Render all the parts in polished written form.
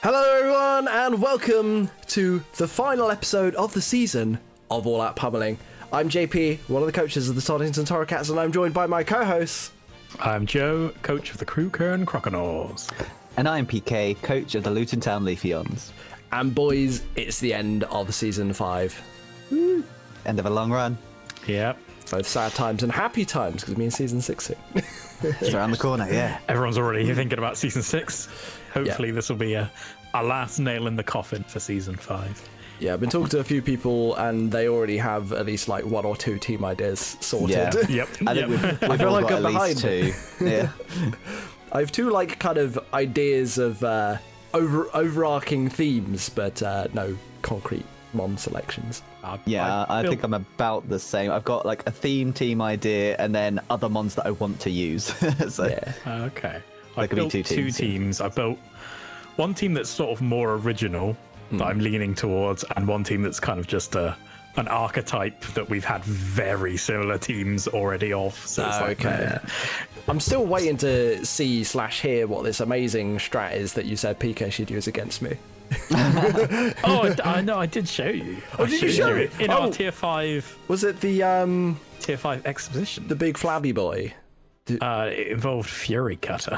Hello everyone and welcome to the final episode of the season of All Out Pummeling. I'm JP, one of the coaches of the Toddington Torricats, and I'm joined by my co-hosts. I'm Joe, coach of the Crewkern Croconaws. And I'm PK, coach of the Luton Town Leafeons. And boys, it's the end of season 5. Woo. End of a long run. Yep. Both sad times and happy times, because it means season 6 soon. It's around the corner, yeah. Everyone's already thinking about season 6. Hopefully this will be a last nail in the coffin for season 5. Yeah, I've been talking to a few people and they already have at least like 1 or 2 team ideas sorted. Yeah. Yep. I think we've feel all like got I'm at least behind. 2. Yeah. I have 2 like kind of ideas of overarching themes, but no concrete mon selections. Yeah, I think I'm about the same. I've got like a theme team idea and then other mons that I want to use. So Yeah. Okay. There I could be built 2 two teams, yeah. teams. I built one team that's sort of more original that I'm leaning towards, and one team that's kind of just an archetype that we've had very similar teams already of. So it's like, Okay. I'm still waiting to see/hear what this amazing strat is that you said PK should use against me. oh, I know. I did show you. Oh, did you showed show it? in Oh. our tier 5 Was it the tier 5 exhibition? the big flabby boy? It involved Fury Cutter.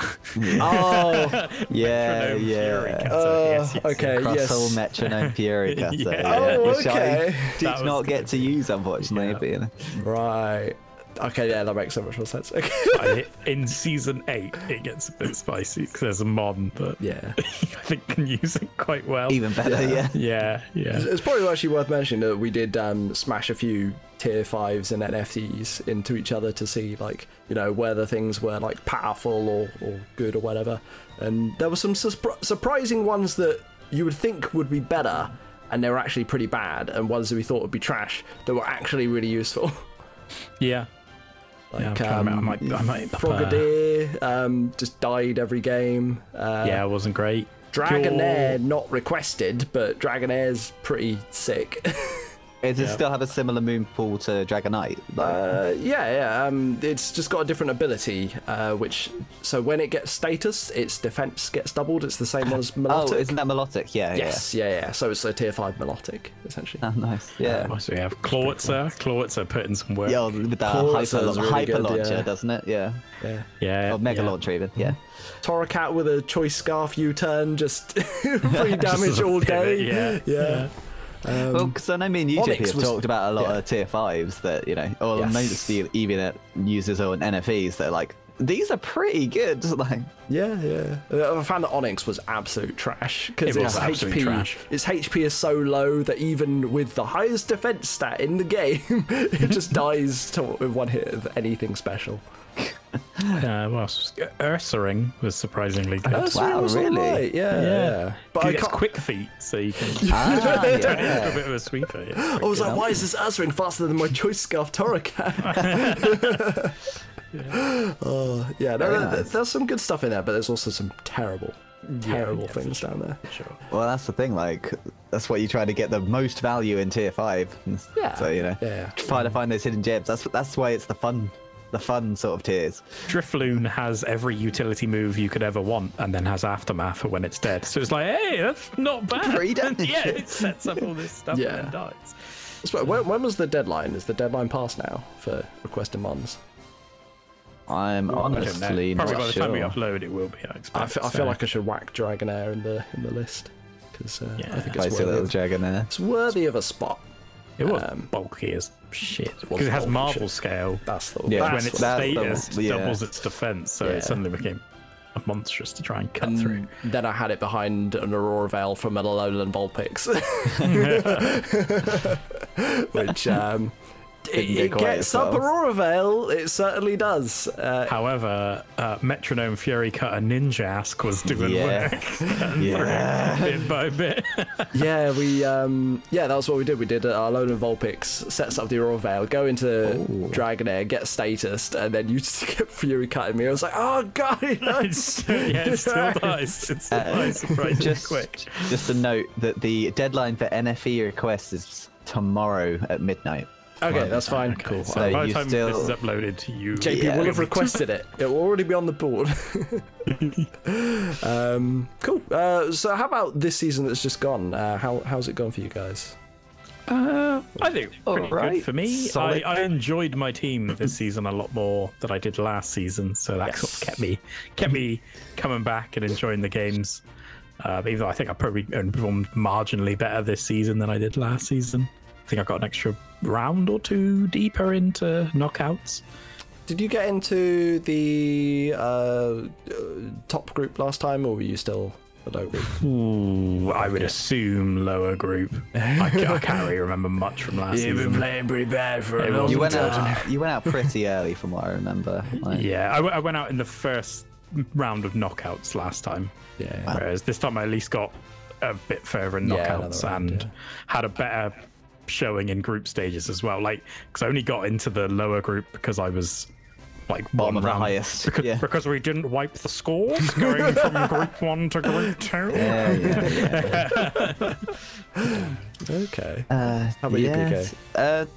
Oh, yeah, Metronome Fury yeah. Cutter. Yes. okay, yes. Crosshull Metronome Fury Cutter. Yeah. Oh, which okay. I did That was not get good. to use, unfortunately. Yeah. But, you know. Right. Okay, yeah, that makes so much more sense. Okay. In season 8, it gets a bit spicy because there's a mon that Yeah. I think can use it quite well. Even better, yeah. Yeah. It's probably actually worth mentioning that we did smash a few tier 5s and NFTs into each other to see, like, you know, whether things were like powerful or good or whatever. And there were some surprising ones that you would think would be better, and they were actually pretty bad, and ones that we thought would be trash that were actually really useful. Yeah. Like, I might Frogadier just died every game. yeah, it wasn't great. Dragonair, not requested, but Dragonair's pretty sick. Does it still have a similar moon pool to Dragonite? It's just got a different ability, so when it gets status, its defense gets doubled. It's the same one as Melodic. Oh, isn't that Melodic? Yeah, Yes, yeah. So it's a tier 5 Melodic, essentially. Oh, nice. Yeah. So we have Clawitzer put in some work. Yeah, with that Clawwitzer's really hyper good, launcher, yeah. doesn't it? Yeah. Yeah. Or Mega yeah. Launcher even, yeah. Torracat with a choice scarf U-turn, just free damage as a all day. pivot, yeah. Well, because I know me and you, JP, Onyx have was- talked about a lot yeah. of tier 5s that, you know, or Yes. mostly even at users or NFEs that are like, these are pretty good. Like, Yeah. I found that Onyx was absolute trash because It its was absolute HP, trash. its HP is so low that even with the highest defense stat in the game, it just dies with one hit of anything special. What else? Ursaring was surprisursurringly good. That's Wow, really? Right. Yeah. But He I gets can't. quick feet, so you can yeah. a bit of a sweeper. Yeah. I was like, why is this Ursaring faster than my choice scarf Torracat? Oh, yeah. No, nice. there's some good stuff in there, but there's also some terrible things down there. Sure. Well, that's the thing. Like, that's what you try to get the most value in tier 5. Yeah. So, you know, Yeah. try to find those hidden gems. That's why it's the fun sort of tiers. Drifloon has every utility move you could ever want, and then has Aftermath for when it's dead. So it's like, hey, that's not bad. Free damage. Yeah, it sets up all this stuff Yeah. and then dies. So when was the deadline? Is the deadline passed now for requesting mons? I'm I don't know. honestly Probably not by the sure. time we upload, it will be. I expect. I feel like I should whack Dragonair in the list because I think I it's see a little worthy. dragon there. It's worthy of a spot. It was bulky as shit was because it has bulky Marvel shit. scale. That's the Yeah, When its that's the- status yeah. doubles its defense, so Yeah. it suddenly became a monstrous to try and cut through. Then I had it behind an Aurora Veil from an Alolan Vulpix, which it quite gets up yourself. Aurora Veil. It certainly does. However, Metronome Fury Cutter Ninjask was doing Yeah. work cutting Yeah. through bit by bit. Yeah, that was what we did. We did our Alolan Vulpix, sets up the Aurora Veil, go into Dragonair, get statused, and then you just get Fury cutting me. I was like, oh god, it still dies. It still dies surprisingly Just quick. Just a note that the deadline for NFE requests is tomorrow at midnight. Okay, that's fine. Okay, Cool. So So by the you time still- this is uploaded, you JP will have requested it. It will already be on the board. Cool. So how about this season that's just gone? How's it gone for you guys? I think pretty Alright. good for me. Solid. I enjoyed my team this season a lot more than I did last season, so that sort of kept me coming back and enjoying the games. Even though I think I probably performed marginally better this season than I did last season. I think I got an extra round or two deeper into knockouts. Did you get into the top group last time, or were you still the low group? Ooh, I would assume lower group. I can't really remember much from last season. playing pretty bad for a long You went time. out. You went out pretty early, from what I remember. Like, Yeah, I went out in the first round of knockouts last time. Yeah. Whereas this time I at least got a bit further in Yeah, knockouts another round, and yeah. had a better showing in group stages as well. Like, because I only got into the lower group because I was like Bottom one of the round highest, because, yeah. because we didn't wipe the scores going from group 1 to group 2. yeah. Okay. How about you, PK?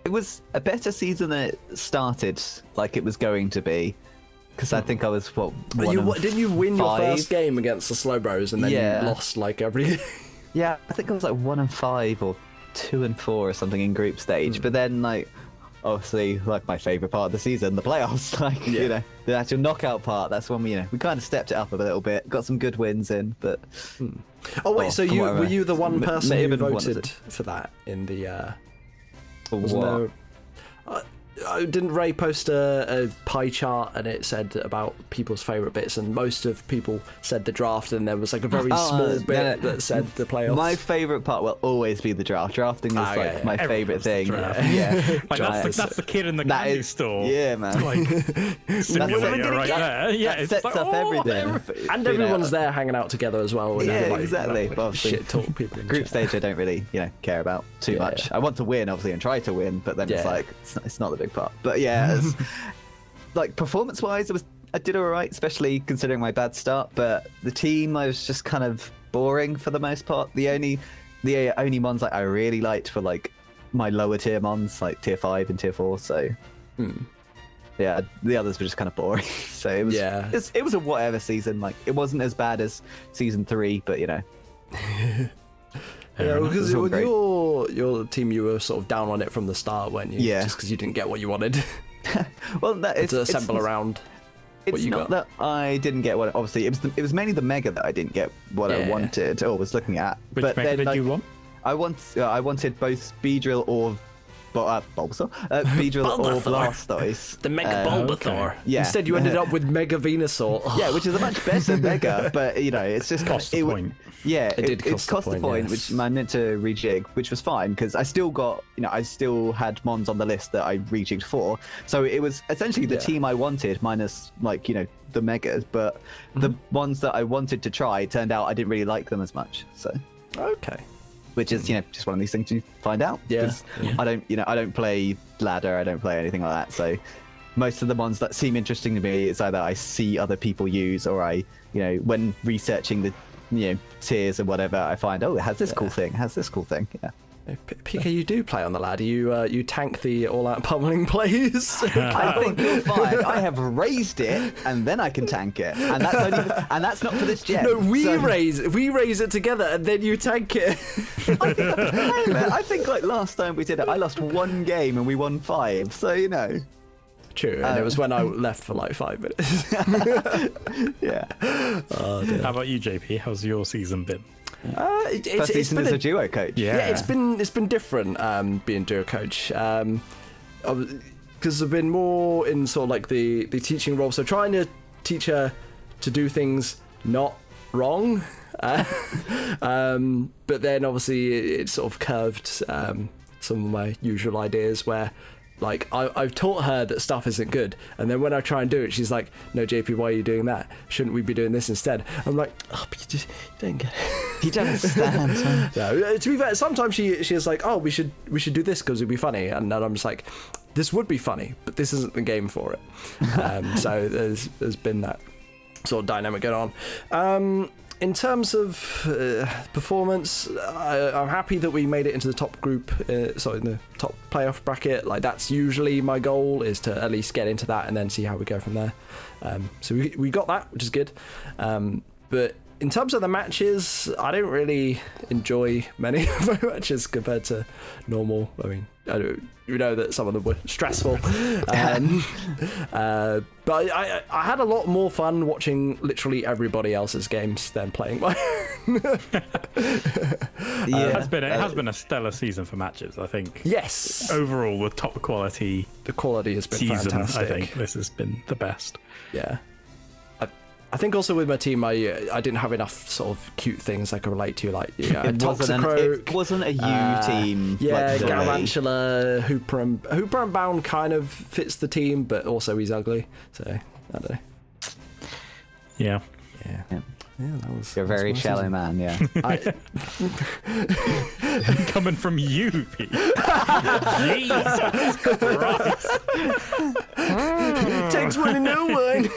It was a better season than it started like it was going to be. Because I think I was, what, Didn't you win your 5? first game against the Slowbros and then Yeah. you lost like every... Yeah, I think I was like 1-5 or 2-4 or something in group stage. But then, like, obviously, like my favourite part of the season, the playoffs, like, Yeah. you know, the actual knockout part, that's when we kind of stepped it up a little bit, got some good wins in, but... Oh wait, so from you what I were you the one remember. person May who have been one of voted it. for that in the... For Wasn't what? there... didn't Ray post a pie chart and it said about people's favourite bits, and most of people said the draft, and there was like a very small bit that said the playoffs. My favourite part will always be the draft. Drafting is Ah, like yeah, my Everyone favourite loves the thing. draft. Yeah, Like, that's the kid in the That candy is- store. Yeah, man. Like, simulator right there. Yeah, that it's sets like, up everything. and You know, everyone's there hanging out together as well. Yeah, like, exactly. But obviously, shit talk people in group chat. stage I don't really care about too Yeah. much. I want to win obviously and try to win, but then it's Yeah. like it's not the big part. But yeah, like performance wise I did all right, especially considering my bad start, but the team I was just kind of boring for the most part. The only mons like I really liked were like my lower tier mons, like tier 5 and tier 4, so yeah, the others were just kind of boring. So it was it was a whatever season. Like it wasn't as bad as season 3, but Yeah, enough. because It's all with great. your team, you were sort of down on it from the start, weren't you? Yeah. Just because you didn't get what you wanted well, it's to assemble around. It's you not got. that I didn't get what. Obviously, it was mainly the mega that I didn't get what I Yeah. wanted or was looking at. Which but mega then, did like, you want? I wanted both Beedrill or Bulbasaur, Beedrill or Bulbasaur. Blastoise. The Mega Bulbasaur. Yeah. Instead, you ended up with Mega Venusaur. Yeah, which is a much better mega, but it's just Cost the point. Yeah, It did it cost cost the the point, point, yes. which I meant to rejig, which was fine because I still got, I still had mons on the list that I rejigged for. So it was essentially the team I wanted minus the megas, but the ones that I wanted to try turned out I didn't really like them as much. So Okay. which is just one of these things you find out. Yeah. 'Cause I don't play ladder, I don't play anything like that. So most of the ones that seem interesting to me is either I see other people use or I when researching the tiers or whatever, I find it has this cool thing, yeah. PK, you do play on the ladder. You tank the all-out pummeling plays. I think you'll find I have raised it and then I can tank it, and that's not for this gen. No, we So- raise it together, and then you tank it. I think like last time we did it, I lost 1 game and we won 5. So True, and it was when I left for like 5 minutes. yeah. How about you, JP? How's your season been? First season as a duo coach. Yeah, it's been different being duo coach because I've been more in sort of like the teaching role, so trying to teach her to do things not wrong, but then obviously it sort of curved some of my usual ideas where like I've taught her that stuff isn't good, and then when I try and do it, she's like, "No, JP, why are you doing that? Shouldn't we be doing this instead?" I'm like, "Oh, but you don't get it." You don't understand. Man. No, to be fair, sometimes she is like, "Oh, we should do this because it'd be funny," and then I'm just like, "This would be funny, but this isn't the game for it." So there's been that sort of dynamic going on. in terms of performance, I'm happy that we made it into the top group, in the top playoff bracket. Like, that's usually my goal, is to at least get into that and then see how we go from there. So we got that, which is good. But in terms of the matches, I didn't really enjoy many of my matches compared to normal. I mean, you know that some of them were stressful. But I had a lot more fun watching literally everybody else's games than playing my own. It has been a stellar season for matches, I think. Yes. Overall, the top quality. The quality has been season, fantastic. I think this has been the best. Yeah. I think also with my team, I didn't have enough sort of cute things I could relate to, like it wasn't a U team. Yeah, like Galvantula, Hooper and Bound kind of fits the team, but also he's ugly. So I don't know. Yeah. That was. You're a very shallow man. Yeah. Coming from you, Pete. Jesus Christ. Takes one to know one.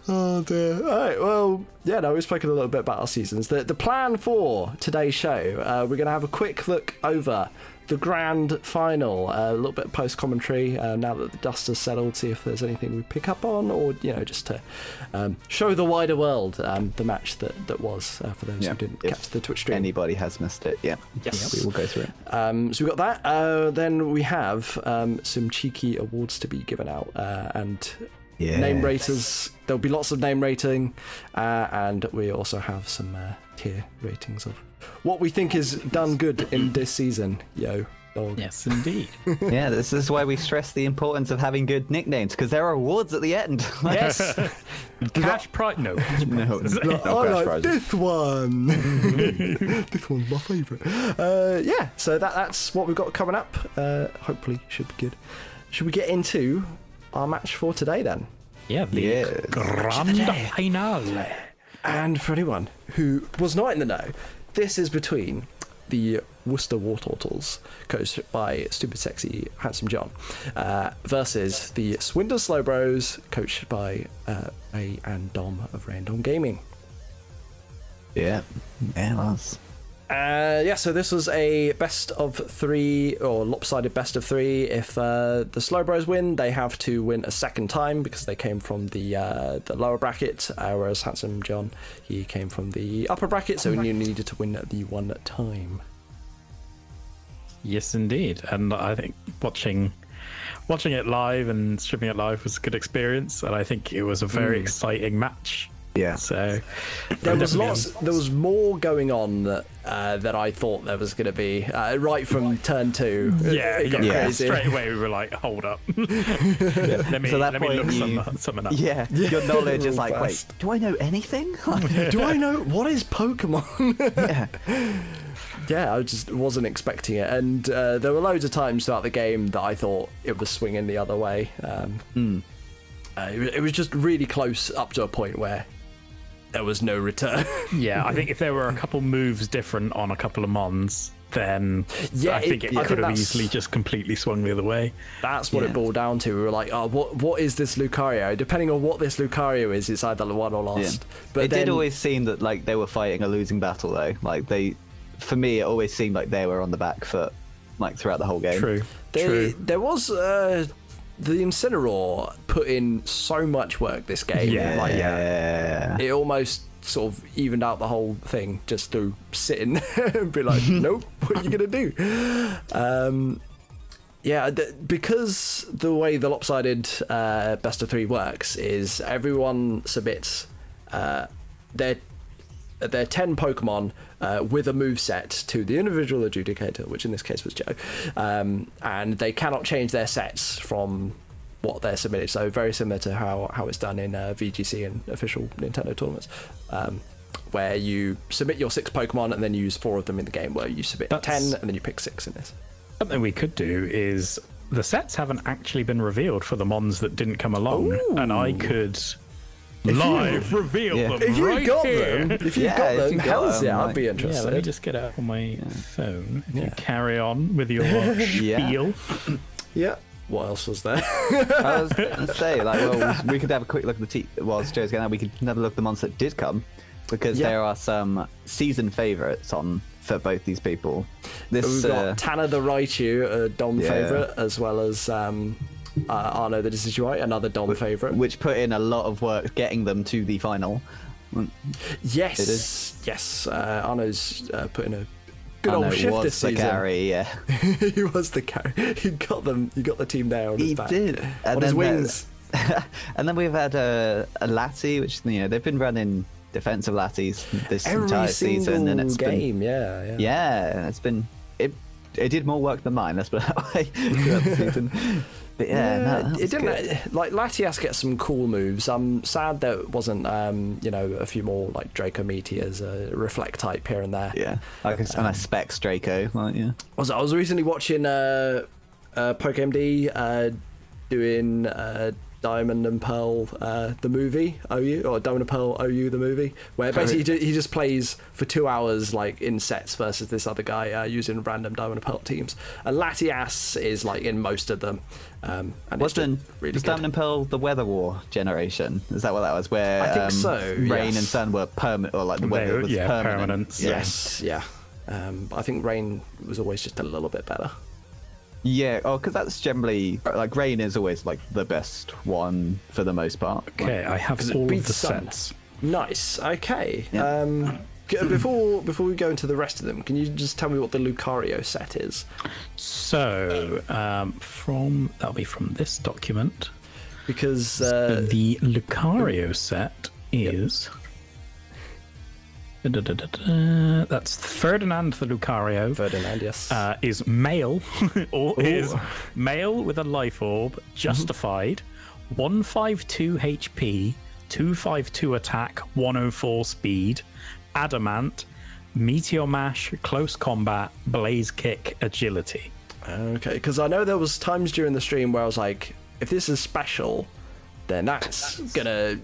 Oh dear. All right. Well, yeah. No, we've spoken a little bit about our seasons. The plan for today's show, we're going to have a quick look over the grand final, a little bit of post commentary now that the dust has settled, see if there's anything we pick up on, or just to show the wider world the match that was for those who didn't catch the Twitch stream. Anybody has missed it, yes, we will go through it. So we got that. Then we have some cheeky awards to be given out, and name raters. There'll be lots of name rating, and we also have some tier ratings of what we think is done good in this season. Dog. Yes, indeed. Yeah, this is why we stress the importance of having good nicknames, because there are awards at the end. Yes. Cash prize? No. No. I like this one. This one's my favourite. So that's what we've got coming up. Hopefully, should be good. Should we get into our match for today then? Yeah, the grand finale. And for anyone who was not in the know, this is between the Worcester Wartortles, coached by Stupid Sexy Handsome John, versus the Swindon Slowbros, coached by Ray and Dom of Ray and Dom Gaming. Yeah, it was. So this was a best of 3, or lopsided best of 3. If the Slowbros win, they have to win a second time because they came from the lower bracket, whereas Handsome John, he came from the upper bracket, so he needed to win the one time. Yes, indeed. And I think watching it live and streaming it live was a good experience, and I think it was a very exciting match. Yeah. So there was more going on that I thought there was going to be right from turn 2. It got crazy. Straight away we were like, hold up. Let me look something up. Yeah. Your knowledge is like, wait, do I know anything? Do I know what is Pokemon? Yeah. Yeah, I just wasn't expecting it, and there were loads of times throughout the game that I thought it was swinging the other way. It was just really close up to a point where there was no return. Yeah, I think if there were a couple moves different on a couple of mons, then I think it could have easily just completely swung the other way. That's what it boiled down to. We were like, what is this Lucario? Depending on what this Lucario is, it's either won or lost. Yeah. But it did always seem that like they were fighting a losing battle, though. Like for me, it always seemed like they were on the back foot, like throughout the whole game. True. There was the Incineroar put in so much work this game. It almost sort of evened out the whole thing just through sitting and be like, nope, what are you gonna do? Because the way the lopsided best of 3 works is everyone submits their 10 Pokemon with a moveset to the individual adjudicator, which in this case was Joe, and they cannot change their sets from what they're submitted. So very similar to how it's done in VGC and official Nintendo tournaments, where you submit your 6 Pokemon and then you use 4 of them in the game, where you submit 10 and then you pick 6 in this. Something we could do is, the sets haven't actually been revealed for the mons that didn't come along. Ooh. And I could reveal them. If you got here. them, hells yeah, I'd be interested. Yeah, let me just get out on my phone. You carry on with your spiel. Yeah. what else was there? I was going to say, like, well, we could have a quick look at the whilst Joe's going out, we could have a look at the ones that did come, because there are some season favourites on for both these people. We've got Tanner the Raichu, a Dom favourite, as well as Arno the Decidueye, another Dom favourite. Which put in a lot of work getting them to the final. Yes, yes. Arno's put in a good old shift this season. Carry, yeah. He was the carry. He got them. He got the team there on his back. He did. On his wings. And then we've had a Lati, which they've been running defensive Latis this entire season, and it's been it's been it did more work than mine. Let's put it that way throughout the season. But it didn't good. Like Latias gets some cool moves. I'm sad there wasn't a few more like Draco Meteors, Reflect type here and there. Yeah, and a Specs Draco. Like, yeah. I was recently watching PokeMD doing Diamond and Pearl the movie OU, or Diamond and Pearl OU the movie, where basically he just plays for 2 hours like in sets versus this other guy using random Diamond and Pearl teams, and Latias is like in most of them. And wasn't really Diamond and Pearl the Weather War generation? Is that what that was? Where I think so. Rain and sun were permanent, or like the weather was permanent. Yes, yeah. But I think Rain was always just a little bit better. Yeah, because that's generally like Rain is always like the best one for the most part. Okay, I have all of the sets. Nice. Okay. Yeah. Before we go into the rest of them, can you just tell me what the Lucario set is? So, that'll be from this document, because the Lucario set is. That's Ferdinand the Lucario. Ferdinand, yes. Is male, is male with a life orb, justified, 152 HP, 252 attack, 104 speed, adamant, meteor mash, close combat, blaze kick, agility. Okay, because I know there was times during the stream where I was like, if this is special, then that's gonna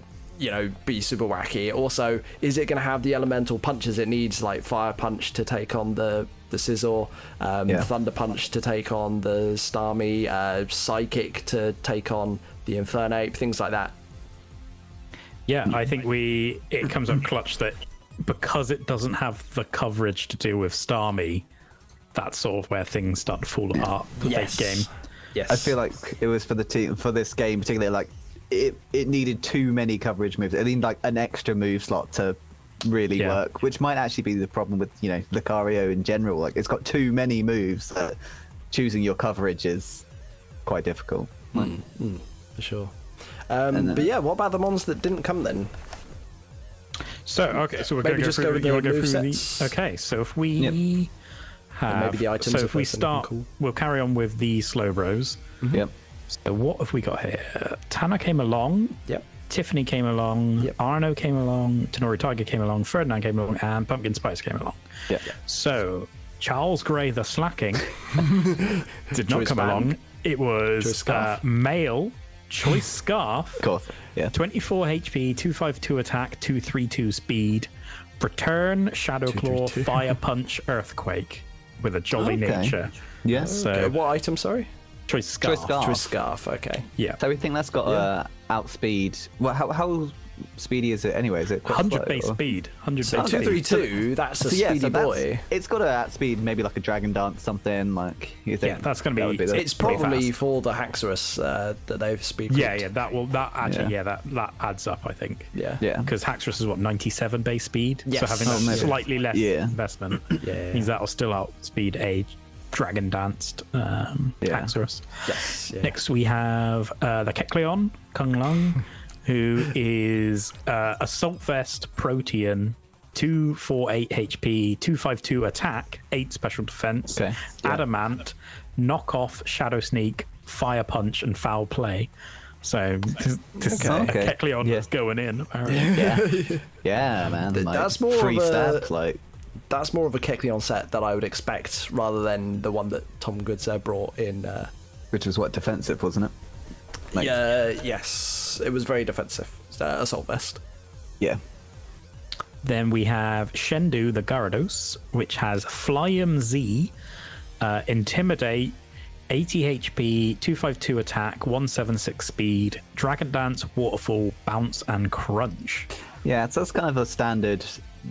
be super wacky. Also, is it going to have the elemental punches it needs, like Fire Punch to take on the Scizor, Thunder Punch to take on the Starmie, Psychic to take on the Infernape, things like that? Yeah, I think it comes up clutch that because it doesn't have the coverage to deal with Starmie, that's sort of where things start to fall apart for this game. Yes. I feel like it was for the team for this game particularly, like it needed too many coverage moves. It needed like an extra move slot to really work, which might actually be the problem with Lucario in general. Like it's got too many moves that choosing your coverage is quite difficult. For sure. But yeah, what about the ones that didn't come then? So we're going to go through the. Okay, so if we have maybe the items. So if we start, we'll carry on with the Slowbros. Yep. So what have we got here? Tanner came along. Yep. Tiffany came along. Yep. Arno came along. Tenori Tiger came along. Ferdinand came along, and Pumpkin Spice came along. Yep. So Charles Gray, the Slacking, did not come along. It was male. Choice Scarf. Of course. Yeah. 24 HP, 252 attack, 232 speed. Return, Shadow Claw, Fire Punch, Earthquake with a jolly nature. Yeah. So what item? Sorry. Choice Scarf. Choice Scarf. Okay. Yeah. So we think that's got outspeed. Well, how speedy is it anyway? Is it 100 base speed? 100 base. 232. That's a speedy boy. It's got a outspeed, maybe like a Dragon Dance, something like. You think? Yeah, that's going to be. It's probably for the Haxorus that they've speed. Yeah, that adds up. I think. Yeah. Because Haxorus is what 97 base speed. Yes. So having slightly less investment means that'll still outspeed a Dragon Danced Haxorus. Yes. Yeah. Next we have the Kecleon Kung Lung, who is Assault Vest Protean, 248 HP, 252 attack, 8 special defense, Adamant, Knockoff, Shadow Sneak, Fire Punch, and Foul Play. So this Kecleon is going in. Apparently. Yeah, man. That's more free of a stab, like. That's more of a Kecleon set that I would expect, rather than the one that Tom Goodser brought in. Which was what, defensive, wasn't it? Like, yes, it was very defensive. Assault Vest. Yeah. Then we have Shendu the Gyarados, which has Fly'em Z, Intimidate, 80 HP, 252 attack, 176 speed, Dragon Dance, Waterfall, Bounce, and Crunch. Yeah, so that's kind of a standard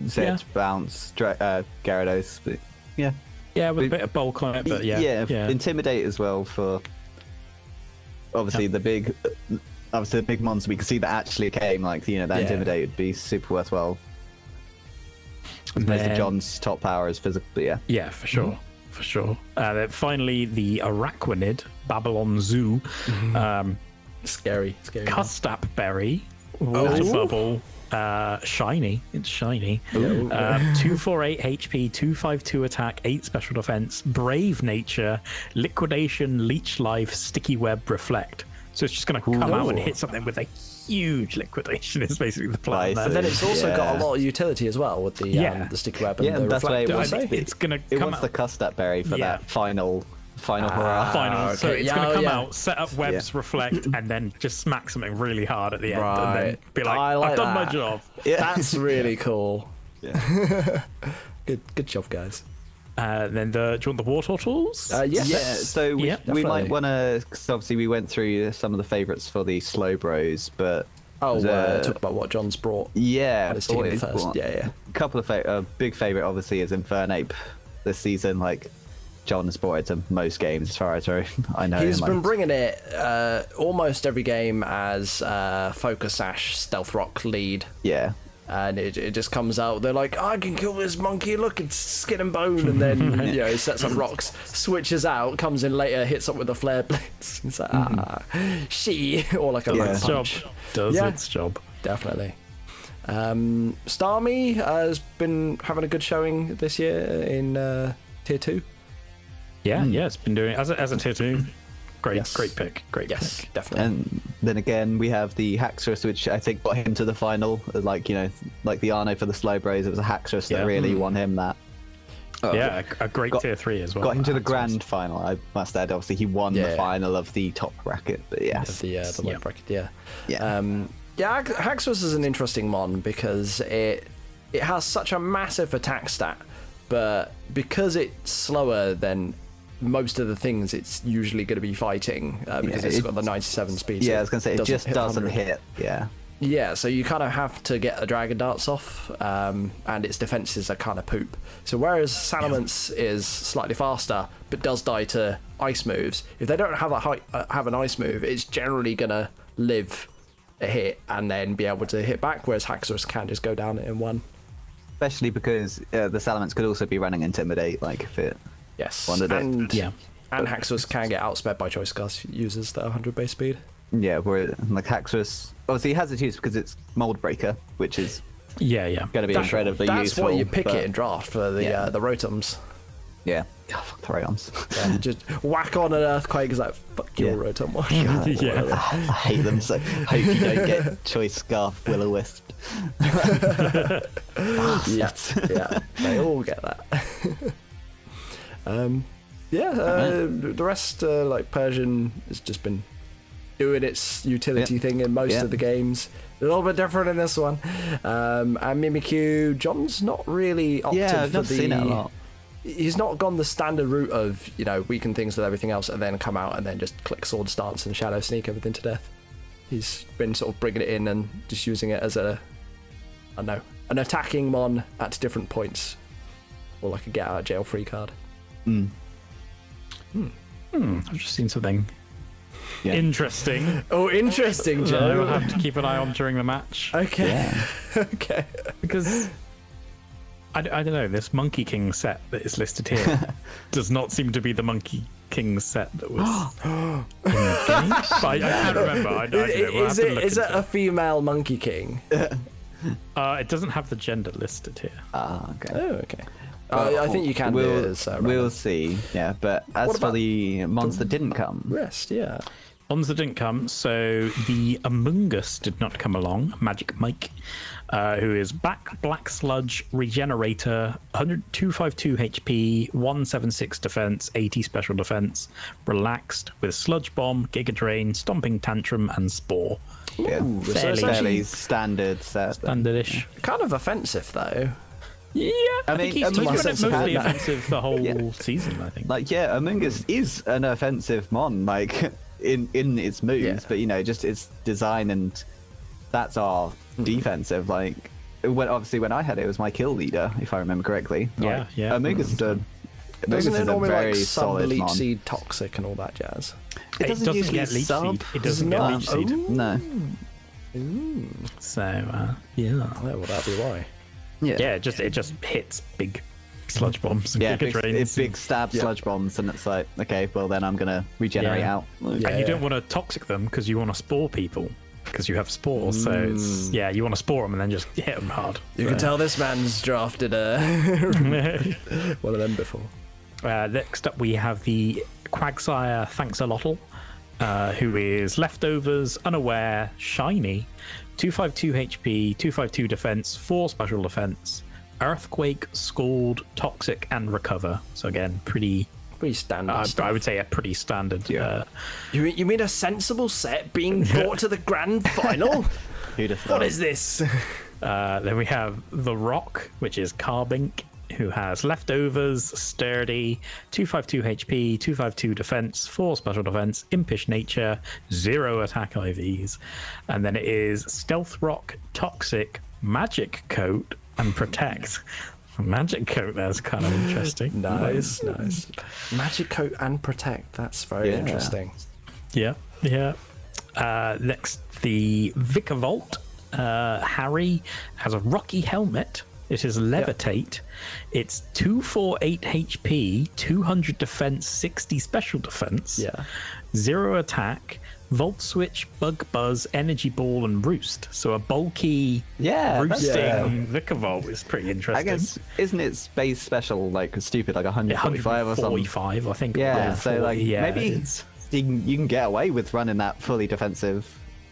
Z bounce Gyarados, but yeah. Yeah, with a bit of bulk on it, but yeah. Intimidate as well for obviously the big monster. We can see that actually came, like, you know, that Intimidate would be super worthwhile. As opposed to John's top power is physical, but yeah. Yeah, for sure. For sure. Then finally, the Araquanid, Babylon Zoo. Scary. Custap Berry, Water Bubble, shiny. It's shiny. 248 HP, 252 attack, 8 special defense, Brave Nature, Liquidation, Leech Life, Sticky Web, Reflect. So it's just going to come out and hit something with a huge liquidation is basically the plan. Nice. And then it's also got a lot of utility as well with the sticky web and the that's why it's going to come wants out. the Custap Berry for that final hurrah. Final. So it's going to come out, set up webs, reflect, and then just smack something really hard at the end, and then be like, I've done my job. Yeah. That's really cool. Yeah. Good job, guys. Then do you want the Wartortles? Yes. Yeah, so we might want to, because obviously we went through some of the favourites for the Slowbros, but talk about what John's brought. Yeah, his team first. A couple of big favourite obviously is Infernape this season. Like, John has brought it to most games as far as I know. He's been bringing it almost every game as Focus Sash Stealth Rock lead. Yeah. And it just comes out, they're like, I can kill this monkey, look, it's skin and bone. And then, he sets up rocks, switches out, comes in later, hits up with a flare blitz. It's like, or like a low punch. Does its job. Definitely. Starmie has been having a good showing this year in Tier 2. Yeah, it's been doing as a Tier 2. Great pick. Great pick. Definitely. And then again, we have the Haxorus, which I think got him to the final. Like, like the Arno for the Slowbros, it was a Haxorus that really won him that. A great Tier 3 as well. Got him to the grand final, I must add. Obviously, he won the final of the top bracket, but yes. The low bracket, Haxorus is an interesting mon because it has such a massive attack stat, but because it's slower than most of the things it's usually going to be fighting because it's got the 97 speed. Yeah, I was going to say, it just doesn't hit. Yeah, so you kind of have to get the Dragon Darts off, and its defenses are kind of poop. So whereas Salamence is slightly faster, but does die to ice moves, if they don't have have an ice move, it's generally going to live a hit and then be able to hit back, whereas Haxorus can just go down in one. Especially because the Salamence could also be running Intimidate, like if it... Yes, and Haxorus can get outsped by Choice Scarce users that are 100 base speed. Yeah, where like Haxorus, obviously he has its use because it's Mold Breaker, which is going to be incredibly useful. That's why you pick it in draft for the Rotums. Yeah, fuck the Rotums. Yeah, just whack on an Earthquake is like, fuck your Rotom. I hate them so. Hope you don't get Choice Scarf Will-O-Wisp. Yeah, they all get that. The rest, like Persian, has just been doing its utility thing in most of the games. A little bit different in this one. And Mimikyu, John's not really opted for I've not seen it a lot. He's not gone the standard route of, weaken things with everything else and then come out and then just click Sword Stance and Shadow Sneak everything to death. He's been sort of bringing it in and just using it as an attacking mon at different points. Or like a get out of jail free card. I've just seen something interesting. Oh, interesting, Joe. I'll have to keep an eye on during the match. Okay. Yeah. Okay. Because I don't know, this Monkey King set that is listed here does not seem to be the Monkey King set that was in the game. I can't remember. I don't know. Is it a female Monkey King? It doesn't have the gender listed here. Okay. Oh, okay. I think you can do it as we'll see. Yeah, but as for the mons that didn't come, rest, ones that didn't come, so the Among Us did not come along. Magic Mike, who is Black Sludge Regenerator, 252 HP, 176 defense, 80 special defense, relaxed with Sludge Bomb, Giga Drain, Stomping Tantrum, and Spore. Fairly standard set. Standardish. Kind of offensive though. Yeah, I think he's Among Us mostly had- offensive the whole season, I think. Like, yeah, Among Us is an offensive mon, like in its moves, but just its design and stats are defensive. Like, obviously when I had it was my kill leader, if I remember correctly. Yeah, Like, yeah. Among Us is a Doesn't it normally very like sub solid leech mon. seed toxic and all that jazz? It doesn't usually get leech sub. seed. It doesn't get leech seed. No. So yeah, Oh, well, that'd be why. yeah. It just hits big sludge bombs and Yeah, Giga Drains. it's big stab sludge bombs, and it's like, okay, well then I'm gonna regenerate Yeah. out. And you don't want to toxic them because you want to spore people because you have spores. So it's you want to spore them and then just hit them hard. You can tell this man's drafted one of them before. Next up, we have the Quagsire Thanks-a-Lotl, who is Leftovers, Unaware, Shiny, 252 HP, 252 Defense, 4 Special Defense, Earthquake, Scald, Toxic, and Recover. So again, pretty standard. I would say a pretty standard. Yeah. You mean a sensible set being brought to the grand final? Who'd have What thought? is this? Then we have The Rock, which is Carbink, who has Leftovers, Sturdy, 252 HP, 252 Defense, 4 Special Defense, Impish Nature, 0 Attack IVs. And then it is Stealth Rock, Toxic, Magic Coat, and Protect. Magic Coat, that's kind of interesting. Nice. Magic coat and protect. That's very interesting. Yeah. Next, the Vicavolt. Harry has a Rocky Helmet. It is Levitate. It's 248 HP, 200 Defense, 60 Special Defense. Yeah. 0 Attack, Volt Switch, Bug Buzz, Energy Ball, and Roost. So a bulky roosting Vicavolt is pretty interesting. I guess, isn't it space special, like stupid, like 145 or something? 145, I think. Yeah, so like maybe it's- you can get away with running that fully defensive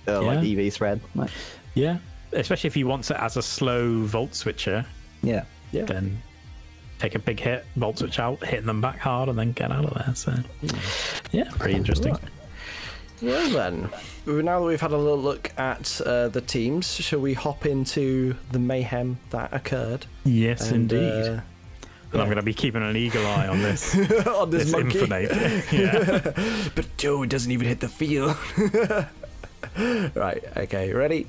like EV thread. Like, yeah, especially if he wants it as a slow Volt Switcher. yeah. Then take a big hit, Volt Switch out, hitting them back hard, and then get out of there. So yeah, pretty interesting. Well then, now that we've had a little look at the teams, shall we hop into the mayhem that occurred? Yes, And, indeed. And I'm going to be keeping an eagle eye on this. on this monkey. Infinite. Yeah. But Joe doesn't even hit the field. Right, okay, ready?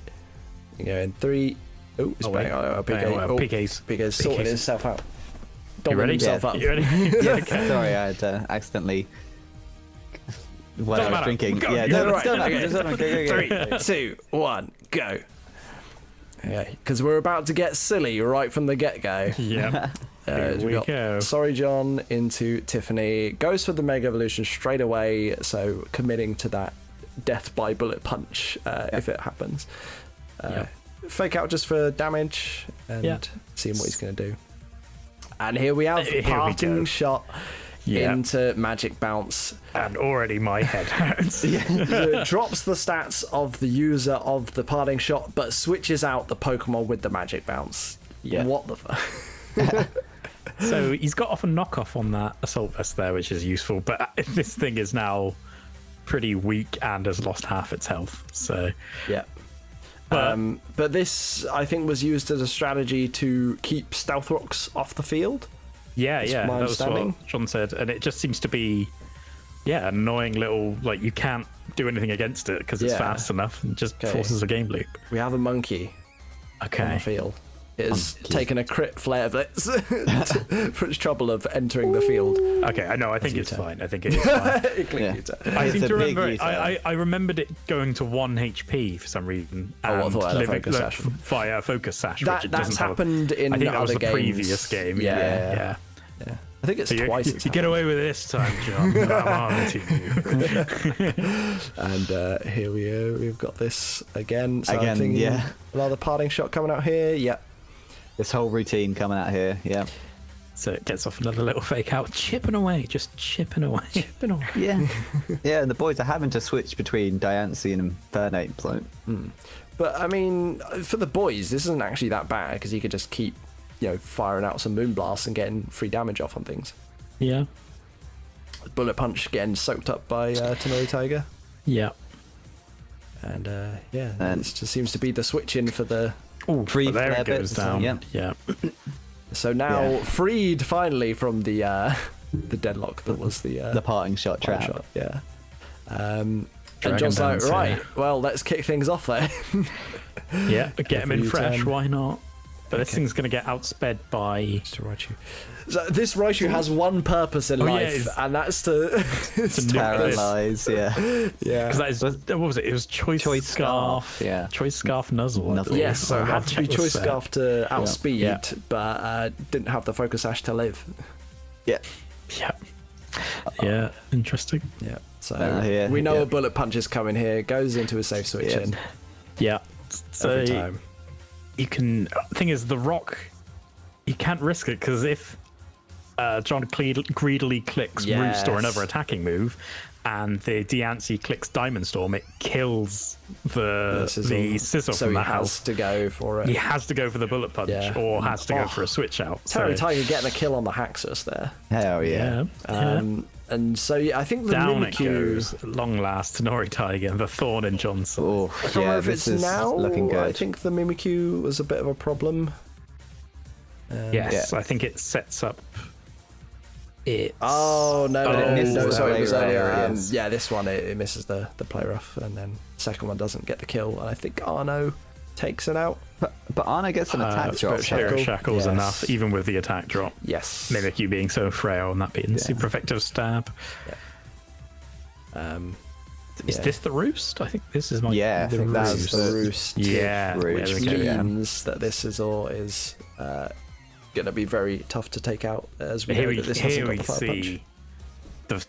You go in 3. Oh, it's bang. PK's. PK's sorting himself out. You ready? Himself up. You ready? Yes, sorry, I had accidentally. What I was matter. drinking. Go. Yeah, Yeah, no, right. don't matter. Okay. Just don't matter. 3, 2, 1, go. Okay, because we're about to get silly right from the get-go. Yeah. Here we we got go. Sorry John into Tiffany. Goes for the Mega Evolution straight away, so committing to that death by bullet punch if it happens. Fake out just for damage and seeing what he's going to do. And here we have Here we parting go. shot into Magic Bounce. And already my head hurts. So it drops the stats of the user of the parting shot, but switches out the Pokemon with the Magic Bounce. Yeah. What the fuck? So he's got off a knockoff on that Assault Vest there, which is useful. But this thing is now pretty weak and has lost half its health. So Yeah. But this, I think, was used as a strategy to keep Stealth Rocks off the field. yeah, That's that my was understanding. what John said. And it just seems to be, annoying little, like, you can't do anything against it because it's Yeah. fast enough and just Okay. forces a game loop. We have a monkey on the Okay. field. It has taken a crit Flare Blitz for its trouble of entering the field. Okay, I know. I think you it's say. fine. I think it is fine. Yeah. I It's seem a to big remember. use, I remembered it going to 1 HP for some reason. Oh, what, and via the living- Focus Sash? Via Focus Sash. which That's it doesn't have. happened in I think that was other the games. previous game. Yeah. Yeah. I think it's So twice. you get away with it this time, John. I'm on to you. And here we go. We've got this again. So Again, I'm thinking yeah. another parting shot coming out here. Yep. This whole routine coming out here. Yeah. So it gets off another little fake out, chipping away, just chipping away. Chipping away. Yeah. Yeah, and the boys are having to switch between Diancie and Infernape. So. But I mean, for the boys, this isn't actually that bad because he could just keep, firing out some Moonblasts and getting free damage off on things. Yeah. Bullet Punch getting soaked up by Tenori Tiger. Yeah. And And- it just seems to be the switch in for the. Oh, Three there flare it goes bits, down. yeah. Yeah. So now freed finally from the deadlock that was the parting shot trap. shot, yeah. And Dragon John's like, Dance, right, yeah. well, let's kick things off there. Yeah, get him in fresh. U-turn. Why not? But this thing's going to get outsped by. So this Raichu has one purpose in life, yeah, and that's to Paralyze, yeah. yeah. Because that is, what was it? It was choice scarf. Yeah. Choice scarf nuzzle. Nuzzle. Yes, so it had to be choice scarf to outspeed, Yeah. but didn't have the focus ash to live. Yeah. Yeah. Yeah, interesting. Yeah. So yeah, we know yeah. a bullet punch is coming here. Goes into a safe switch in Yeah. So every time. you can. Thing is, the rock, you can't risk it because if John greedily clicks Roost or another attacking move, and the Diancie clicks Diamond Storm, it kills the sizzle so from he the has house. to go for it. He has to go for the bullet punch, or has to go for a switch out. Terry Tiger getting a kill on the Haxus there. Hell yeah. And so I think the Down it Mimikyu. goes. Long last, Tenori Tiger, the thorn in Johnson. Oh, I can't remember if it's now. looking good. I think the Mimikyu was a bit of a problem. Yes, I think it sets up. It. Oh no! But it misses no, the sorry, it was play earlier. rough, yes. Yeah, this one it misses the play rough, and then second one doesn't get the kill, and I think Arno takes it out. But Arno gets an attack drop. Shackle. Shackle's Yes. enough, even with the attack drop. Yes. Mimikyu being so frail and that being super effective stab. Is this the roost? I think this is my. Yeah, I think that's That's the roost. Yeah, Roost. there Which we go. means that this is going to be very tough to take out, as we Here know we, that this hasn't here got we the fire see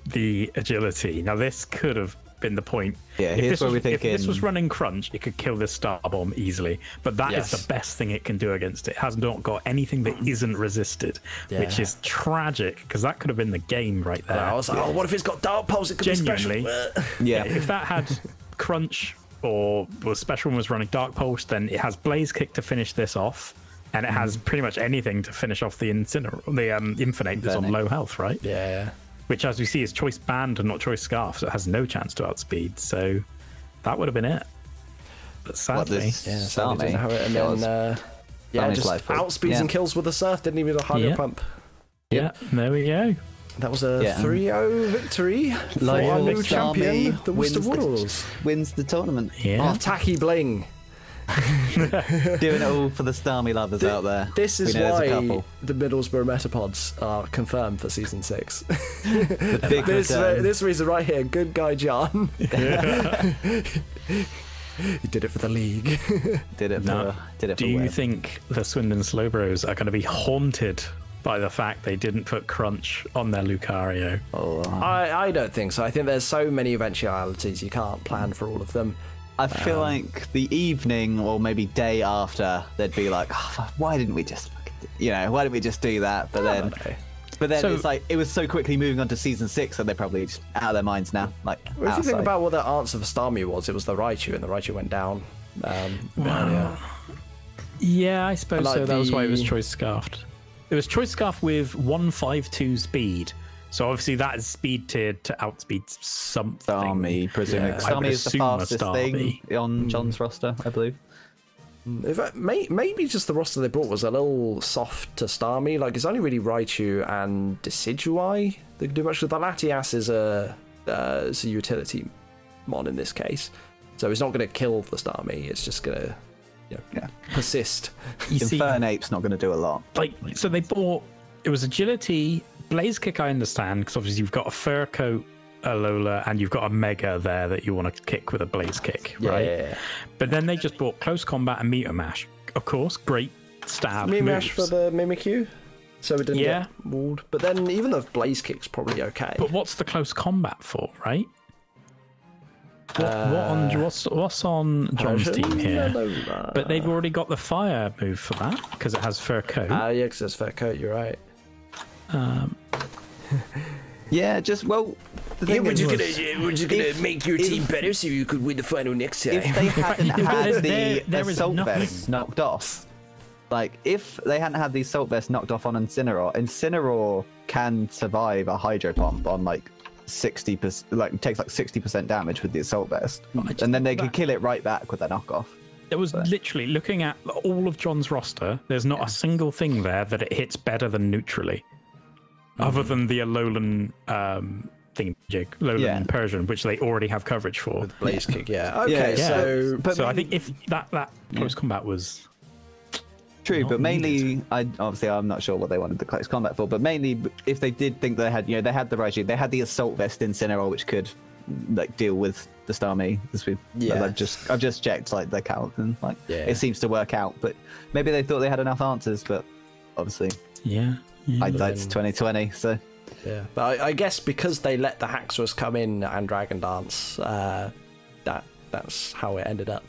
the agility. Now this could have been the point. Yeah, if here's this where was, we're if this thinking- was running crunch, it could kill this star bomb easily. But that is Yes. the best thing it can do against it. It has not got anything that isn't resisted, which is tragic because that could have been the game right there. punch. I was like, oh, what if it's got Dark Pulse? It could Genuinely. be special. Yeah. If that had crunch or was special one was running Dark Pulse, then it has Blaze Kick to finish this off, and it has pretty much anything to finish off the Infinite that's on low health, right? Yeah. Which, as we see, is Choice Band and not Choice Scarf, so it has no chance to outspeed. So that would have been it. But sadly, Yeah, so they didn't have it, and then just life full. outspeeds and kills with the Surf. Didn't even do a Hydro Yeah. Pump. yeah, there we go. That was a 3-0 victory for Life our full new champion, Army the Worcester wins the- Wartortles. Wins the tournament. Yeah, Oh, Tacky Bling. Doing it all for the Starmie lovers out there. This is We know there's a why couple. the Middlesbrough Metapods are confirmed for Season 6. The big return. this reason right here, good guy John. He did it for the league. Did it for Do you Web. think the Swindon Slowbros are going to be haunted by the fact they didn't put Crunch on their Lucario? Oh, I don't think so. I think there's so many eventualities you can't plan for all of them. I feel like the evening or maybe day after, they'd be like, oh, why didn't we just, why didn't we just do that? But then So- it's like it was so quickly moving on to Season 6 that they're probably just out of their minds now. Like, If you think outside. about what the answer for Starmie was, it was the Raichu, and the Raichu went down. Earlier. Yeah, I suppose Like so. That was why it was the- Choice Scarfed. It was Choice Scarf with 152 speed. So obviously that is speed tiered to outspeed something. Starmie, presumably. I would Starmie is the assume a fastest thing on John's roster, I believe. In fact, maybe just the roster they brought was a little soft to Starmie. Like, it's only really Raichu and Decidueye that can do much. The Latias is a utility mon in this case. So it's not going to kill the Starmie. It's just going to persist. You see, Infernape's not going to do a lot. so they bought, it was agility, Blaze Kick I understand, because obviously you've got a Fur Coat, a Lola, and you've got a Mega there that you want to kick with a Blaze Kick, right? Yeah. But then they just bought Close Combat and Meter Mash. Of course, great stab Mimish for moves. the Mimikyu, so it didn't Yeah. get walled. But then even the Blaze Kick's probably okay. But what's the Close Combat for, right? What's on John's team here? But they've already got the fire move for that because it has Fur Coat. Yeah, because it's Fur Coat, you're right. Yeah, just, well, the thing is, we're just gonna make your team better so you could win the final next time. if they hadn't had the there is Assault nothing. Vest knocked off, like, if they hadn't had the Assault Vest knocked off on Incineroar can survive a Hydro Pump on, like, 60%, like, it takes, like, 60% damage with the Assault Vest. And then they could kill it right back with a knockoff. There was literally, looking at all of John's roster, there's not a single thing there that it hits better than neutrally, other than the Alolan thingamajig, Alolan Persian, which they already have coverage for. With Blaze Kick, Okay, so I think if that close combat was true, but mainly, needed. I'm not sure what they wanted the close combat for, but mainly if they did think they had, they had the Reggie, they had the Assault Vest Incineroar, which could like deal with the Starmie. I've just checked like the count and it seems to work out, but maybe they thought they had enough answers, but obviously, hindsight's 2020, so. Yeah, but I guess because they let the Haxorus come in and Dragon Dance, that's how it ended up.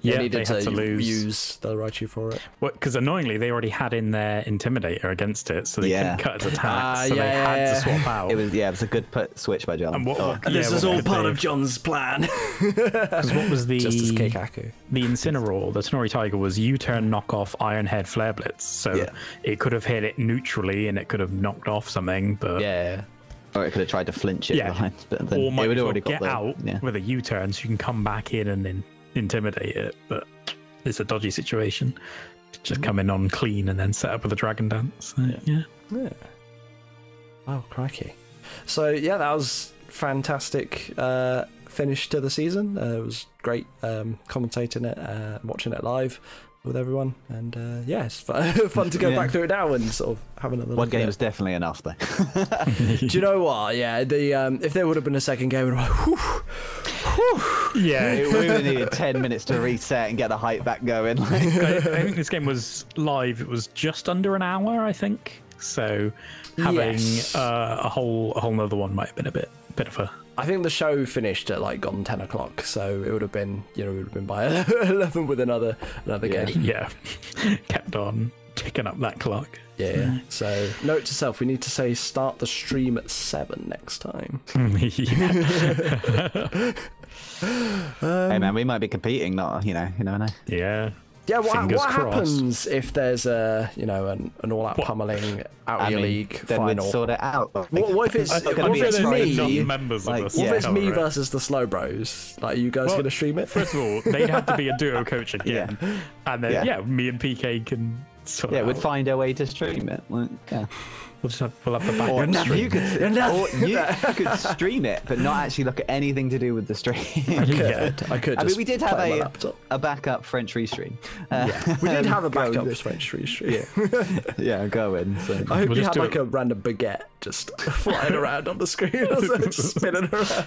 Yeah, they needed had to lose. Use the Raichu for it. Because annoyingly, they already had in their Intimidator against it, so they couldn't cut its attacks, so they had to swap out. It was a good switch by John. And this is all part of John's plan. Because what was the just as Keikaku. The Incineroar, the Tenori Tiger, was U-turn, knock off, Iron Head, Flare Blitz, so it could have hit it neutrally and it could have knocked off something, but or it could have tried to flinch it behind, but then or might it would well already get out with a U-turn, so you can come back in and then intimidate it, but it's a dodgy situation. Just come in on clean and then set up with a Dragon Dance. So, Oh, crikey. So, that was fantastic finish to the season. It was great commentating it, watching it live with everyone, and it's fun to go back through it now and sort of have another one game was definitely enough though. Do you know what? If there would have been a second game, we'd have been like, we would have needed 10 minutes to reset and get the hype back going. I think this game was live. It was just under an hour, I think. So having a whole nother one might have been a bit of a. I think the show finished at gone 10 o'clock, so it would have been by 11 with another game. Yeah, kept on ticking up that clock. Yeah. So note to self: we need to say start the stream at 7 next time. Hey man, we might be competing. Not you never know. Yeah. Yeah, what crossed. happens if there's an all-out pummeling out of your league then final? We'd sort it out. What if it's me? Members of us. What if it's me versus the Slowbros? Are you guys going to stream it? First of all, they'd have to be a duo coach again, and then me and PK can sort it out. We'd find a way to stream it. We'll have the back. You could stream it, but not actually look at anything to do with the stream. I could. I mean, we did have a backup French restream. We did have a backup French restream. Yeah, go in. So. I hope you had a random baguette just flying around on the screen, spinning around.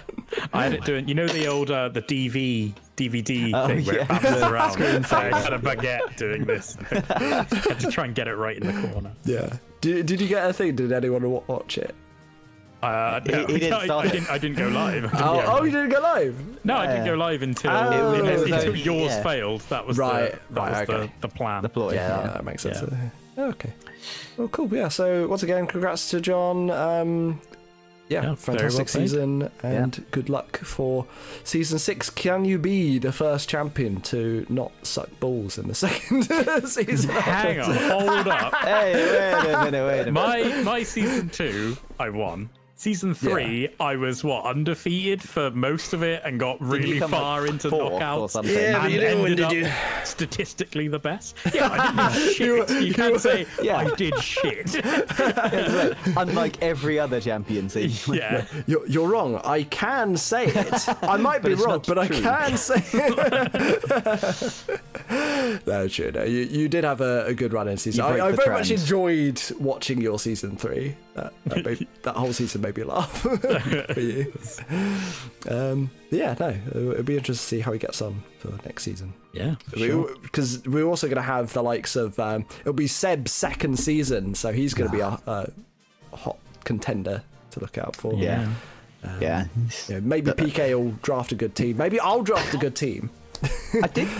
I had it doing, the old the DVD thing where it bounces around. So I had a baguette doing this. I had to try and get it right in the corner. Yeah. Did you get a thing? Did anyone watch it? No, I didn't go live. You didn't go live? No, I didn't go live until yours failed. That was the plan. The plot. Yeah, that makes sense. Okay. Well, cool. Yeah. So once again, congrats to John. Fantastic season, and good luck for season 6. Can you be the first champion to not suck balls in the second season? Hang on, hold up. Hey, wait a minute. My season 2, I won. Season 3, I was undefeated for most of it and got really far into knockouts. And you ended up statistically the best. Yeah, I didn't do shit. You can't say I did shit. Unlike every other champion season. Yeah, you're wrong. I can say it. I might be wrong, but I can say it. No, true. No, you did have a good run in season. I very much enjoyed watching your season 3. That whole season made me laugh for you. It'll be interesting to see how he gets on for next season. Yeah, because we're also going to have the likes of it'll be Seb's second season, so he's going to be a hot contender to look out for. Maybe PK will draft a good team. Maybe I'll draft a good team.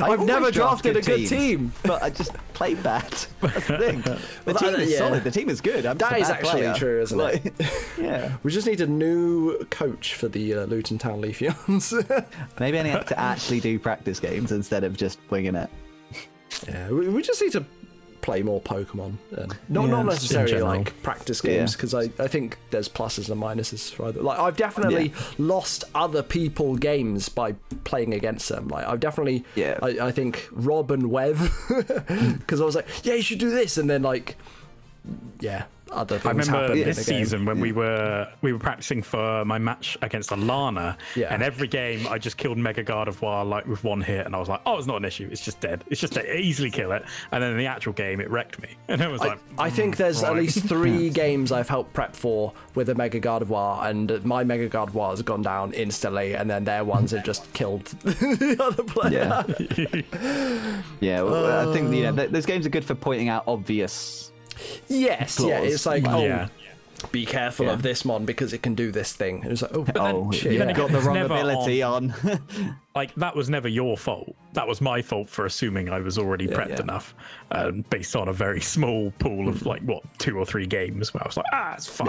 I've never drafted a good team, but I just play bad. That's the thing. The team is solid. The team is good. That is actually true, isn't it? Yeah. We just need a new coach for the Luton Town Leafeons. Maybe I need to actually do practice games instead of just winging it. Yeah, we just need to play more Pokemon, and not in necessarily general. like practice games, because I think there's pluses and minuses for either. Like I've definitely lost other people games by playing against them. Like I've definitely I think Rob and Wev, because I was like, yeah, you should do this, and then like other things I remember happened this in the game. season when we were practicing for my match against Alana, and every game I just killed Mega Gardevoir like with one hit, and I was like, oh, it's not an issue, it's just dead, it's just dead. Easily kill it. And then in the actual game it wrecked me, and it was like, I think there's at least 3 games I've helped prep for with a Mega Gardevoir, and my Mega Gardevoir has gone down instantly, and then their ones have just killed the other player. Well, I think those games are good for pointing out obvious. Yes, flaws. it's like, be careful of this mon because it can do this thing. And it's like, shit. You got the wrong ability on. Like, that was never your fault. That was my fault for assuming I was already prepped enough, based on a very small pool of, like, 2 or 3 games where I was like, it's fine.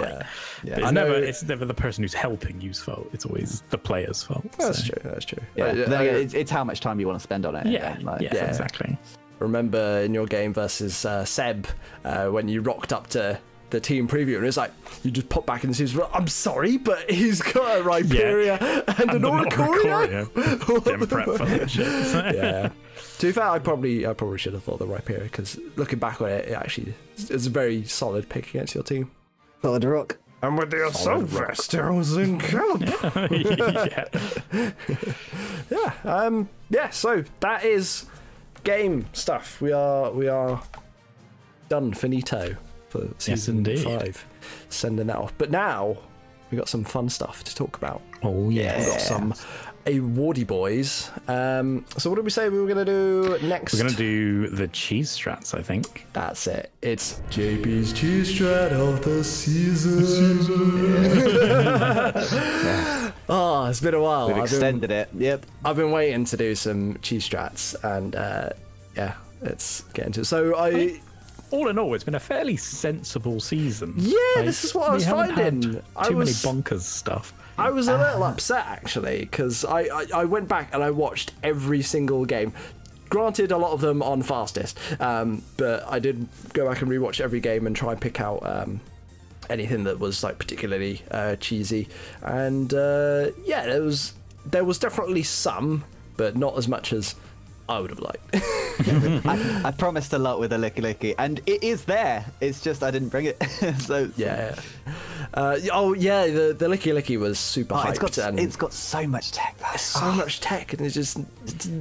But it's never the person who's helping you's fault. It's always the player's fault. That's true. Yeah, it's how much time you want to spend on it. Exactly. Remember in your game versus Seb, when you rocked up to the team preview, and it's like, you just pop back in the season, I'm sorry, but he's got a Rhyperior and an Oricorio. Didn't prep for that shit. To be fair, I probably should have thought the Rhyperior, because looking back on it, it actually is a very solid pick against your team. Solid rock. And with the Assault Vest, I was in Camp. So that is game stuff. We are done, finito for season 5. Sending that off. But now we got some fun stuff to talk about. Oh yeah, we got some awardy boys. So what did we say we were going to do next? We're going to do the cheese strats, I think. That's it. It's JP's cheese strat of the season. Oh, it's been a while. We've extended it. Yep. I've been waiting to do some cheese strats, and let's get into it. So all in all, it's been a fairly sensible season. Yeah, this is what I was finding. Too many bonkers stuff. I was a little upset, actually, because I went back and I watched every single game. Granted, a lot of them on fastest, but I did go back and rewatch every game and try and pick out anything that was like particularly cheesy. And there was definitely some, but not as much as I would have liked. I promised a lot with a Licky Licky, and it is there. It's just I didn't bring it. The Licky Licky was super hyped. It's got so much tech, though. So much tech, and it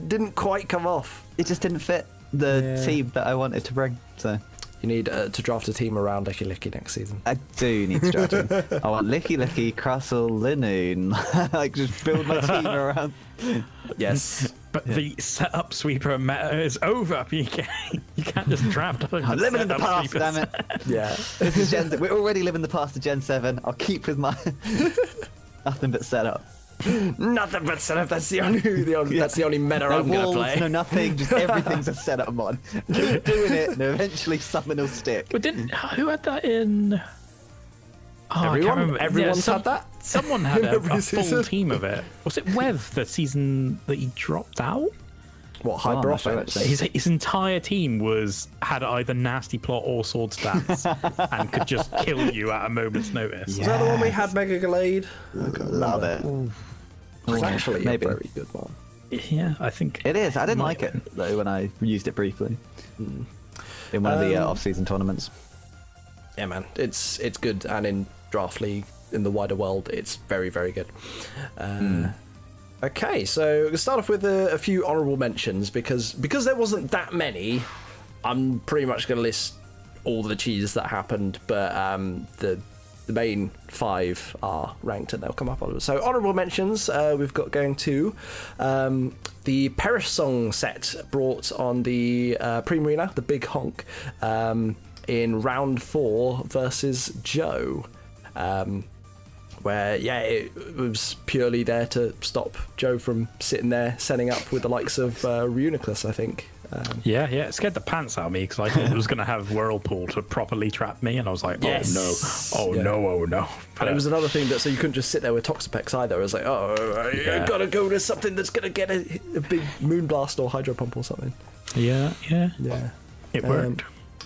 didn't quite come off. It just didn't fit the team that I wanted to bring. So you need to draft a team around Licky Licky next season. I do need to draft him. I want Licky Licky, Crustle, Linoon. Like, just build my team around. Yes. But the setup sweeper meta is over. You can't just draft. I'm living in the past, sweepers. damn it. Yeah. This is we're already living the past of Gen 7. I'll keep with my nothing but setup. Nothing but setup. That's the only meta I'm gonna play. No nothing. Just everything's a setup mod. Keep doing it, and eventually something will stick. But who had that in? Oh, Everyone's had that. Someone had a full team of it. Was it Wev the season that he dropped out? What, hyper offense? His entire team had either nasty plot or sword stats and could just kill you at a moment's notice. Was that the one we had Mega Glade? Love it. It's actually maybe a very good one. Yeah, I think it is. I didn't like it though when I used it briefly in one of the off-season tournaments. Yeah, man, it's good, and in Draft League in the wider world, it's very, very good. Okay, so we'll start off with a few honourable mentions because there wasn't that many. I'm pretty much going to list all the cheese that happened, but the main 5 are ranked and they'll come up on. So honourable mentions, we've got going to the Perish Song set brought on the Primarina, the Big Honk, in round 4 versus Joe. Where it was purely there to stop Joe from sitting there setting up with the likes of Reuniclus, I think. It scared the pants out of me because I thought it was going to have Whirlpool to properly trap me, and I was like, oh no. And it was another thing that, so you couldn't just sit there with Toxapex either. I was like, you gotta go to something that's gonna get a big Moonblast or Hydro Pump or something. Yeah. It worked.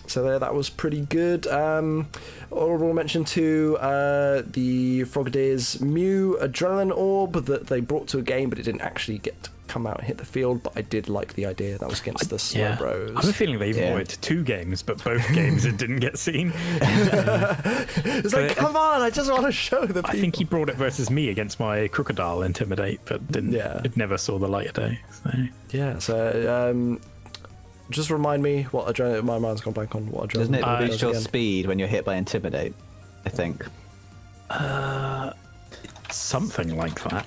So that was pretty good. Honorable mention to the Frogadiers Mew Adrenaline Orb that they brought to a game, but it didn't actually get to come out and hit the field. But I did like the idea. That was against the Slowbros. I have a feeling they even went to 2 games, but both games it didn't get seen. It's like, come on, I just want to show the people. I think he brought it versus me against my Crocodile Intimidate, but didn't. Yeah. It never saw the light of day. So. Yeah, so just remind me what adrenaline. My mind's gone blank on what adrenaline. Doesn't it does boost your again. speed when you're hit by Intimidate? I think. Something like that.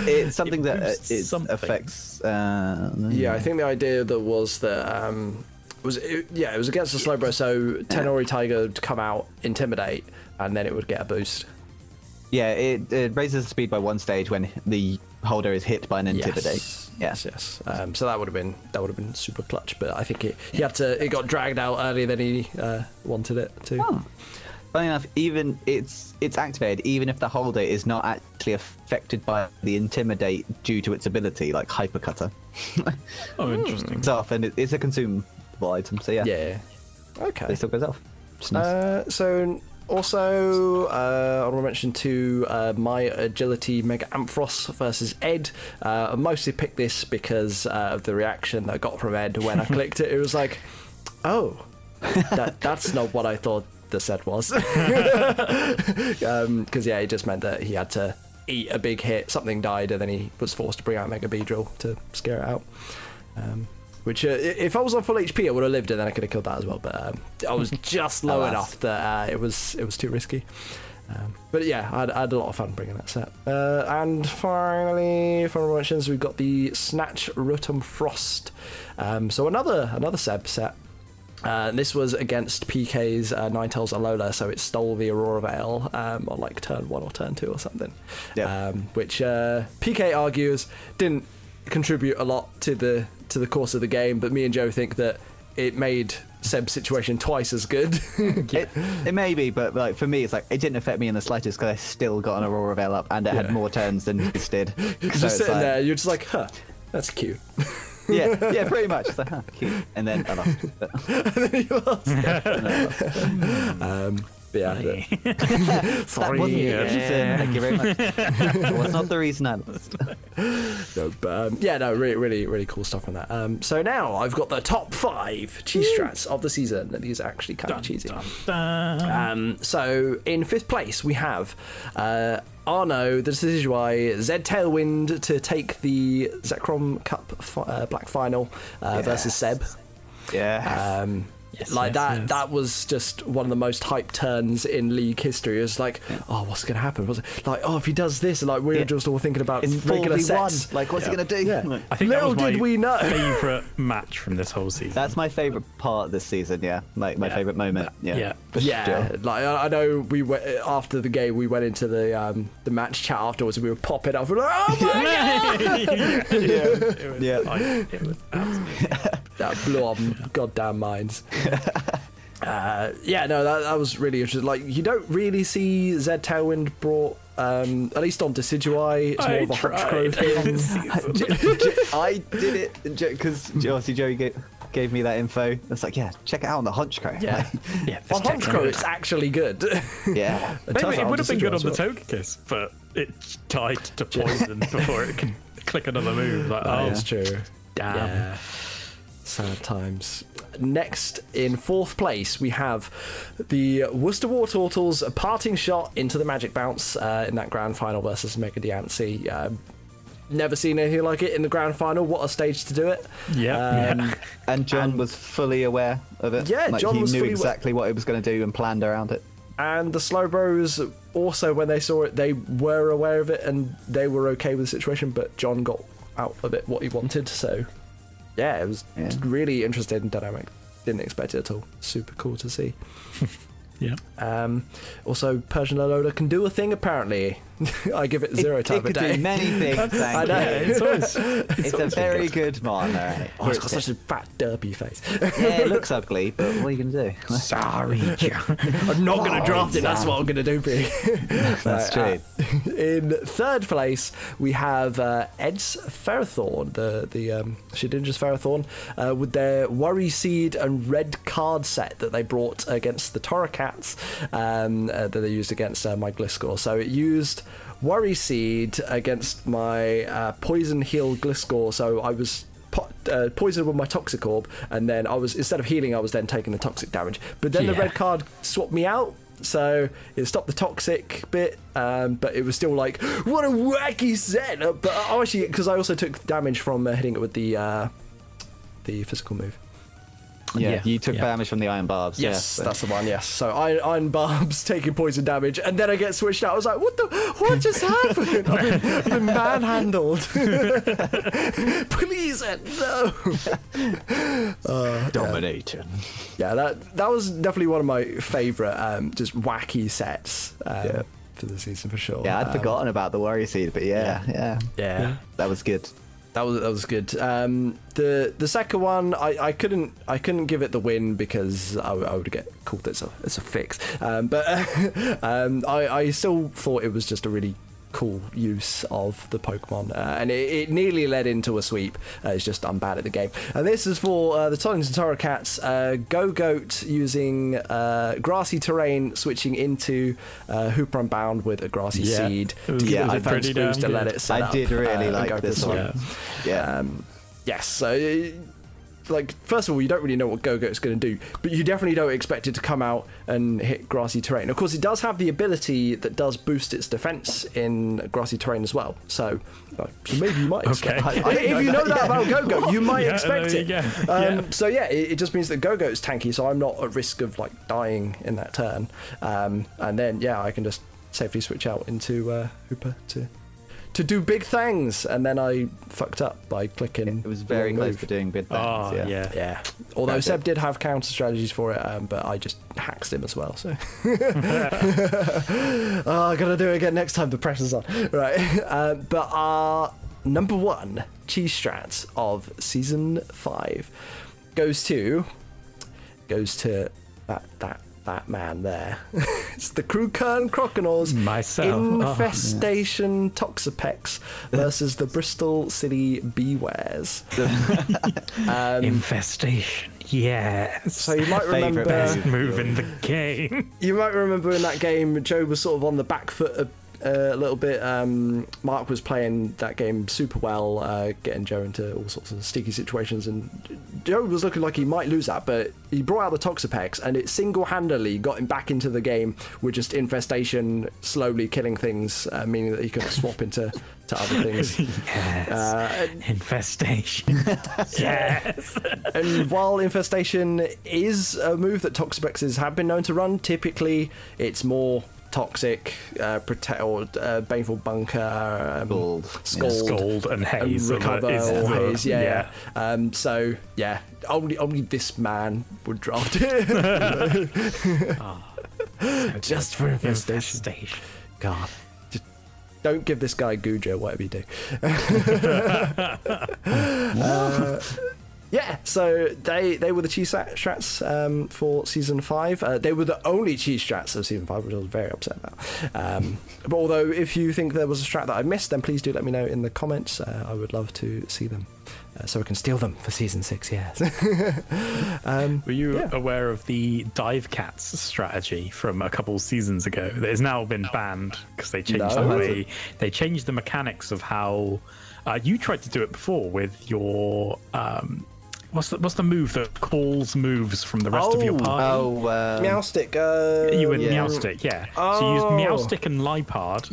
It's something that something. affects. Yeah, I think the idea that was that it was against the Slowbro, so Tenori Tiger would come out, Intimidate, and then it would get a boost. Yeah, it raises the speed by 1 stage when the holder is hit by an Intimidate. Yes. So that would have been super clutch, but I think it got dragged out earlier than he wanted it to. Oh. Funny enough, even it's activated even if the holder is not actually affected by the Intimidate due to its ability, like Hypercutter. Oh, interesting. It's off, and it's a consumable item, so yeah. Yeah. Okay. It still goes off. It's nice. So also, I want to mention to my Agility Mega Ampharos versus Ed. I mostly picked this because of the reaction that I got from Ed when I clicked it. It was like, oh, that's not what I thought the set was. Because it just meant that he had to eat a big hit, something died, and then he was forced to bring out Mega Beedrill to scare it out. Which, if I was on full HP, I would have lived, and then I could have killed that as well. But I was just low enough that it was too risky. But yeah, I had a lot of fun bringing that set. And finally, for mentions, we've got the Snatch Rotom Frost. So another Seb set. This was against PK's Ninetales Alola, so it stole the Aurora Veil on like turn 1 or turn 2 or something. Yeah. Which PK argues didn't contribute a lot to the course of the game, but me and Joe think that it made Seb's situation twice as good. It may be, but like for me, it's like it didn't affect me in the slightest because I still got an Aurora Veil up, and it had more turns than this did. Just sitting there, you're just like, huh, that's cute. Yeah, pretty much. It's like, huh, cute. And then I lost. And then you lost. Yeah. That wasn't the reason. Thank you very much. That was not the reason I lost. No, but really, really cool stuff on that. So now I've got the top 5 cheese strats of the season. These are actually kind of cheesy. So in 5th place we have Arno, the Decidueye, Zed Tailwind to take the Zekrom Cup Black Final versus Seb. Yeah. That was just one of the most hyped turns in league history. It was like, oh, what's going to happen? Was it like, oh, if he does this, and like we're just all thinking about it's regular 4v1. sets. Like, what's he going to do? Yeah. I think little that was did we know. Favorite match from this whole season. That's my favorite part this season. Yeah, like my favorite moment. Yeah. Like I know we went after the game. We went into the match chat afterwards, and we were popping up. We're like, oh my god! It was absolutely. That blew our goddamn minds. That was really interesting. Like, you don't really see Zed Tailwind brought, at least on Decidueye. It's more of a Honchkrow thing. I did it because obviously Joey gave me that info. It's like, check it out on the Honchkrow. Yeah, on Honchkrow, it's actually good. Yeah, Maybe it would have been good on the Togekiss, but it died to poison before it can click another move. Like, That's true. Damn. Yeah. Sad times. Next, in 4th place, we have the Worcester Wartortles parting shot into the Magic Bounce in that grand final versus Mega Diancie. Never seen anything like it in the grand final. What a stage to do it. And John was fully aware of it. Yeah, like, John he was knew fully exactly what he was going to do and planned around it. And the Slowbros also, when they saw it, they were aware of it and they were okay with the situation, but John got out of it what he wanted, so it was really interesting and dynamic. Didn't expect it at all. Super cool to see. Yeah. Also, Persian Alola can do a thing apparently. I give it 0 time It a could day. do many things. I Thank know. you. It's a very good partner. Oh, it's got such a fat, derpy face. Yeah, it looks ugly, but what are you going to do? Sorry, John. I'm not going to draft it. That's what I'm going to do for you. That's true. In third place, we have Ed's Ferrothorn, the Shedinja's Ferrothorn, with their Worry Seed and Red Card set that they brought against the Torracats that they used against my Gliscor. So it used Worry Seed against my Poison Heal Gliscor. So I was poisoned with my Toxic Orb, and then I was, instead of healing, I was then taking the toxic damage. But then the red card swapped me out, so it stopped the toxic bit, but it was still like, what a wacky set. But actually, because I also took damage from hitting it with the physical move. Yeah, you took damage from the Iron Barbs. Yes, yeah, that's the one. Yes, so Iron Barbs taking poison damage, and then I get switched out. I was like, what just happened? I've been manhandled. Please, no. Dominating. Yeah, that was definitely one of my favourite, just wacky sets for the season for sure. Yeah, I'd forgotten about the Worry Seed, but yeah, that was good. That was good. The second one, I couldn't give it the win because I would get called it's a fix. But I still thought it was just a really cool use of the Pokemon, and it nearly led into a sweep. It's just I'm bad at the game. And this is for the Tonnins and Torracats. Go-Goat using grassy terrain, switching into Hooper Unbound with a grassy seed to give it a defense boost and let it set up. I did really like this one. Yes, so like, first of all, you don't really know what Go-Goat's going to do, but you definitely don't expect it to come out and hit grassy terrain. Of course, it does have the ability that does boost its defense in grassy terrain as well, so maybe you might expect if you know that about Go-Goat, you might expect it. So yeah, it just means that Go-Goat's tanky, so I'm not at risk of like dying in that turn, and then I can just safely switch out into Hooper to do big things, and then I fucked up by clicking. It was very close to doing big things. Yeah. Although Seb did have counter strategies for it, but I just hacked him as well. So I gotta do it again next time. The pressure's on, right? But our number one cheese strats of season 5 goes to that man there. It's the Crewkern Croconaws myself. Infestation Toxapex versus the Bristol City Bewares. Infestation. Yes. So you might remember best move in the game. You might remember in that game, Joe was sort of on the back foot a little bit. Mark was playing that game super well, getting Joe into all sorts of sticky situations, and Joe was looking like he might lose that, but he brought out the Toxapex, and it single-handedly got him back into the game with just infestation, slowly killing things, meaning that he could swap into other things. Yes. Infestation. Yes. And while infestation is a move that Toxapexes have been known to run, typically it's more toxic, protect, or baneful bunker, scald and haze, and recover or haze. So only this man would draft it. Just for infestation. God, just don't give this guy Gujo, whatever you do. So they were the cheese strats for season 5. They were the only cheese strats of season 5, which I was very upset about. But although if you think there was a strat that I missed, then please do let me know in the comments. I would love to see them, so I can steal them for season 6. Yes. Were you aware of the Dive Cats strategy from a couple seasons ago that has now been banned because they changed the way they changed the mechanics of how you tried to do it before with your what's the move that calls moves from the rest of your party? Meowstick. You were Meowstick, yeah. So you use Meowstick and Lipard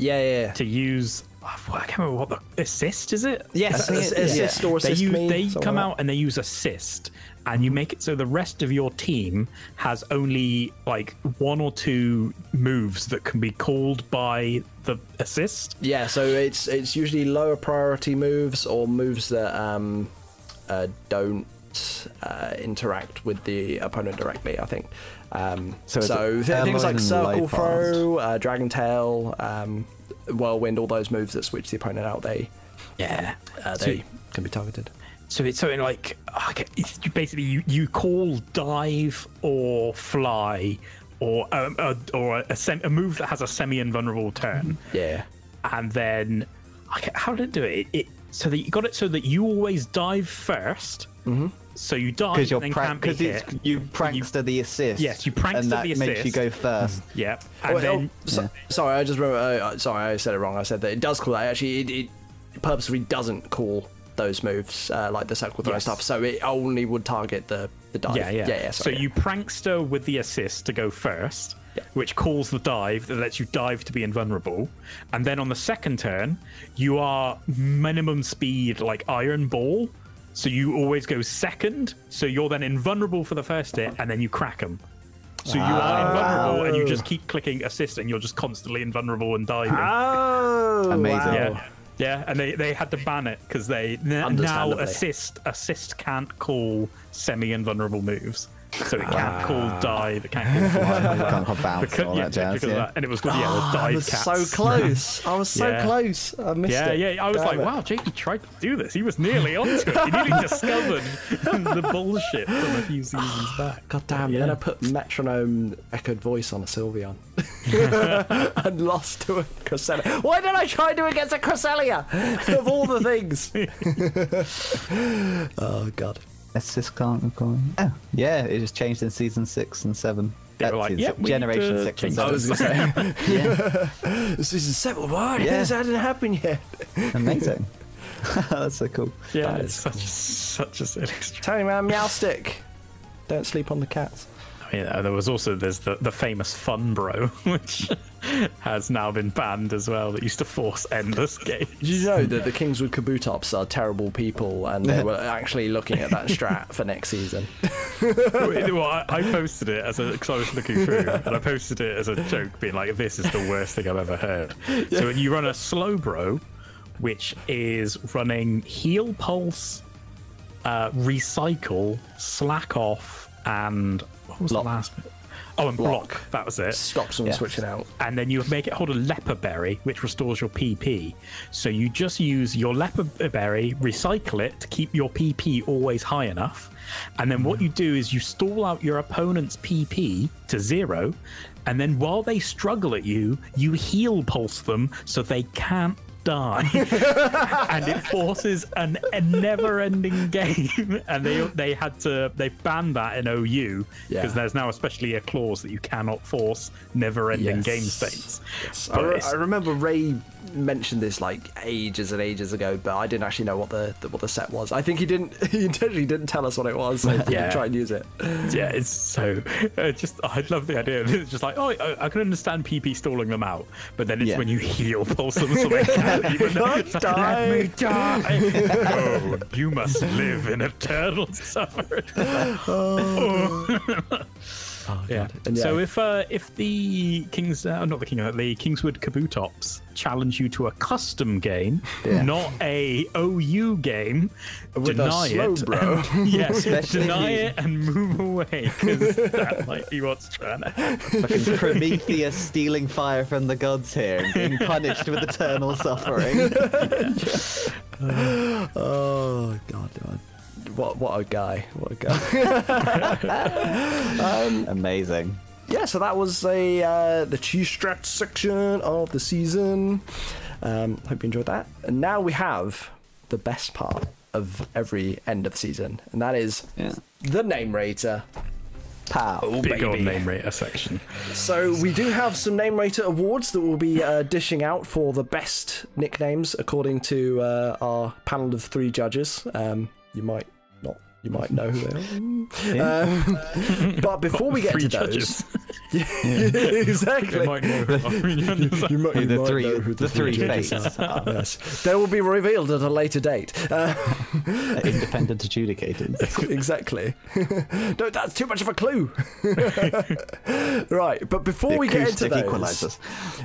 to use I can't remember what the assist is it? Yes, assist or assist They come out and they use assist, and you make it so the rest of your team has only like 1 or 2 moves that can be called by the assist. Yeah, so it's usually lower priority moves or moves that don't interact with the opponent directly, I think. So things like circle throw, dragon tail, whirlwind, all those moves that switch the opponent out, they can be targeted. So it's something like you call dive or fly or a move that has a semi-invulnerable turn. Yeah. And then how did it do it? So that you got it so that you always dive first. Mm-hmm. So you dive and then can't be hit. You prankster the assist. Yes, you prankster and that the assist. makes you go first. Yeah. And sorry, I just remember. Sorry, I said it wrong. I said that it does call that. Actually, it purposefully doesn't call those moves like the circle throw stuff. So it only would target the dive. Yeah. So you prankster with the assist to go first. Which calls the dive that lets you dive to be invulnerable, and then on the second turn you are minimum speed like Iron Ball, so you always go second, so you're then invulnerable for the first hit and then you crack them. So you are invulnerable and you just keep clicking assist and you're just constantly invulnerable and diving. Amazing. Yeah, and they had to ban it because they now assist can't call semi-invulnerable moves. So it can't call dive, it can't call fly. It can't call bounce, all that jazz. And it was the dive cats. So close. I was so close. I missed it. Yeah. I was like, wow, Jakey tried to do this. He was nearly onto it. He nearly discovered the bullshit from a few seasons back. God damn, then I put metronome echoed voice on a Sylveon. And lost to a Cresselia. Why did I try to do against a Cresselia? Of all the things. Oh, God. Assist can't recall. Oh, yeah, it just changed in season 6 and 7. They were like, Generation 6 and 7. I was going to say. Season 7, what? Yeah. That hasn't happened yet. Amazing. That's so cool. Yeah, it's such a silly story. Tell you, man, Meowstick. Don't sleep on the cats. There was also there's the famous Fun Bro, which has now been banned as well. That used to force endless games. Did you know that the Kingswood Kabutops are terrible people, and they were actually looking at that strat for next season? Well, I posted it because I was looking through, and I posted it as a joke, being like, "This is the worst thing I've ever heard." Yeah. So you run a Slowbro, which is running Heal Pulse, Recycle, Slack Off, and what was the last bit? Oh, and block. That was it. Stops them switching out. And then you make it hold a leper berry, which restores your PP. So you just use your leper berry, recycle it to keep your PP always high enough. And then what you do is you stall out your opponent's PP to 0. And then while they struggle at you, you heal pulse them so they can't die. And it forces a never-ending game. And they banned that in OU because there's now especially a clause that you cannot force never-ending game states. Yes. I remember Ray mentioned this like ages and ages ago, but I didn't actually know what the set was. I think he intentionally didn't tell us what it was, so try and use it. Yeah, it's so I love the idea. It's just like, I can understand PP stalling them out, but then it's when you heal pulse them so they can't even die. Let me die. Oh, you must live in eternal suffering. Oh, yeah. So if the the Kingswood Kabutops challenge you to a custom game, not a OU game, with deny it. Bro. Yes, deny it and move away because that might be what's trying to happen. Fucking Prometheus stealing fire from the gods here and being punished with eternal suffering. Oh God. What a guy. Amazing. Yeah, so that was the cheese strats section of the season. Hope you enjoyed that. And now we have the best part of every end of the season, and that is the name rater. Pow. Oh, Big baby. old name rater section. So we do have some name rater awards that we'll be dishing out for the best nicknames according to our panel of 3 judges. You might know who they are. But before we get to those... exactly. You might know you might know who the 3 fates are. Yes. They will be revealed at a later date. Independent adjudicators. Exactly. No, that's too much of a clue. Right, but before we get into those,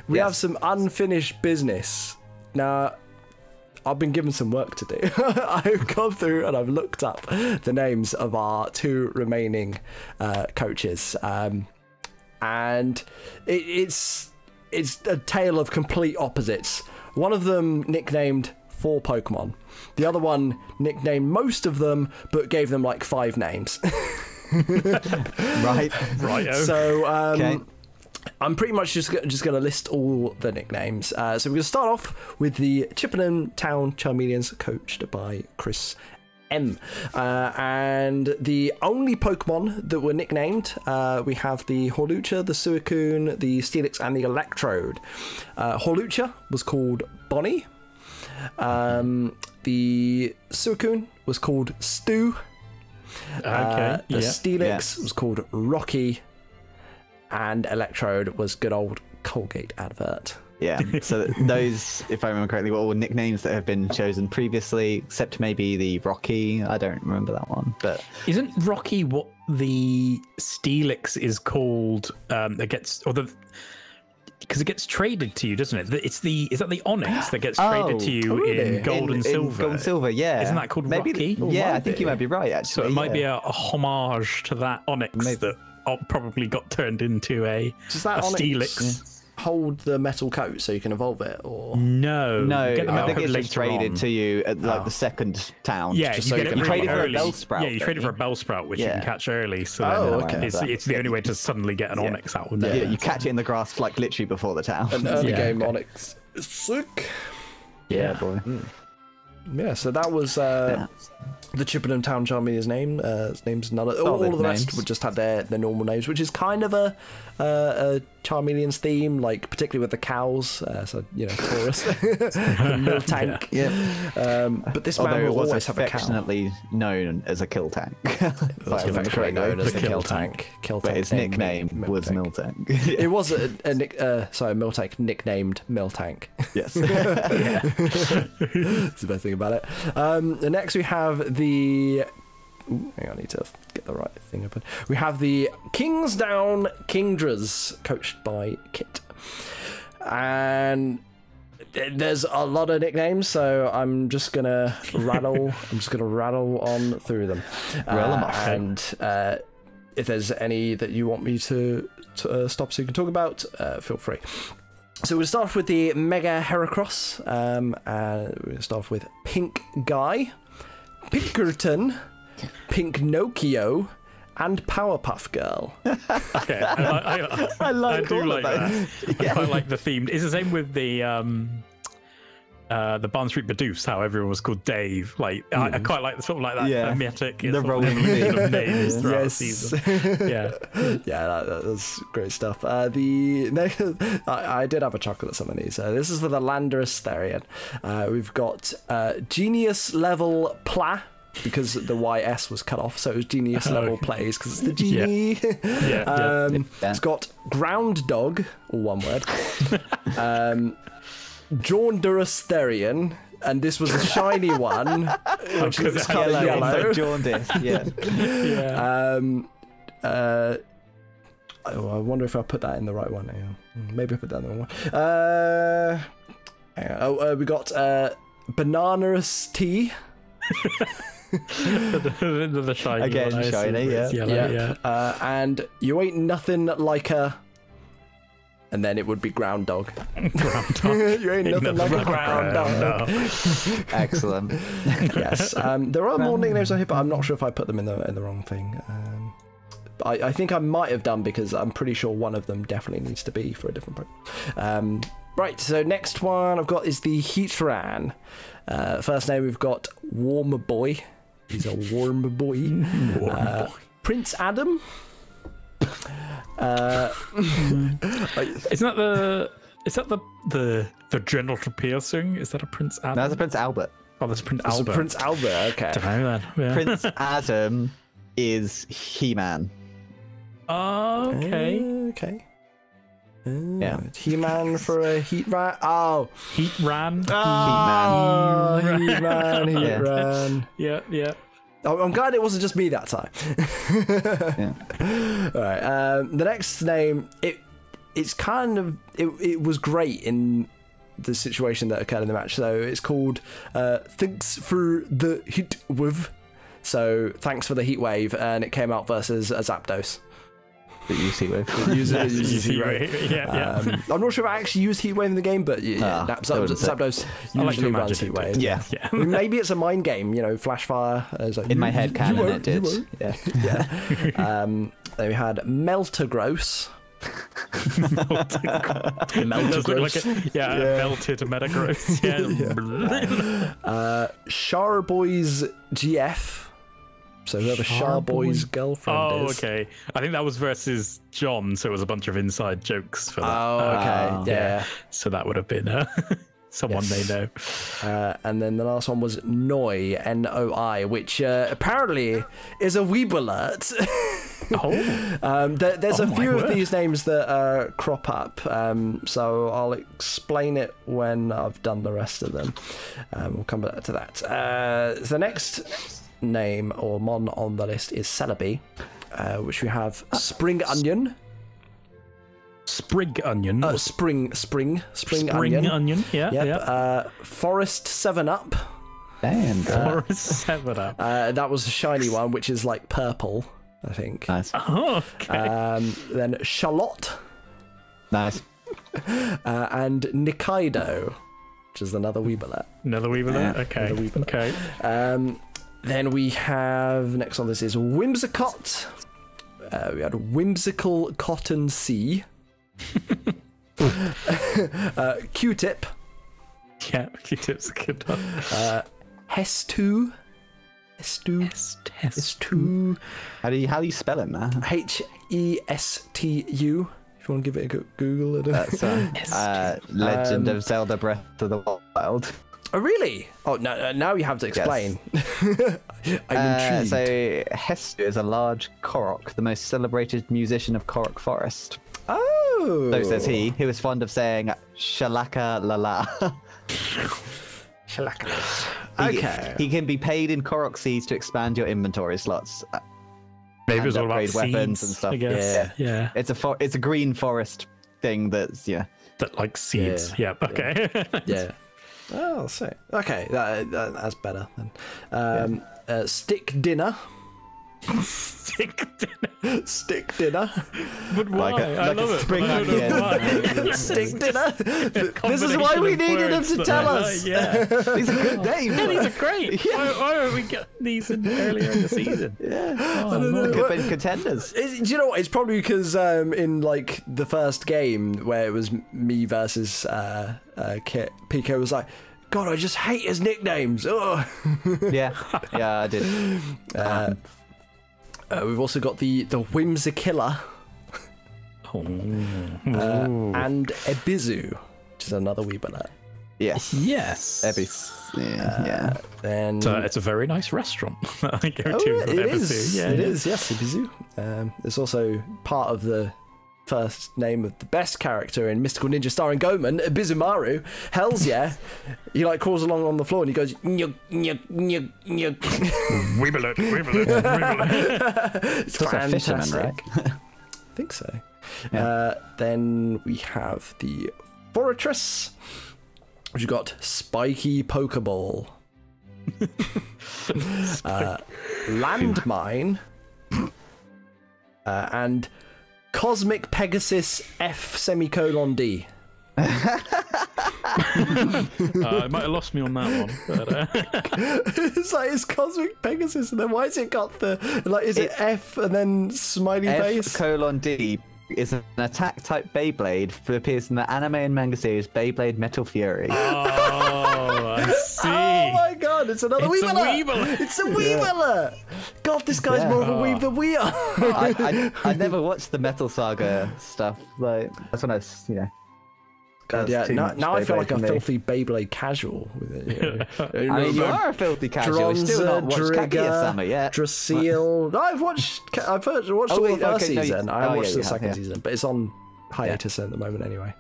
we have some unfinished business. Now, I've been given some work to do. I've gone through and I've looked up the names of our 2 remaining coaches, and it's a tale of complete opposites. One of them nicknamed 4 Pokemon. The other one nicknamed most of them, but gave them like 5 names. Right. So Okay. I'm pretty much just going to list all the nicknames. So we're going to start off with the Chippenham Town Charmeleons, coached by Chris M. And the only Pokemon that were nicknamed, we have the Hawlucha, the Suicune, the Steelix, and the Electrode. Hawlucha was called Bonnie. The Suicune was called Stu. Okay. The Steelix was called Rocky. And Electrode was good old Colgate advert. Yeah, so those, if I remember correctly, were all nicknames that have been chosen previously, except maybe the Rocky. I don't remember that one, but Isn't Rocky what the Steelix is called? Because it gets traded to you, doesn't it? Is that the Onyx that gets traded to you really? in Gold and Silver? Gold and Silver, yeah. Isn't that called Rocky? I think you might be right, actually. So it might be a homage to that Onyx that probably got turned into a Onyx Steelix. hold the metal coat so you can evolve it, or No, No, get the I metal think coat it's later just traded on. to you at like the second town. Yeah, just you get it you really trade it for early. a Bellsprout. Yeah, you trade it for a Bellsprout, which you can catch early. So okay. it's the only way to suddenly get an Onyx out. Yeah, you catch it in the grass like literally before the town. an early game Onyx. It's sick. Yeah, boy. Yeah, so that was the Chippenham Town Charmeleon's name. His name's none of all of the rest would just have their normal names, which is kind of a Charmeleon's theme, like particularly with the cows. So Taurus, Miltank. But this man will always have a cow. Affectionately known as a kill tank. Affectionately known as the kill tank. But his nickname was Miltank. It was Miltank nicknamed Miltank. Yes. That's the best thing about it. Next we have the... Ooh, hang on, I need to get the right thing open. We have the Kingsdown Kingdras, coached by Kit. And there's a lot of nicknames, so I'm just gonna rattle on through them. Roll them off. And if there's any that you want me to stop so you can talk about, feel free. So we'll start off with the Mega Heracross. We'll start off with Pink Guy, Pinkerton, Pinknocchio, and Powerpuff Girl. Okay, I do like that. I quite like the theme. It's the same with the Barn Street Badoof, how everyone was called Dave. Like I quite like that thematic. The rolling of names throughout the season. That's great stuff. I did have a chuckle at some of these. This is for the Landorus Therian. We've got Genius Level Pla, because the YS was cut off, so it was Genius Level Plays because it's the genie. It's got Ground Dog, all one word. Jaundurus Therian, and this was a shiny one, which is colour yellow. So jaundice, I wonder if I put that in the right one. Maybe I put that in the wrong one. We got Bananarus Tea. the shiny again, one, shiny, yellow, and you ain't nothing like a... And then it would be Ground Dog. Ground Dog. You ain't nothing like a Ground Dog. Excellent. Yes. There are more nicknames on here, but I'm not sure if I put them in the wrong thing. I think I might have done, because I'm pretty sure one of them definitely needs to be for a different Pokemon. Right, so next one I've got is the Heatran. First name we've got Warm Boy. He's a warm boy. Boy. Prince Adam. Is that the genital piercing? Is that a Prince Adam? That's a Prince Albert. Oh, that's Prince Albert. Prince Albert. Okay. Don't know then. Yeah. Prince Adam is He-Man. Okay. Okay. Yeah. He-Man for a Heatran. Oh, Heatran. Heatran. Yeah. Oh, I'm glad it wasn't just me that time. All right. The next name, it was great in the situation that occurred in the match. So it's called Thanks for the Heat Wave. So thanks for the heat wave, and it came out versus a Zapdos. The UC wave. Yeah. I'm not sure if I actually used heat wave in the game, but Zapdos usually runs heat wave. Yeah. I mean, maybe it's a mind game, flash fire. Like, in my head canon it did. Yeah. Then we had Meltagross. Meltagross. Melted Metagross. Charboy's GF. So whoever Charboy's girlfriend is. Oh, okay. I think that was versus John, so it was a bunch of inside jokes for that. Oh, okay. Yeah. So that would have been someone they know. And then the last one was Noi, Noi, which apparently is a Weeb alert. There's a few of these names that crop up, so I'll explain it when I've done the rest of them. We'll come back to that. The next name or mon on the list is Celebi, which we have Spring Onion. Sprig Onion. Spring Onion. Yeah. Forest 7-Up. And Forest 7-Up. That was a shiny one, which is like purple, I think. Nice. Oh, okay. Then Charlotte. Nice. And Nikaido, which is another Weebillet. Another Weebillet? Okay. Okay. Then we have, next on this is Whimsicott. We had Whimsical Cotton Sea. Q-Tip. Yeah, Q-Tip's a good one. Hestu. How do you spell it, man? Hestu. If you want to give it a Google. That's Legend of Zelda Breath of the Wild. Oh, really? Oh, no, now you have to explain. Yes. I'm intrigued. So, Hestu is a large Korok, the most celebrated musician of Korok Forest. Oh! So says he, who is fond of saying, Shalaka la la. Shalaka. Okay. He can be paid in Korok seeds to expand your inventory slots. Maybe it's all about weapons seeds, and stuff. I guess. Yeah. It's a green forest thing that's, that like seeds. Yeah. Okay. Yeah. Oh, so okay, that's better then. Stick dinner. Stick dinner. But why? I love it. Spring Stick dinner. This is why we needed him to tell us. Yeah. These are good names. Yeah, these are great. Yeah. Why don't we get these earlier in the season? Yeah. I don't know. Could have been contenders. Do you know what? It's probably because in like the first game where it was me versus Kit, Pico was like, God, I just hate his nicknames. Oh. Yeah, I did. We've also got the Whimsicilla. And Ebizu, which is another Weebillet. Yes. Yeah. Then it's a very nice restaurant. I go to it is. Yeah, it is. Yes, Ebizu. It's also part of the first name of the best character in Mystical Ninja starring Goemon, Ibizumaru. Hells yeah. He like crawls along on the floor and he goes nyuk nyuk nyuk nyuk. Weebillet. It's fantastic. Right? I think so. Yeah. Then we have the Fortress, which you got Spiky Pokeball. Landmine. And Cosmic Pegasus F:(D). I might have lost me on that one. But, it's like it's Cosmic Pegasus, and then why has it got the is it F and then smiley face? F:(D) is an attack type Beyblade that appears in the anime and manga series Beyblade Metal Fury. Oh, I see. Oh my god, it's another Weebillet. It's a Weebillet. God, this guy's more of a weeb than we are. I never watched the Metal Saga stuff. Like that's when I was, God, yeah, now I feel like a filthy Beyblade casual with it. I mean, you are a filthy casual. You've still not watched Kaguya-sama yet. Drasil. No, I've watched all the first season. I haven't watched the second season, but it's on hiatus at the moment anyway.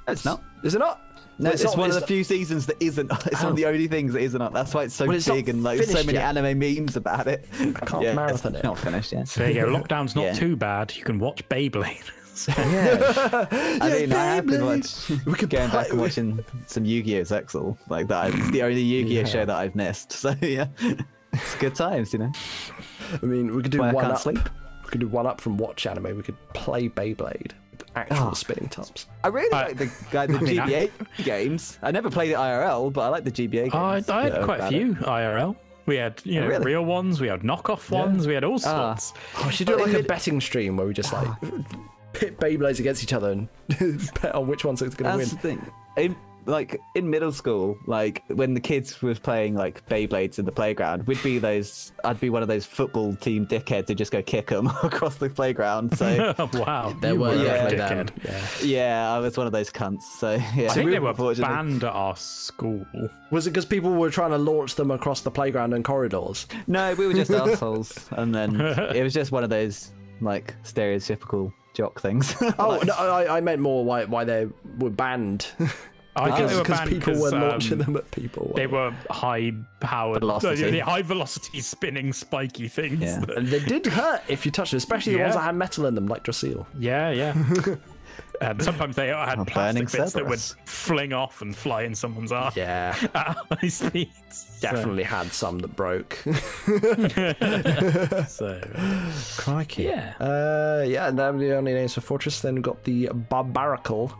It's not. Is it not? No, it's one of the few seasons that isn't. It's one of the only things that isn't on. That's why it's so big and like so many anime memes about it. I can't marathon it. Not finished yet. So there you go. Lockdown's not too bad. You can watch Beyblade. Yeah. I mean, I have been We could going back play- and watching some Yu-Gi-Oh! Zexal. Like that. It's the only Yu-Gi-Oh! Show that I've missed. So yeah, it's good times, you know. I mean, we could do Why I one can't up. sleep. We could do one up from Watch Anime. We could play Beyblade with actual Oh. spinning tops. I really like the GBA games. I never played it IRL, but I like the GBA games. I had that are quite a about few IRL. We had, really? real ones. We had knockoff ones. We had all sorts. Oh, we should do like a betting stream where we just like pit Beyblades against each other and bet on which one's going to win. That's the thing. In middle school, like when the kids was playing like Beyblades in the playground, I'd be one of those football team dickheads who just go kick them across the playground. So Wow. There you were a definitely dickhead. them. Yeah. yeah, I was one of those cunts. So yeah, I think they were unfortunately. banned at our school. Was it because people were trying to launch them across the playground and corridors? No, we were just assholes, and then it was just one of those like stereotypical jock things. Oh no, I meant more why they were banned. I think they were Because banned people were launching because them at people. they were high-powered, Velocity. high-velocity spinning spiky things. Yeah. that- And they did hurt if you touched them, especially the Yeah. ones that had metal in them, like Drasil. Yeah. And sometimes they had Oh, plastic burning bits that would Cerberus. fling off and fly in someone's arm Yeah, at high speeds. definitely had some that broke. So, Crikey. yeah. Yeah, and then the only names for Fortress. Then we got the Barbarical,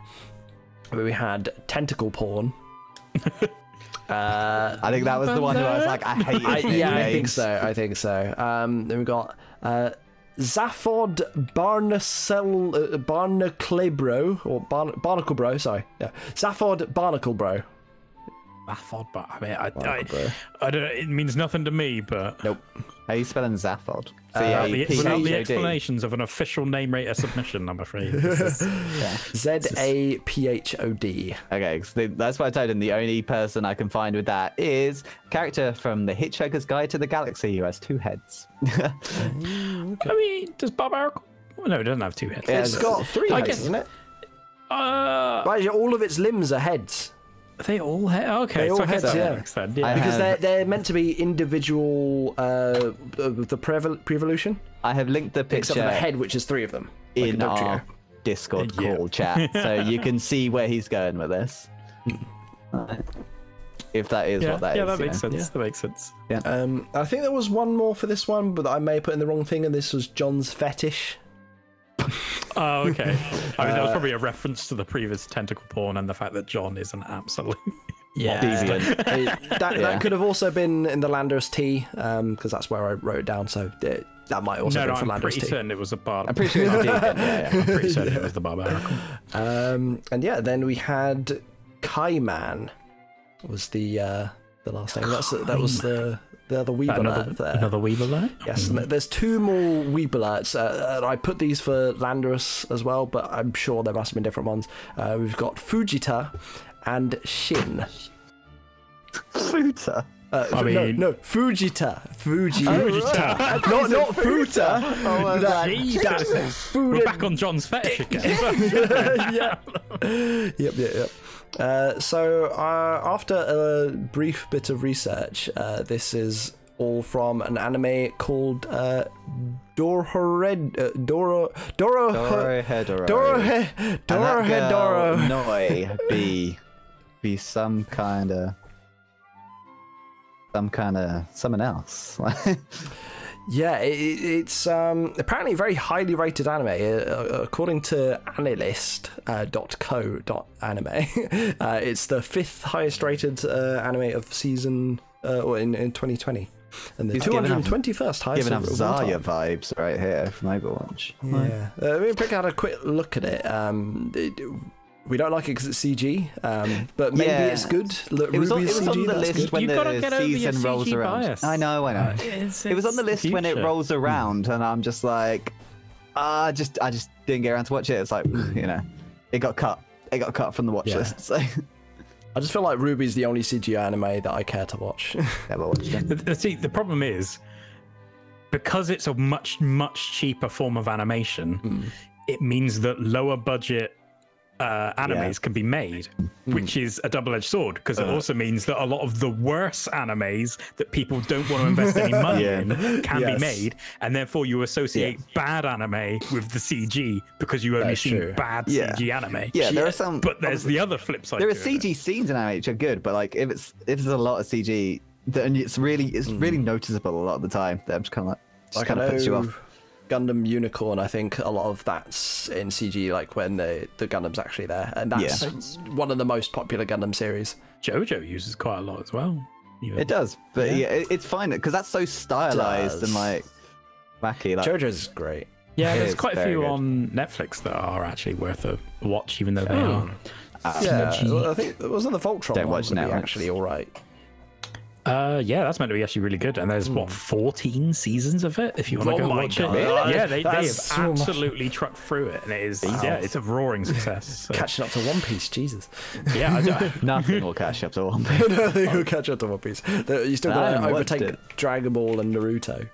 where we had Tentacle Porn. I think that was the one who I was like, I hate it. Yeah, I think so. Then we got Zaphod Barnaclebro, or Barnacle Bro, sorry. Yeah. Zaphod Barnacle Bro. I thought, but I mean, Barnacle Bro. I don't know. It means nothing to me, but Nope. How are you spelling Zaphod? without the C-A-P-H-O-D. explanations of an official name rater submission, I'm afraid. This is- Zaphod. Okay, so that's why I told him the only person I can find with that is a character from The Hitchhiker's Guide to the Galaxy who has 2 heads. I mean, does Barbarical? Well, no, it doesn't have 2 heads. Yeah, It's got 3 I heads, guess- isn't it? Right, Right, all of its limbs are heads. they all head. Okay, They all so I guess heads, that yeah. works then. Yeah. I Because have- they're meant to be individual the Prevolution, I have linked the except for picture the head, which is 3 of them. Like in a Dogtrio. our Discord Yeah. call chat, so you can see where he's going with this. If that is yeah, what that is. that you makes know. sense. That makes sense. I think there was one more for this one, but I may have put in the wrong thing, and this was John's fetish. Oh, okay. I mean, that was probably a reference to the previous tentacle porn and the fact that John is an absolute. Deviant. That could have also been in the Landers T, because that's where I wrote it down. So that might also No, be for I'm Landers pretty T. certain it was a bar. I'm pretty sure it's deviant. Yeah. I'm pretty certain it was the barbarical. And yeah, then we had Kaiman. Was the last name? That was the other Weeb alert there. Another Weeb alert? Yes, and there's 2 more Weeb alerts. And I put these for Landorus as well, but I'm sure there must have been different ones. We've got Fujita and Shin. Futa. I mean- no, Fujita. Fujita. Not Futa. Oh, Jesus. We're back on John's fetish again. Yeah. Yep. So after a brief bit of research, this is all from an anime called Dorohedoro. Noi be some kind of someone else. Yeah, it's apparently a very highly rated anime. According to analyst.co.anime, it's the 5th highest rated anime of season in 2020. And the He's giving off- 221st highest Giving off of all Zarya time. vibes right here from Overwatch. Yeah. We had a quick look at it. We don't like it because it's CG, but maybe Yeah. it's good. Look, It was on Ruby's the CG, that's list good. when You the gotta get over your season rolls CG around. bias. I know. It was on the list when it future. rolls around, and I'm just like, I just didn't get around to watch it. It's like, it got cut. It got cut from the watch Yeah. list. So I just feel like Ruby's the only CG anime that I care to watch. never watched it. See, the problem is because it's a much cheaper form of animation. It means that lower budget animes can be made, which is a double-edged sword, because it also means that a lot of the worse animes that people don't want to invest any money in can be made, and therefore you associate bad anime with the CG because you only see bad CG anime. Yeah, there are some, but there's the other flip side. There are CG scenes in anime which are good, but like if there's a lot of CG, and it's really noticeable a lot of the time. That just kind of puts you off. Gundam Unicorn, I think a lot of that's in CG, like when the Gundam's actually there, and that's one of the most popular Gundam series. JoJo uses quite a lot as well. Even. It does, but it's fine because that's so stylized and like wacky. Like, JoJo's great. Yeah, there's quite a few on Netflix that are actually worth a watch, even though they are. Well, I think it wasn't the Voltron Don't one watch now. actually all right. Yeah, that's meant to be actually really good, and there's 14 seasons of it. If you want to go watch it, yeah, they have so absolutely trucked through it, and it is it's a roaring success. So. Catching up to One Piece, Jesus. Yeah, nothing will catch up to One Piece. Nothing will catch up to One Piece. You still got to overtake Dragon Ball and Naruto.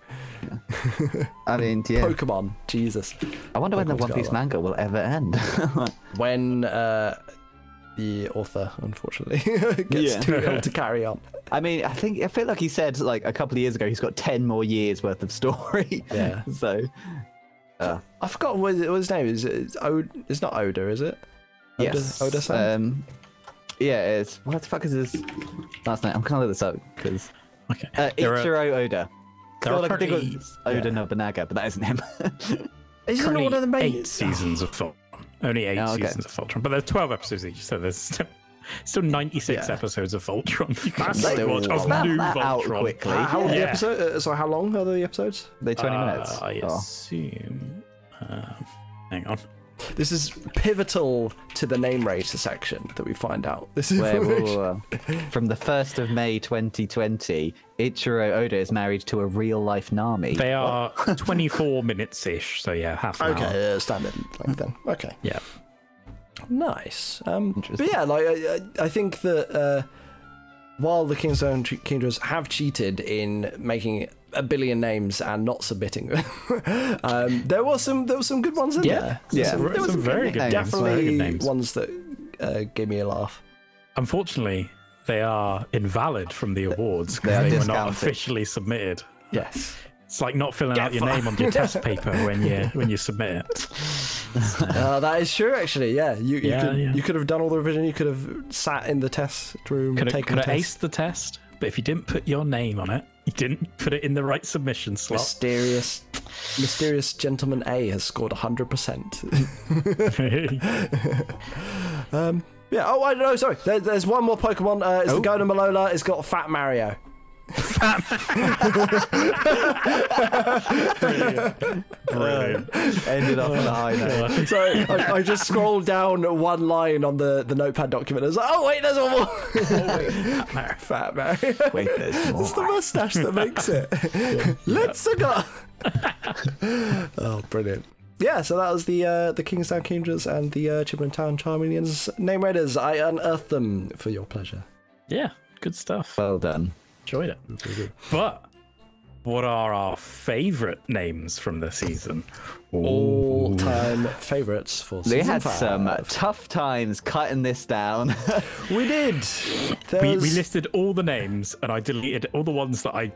I mean, Pokemon, Jesus. I wonder when the One Piece manga will ever end. When the author, unfortunately, gets too ill to carry on. I mean, I feel like he said like a couple of years ago he's got 10 more years worth of story. Yeah. So I forgot what his name is. It's not Oda, is it? Yes. Oda-san? Yeah, it's what the fuck is his last name? I'm gonna look this up because Ichiro Oda. I think it was Oda Nobunaga, but that isn't him. Isn't it one of the main 8 seasons of Voltron? Only 8 seasons of Voltron, but there's 12 episodes each, so there's still 96 episodes of Voltron. You can still watch of new Voltron. Quickly. How the episode? So how long are the episodes? They're 20 minutes. I assume. Hang on. This is pivotal to the name racer section that we find out. This is from the 1st of May 2020, Ichiro Oda is married to a real-life Nami. They are 24 minutes-ish, so yeah, half an hour. Okay, standard length then. Okay. Yeah. Nice. But yeah, like I think that while the Kingstone Kingdoms have cheated in making a billion names and not submitting them, there was some good ones in there. Yeah, there was some very good names. Definitely ones that gave me a laugh. Unfortunately, they are invalid from the awards because they were not officially submitted. Yes. It's like not filling out your name on your test paper when you submit it. That is true, actually. Yeah, you could have done all the revision. You could have sat in the test room, could have aced the test. But if you didn't put your name on it, you didn't put it in the right submission slot. Mysterious gentleman A has scored 100%. Yeah. Oh, I know. Sorry. There's one more Pokemon. It's the Golden Malola. It's got Fat Mario. Brilliant. Ended up on a high note. So I just scrolled down one line on the notepad document. I was like, oh wait, there's one more. Fat Mario. Wait, there's more. It's the mustache that makes it. Let's go. Oh, brilliant. Yeah, so that was the Kingstown Kingdras and the Chipman Town Charmeleons name raiders. I unearthed them for your pleasure. Yeah, good stuff. Well done. Enjoyed it. But what are our favourite names from the season? All-time favourites for season 5. They had some tough times cutting this down. We did. We listed all the names, and I deleted all the ones that I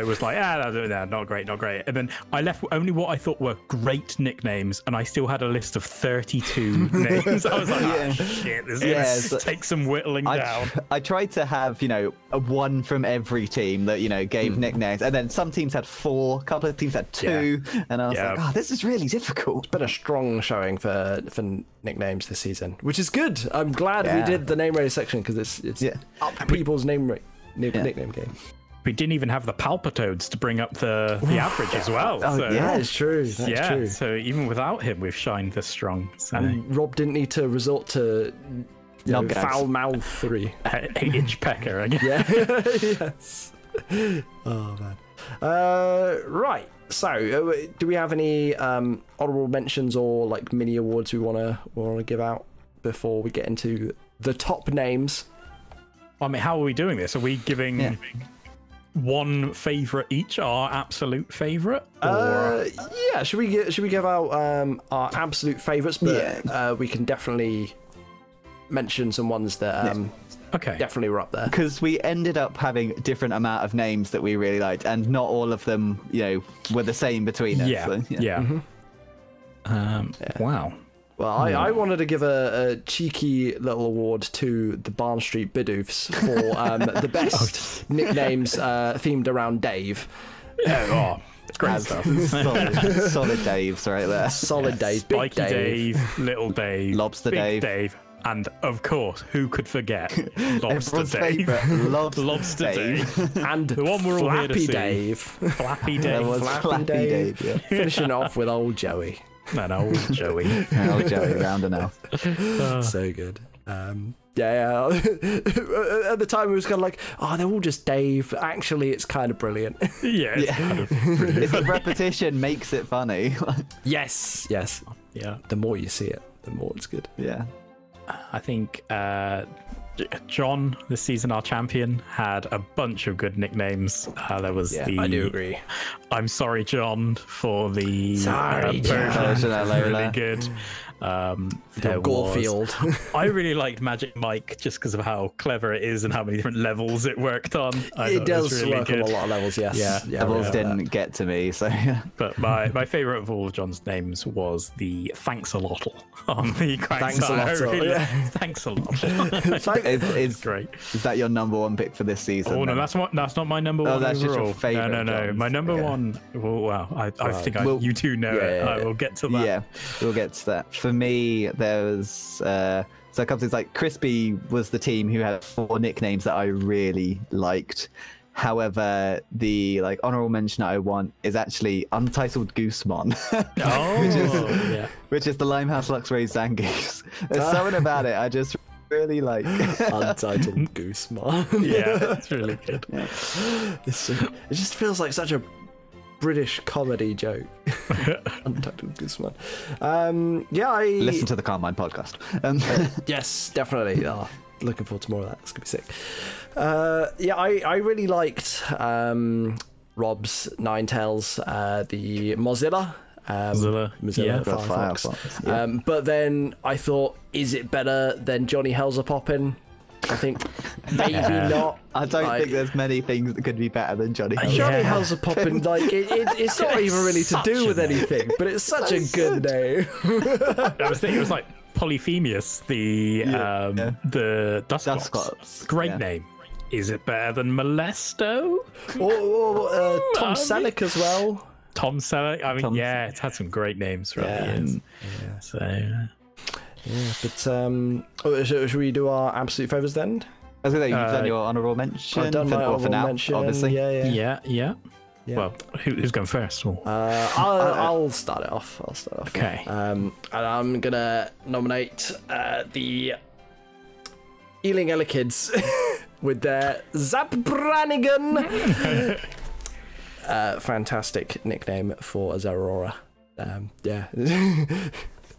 was like, no, not great. And then I left only what I thought were great nicknames, and I still had a list of 32 names. I was like, shit, this is going to take some whittling down. I tried to have, a one from every team that, gave nicknames, and then some teams had 4, a couple of teams had 2, and I was like, this is really difficult. It's been a strong showing for nicknames this season, which is good. I'm glad we did the name raider section because it's up people's nickname game. We didn't even have the Palpitoads to bring up the average as well. So. Yeah, it's true. That's true. So even without him, we've shined this strong. So. And Rob didn't need to resort to foul mouth 3. 8-inch pecker, I guess. Yeah. Yes. Oh man. Right. So, do we have any honorable mentions or like mini awards we want to give out before we get into the top names? I mean, how are we doing this? Are we giving one favorite each, our absolute favorite? Yeah. Should we give out our absolute favorites? But we can definitely mention some ones that Okay. definitely were up there. Because we ended up having a different amount of names that we really liked, and not all of them, were the same between us. Yeah. So, Yeah. Wow. Well, I wanted to give a cheeky little award to the Barn Street Bidoofs for the best nicknames themed around Dave. It's great stuff. solid Daves right there. Solid Dave, Big Spiky Dave, Little Dave, Lobster Big Dave. And of course, who could forget Lobster Everyone's Dave? favourite, Lobster Dave. and The one we're all here to Flappy see. Dave. Flappy There Dave. was Flappy Dave, yeah. Finishing off with old Joey. No, Joey. Oh, Joey, round and out. So good. Yeah. At the time, it was kind of like, oh, they're all just Dave. Actually, it's kind of brilliant. Yeah, it's kind of It's the repetition makes it funny. Yes. yeah. The more you see it, the more it's good. Yeah. I think John, this season our champion, had a bunch of good nicknames. There was I do agree. I'm sorry, John, for the Sorry, John. version. Version Really good. There Goldfield. I really liked Magic Mike just because of how clever it is and how many different levels it worked on. It does work on a lot of levels, yes. Yeah. Levels I didn't get to me, so yeah. But my favourite of all of John's names was the Thanks a Lottle on the Thanks a Quagsire. Lottle, yeah. Thanks a Lottle. Is Great. Is that your number one pick for this season? Oh no, then? that's not my number one that's just your overall. favourite No. John's. My number Okay. one. Well, I think Well, you two know it. I will get to that. Yeah, we'll get to that. For me, there was so a couple things like Crispy was the team who had 4 nicknames that I really liked. However, the honorable mention I want is actually Untitled Goosemon, Oh, which is the Limehouse Luxray Zangoose. There's something about it I just really like. Untitled Goosemon. yeah, it's really good. It just feels like such a British comedy joke. Untitled Goosemon. I Listen to the Carmine podcast. Yes, definitely. Looking forward to more of that. It's gonna be sick. I really liked Rob's Ninetales, the Mozilla. Mozilla, yeah. Firefox. But then I thought, is it better than Johnny Helzer Poppin'? I think maybe not. I don't think there's many things that could be better than Johnny Helzer. Johnny Helzer Poppin', it's not even really to do with anything, but it's such a good name. I was thinking it was like Polyphemus, the Dusclops. Great name. Is it better than Molesto? Or Tom Selleck as well. Tom Selleck. I mean, it's had some great names throughout the years. Yeah. So. Yeah, but should we do our absolute favours then? I was gonna say, you've done your honourable mention. I've done my honourable mention, obviously. Yeah. Well, who's going first? I'll start it off. Okay. And I'm gonna nominate the Ealing Ella Kids with their Zap Brannigan. Fantastic nickname for Zerora.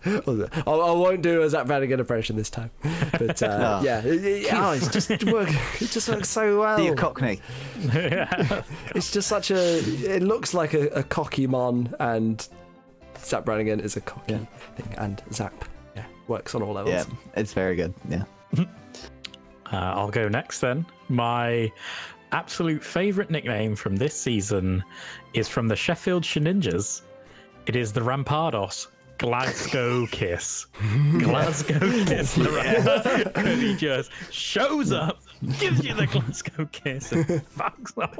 I won't do a Zap Brannigan impression this time, but it just works so well. The Cockney. It's just such it looks like a cocky mon, and Zap Brannigan is a cocky thing, and Zap works on all levels. Yeah, it's very good. Yeah. I'll go next then. My absolute favourite nickname from this season is from the Sheffield Sheninjas. It is the Rampardos Glasgow Kiss. Glasgow Kiss. Because he just shows up, gives you the Glasgow Kiss, and fucks off.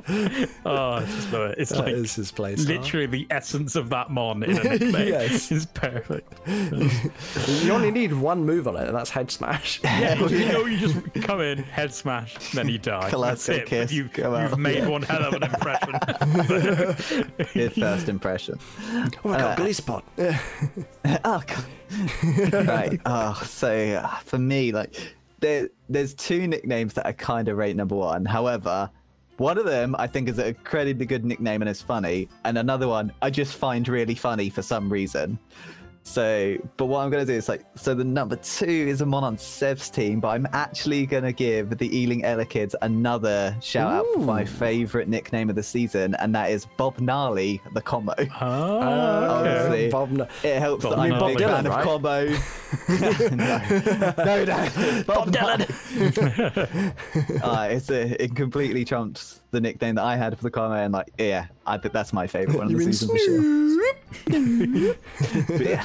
Oh, I just love it. It's that is his place. Literally the essence of that mon in a nickname. Yes. It's perfect. You only need one move on it, and that's head smash. Yeah, you just come in, head smash, then you die. That's it. Kiss, you've made one hell of an impression. Your first impression. Oh my god, Gleespot. Oh god. Right. So for me, there's 2 nicknames that I kind of rate number 1. However, one of them I think is an incredibly good nickname and is funny, and another one I just find really funny for some reason. So, but what I'm going to do is so the number 2 is a mon on Sev's team, but I'm actually going to give the Ealing Ella kids another shout out for my favourite nickname of the season, and that is Bob Gnarly, the combo. Oh, okay. It helps that I'm a big fan of combo. no, Bob Dylan. It completely trumps the nickname that I had for the combo, and I think that's my favourite one of the season for sure. But yeah.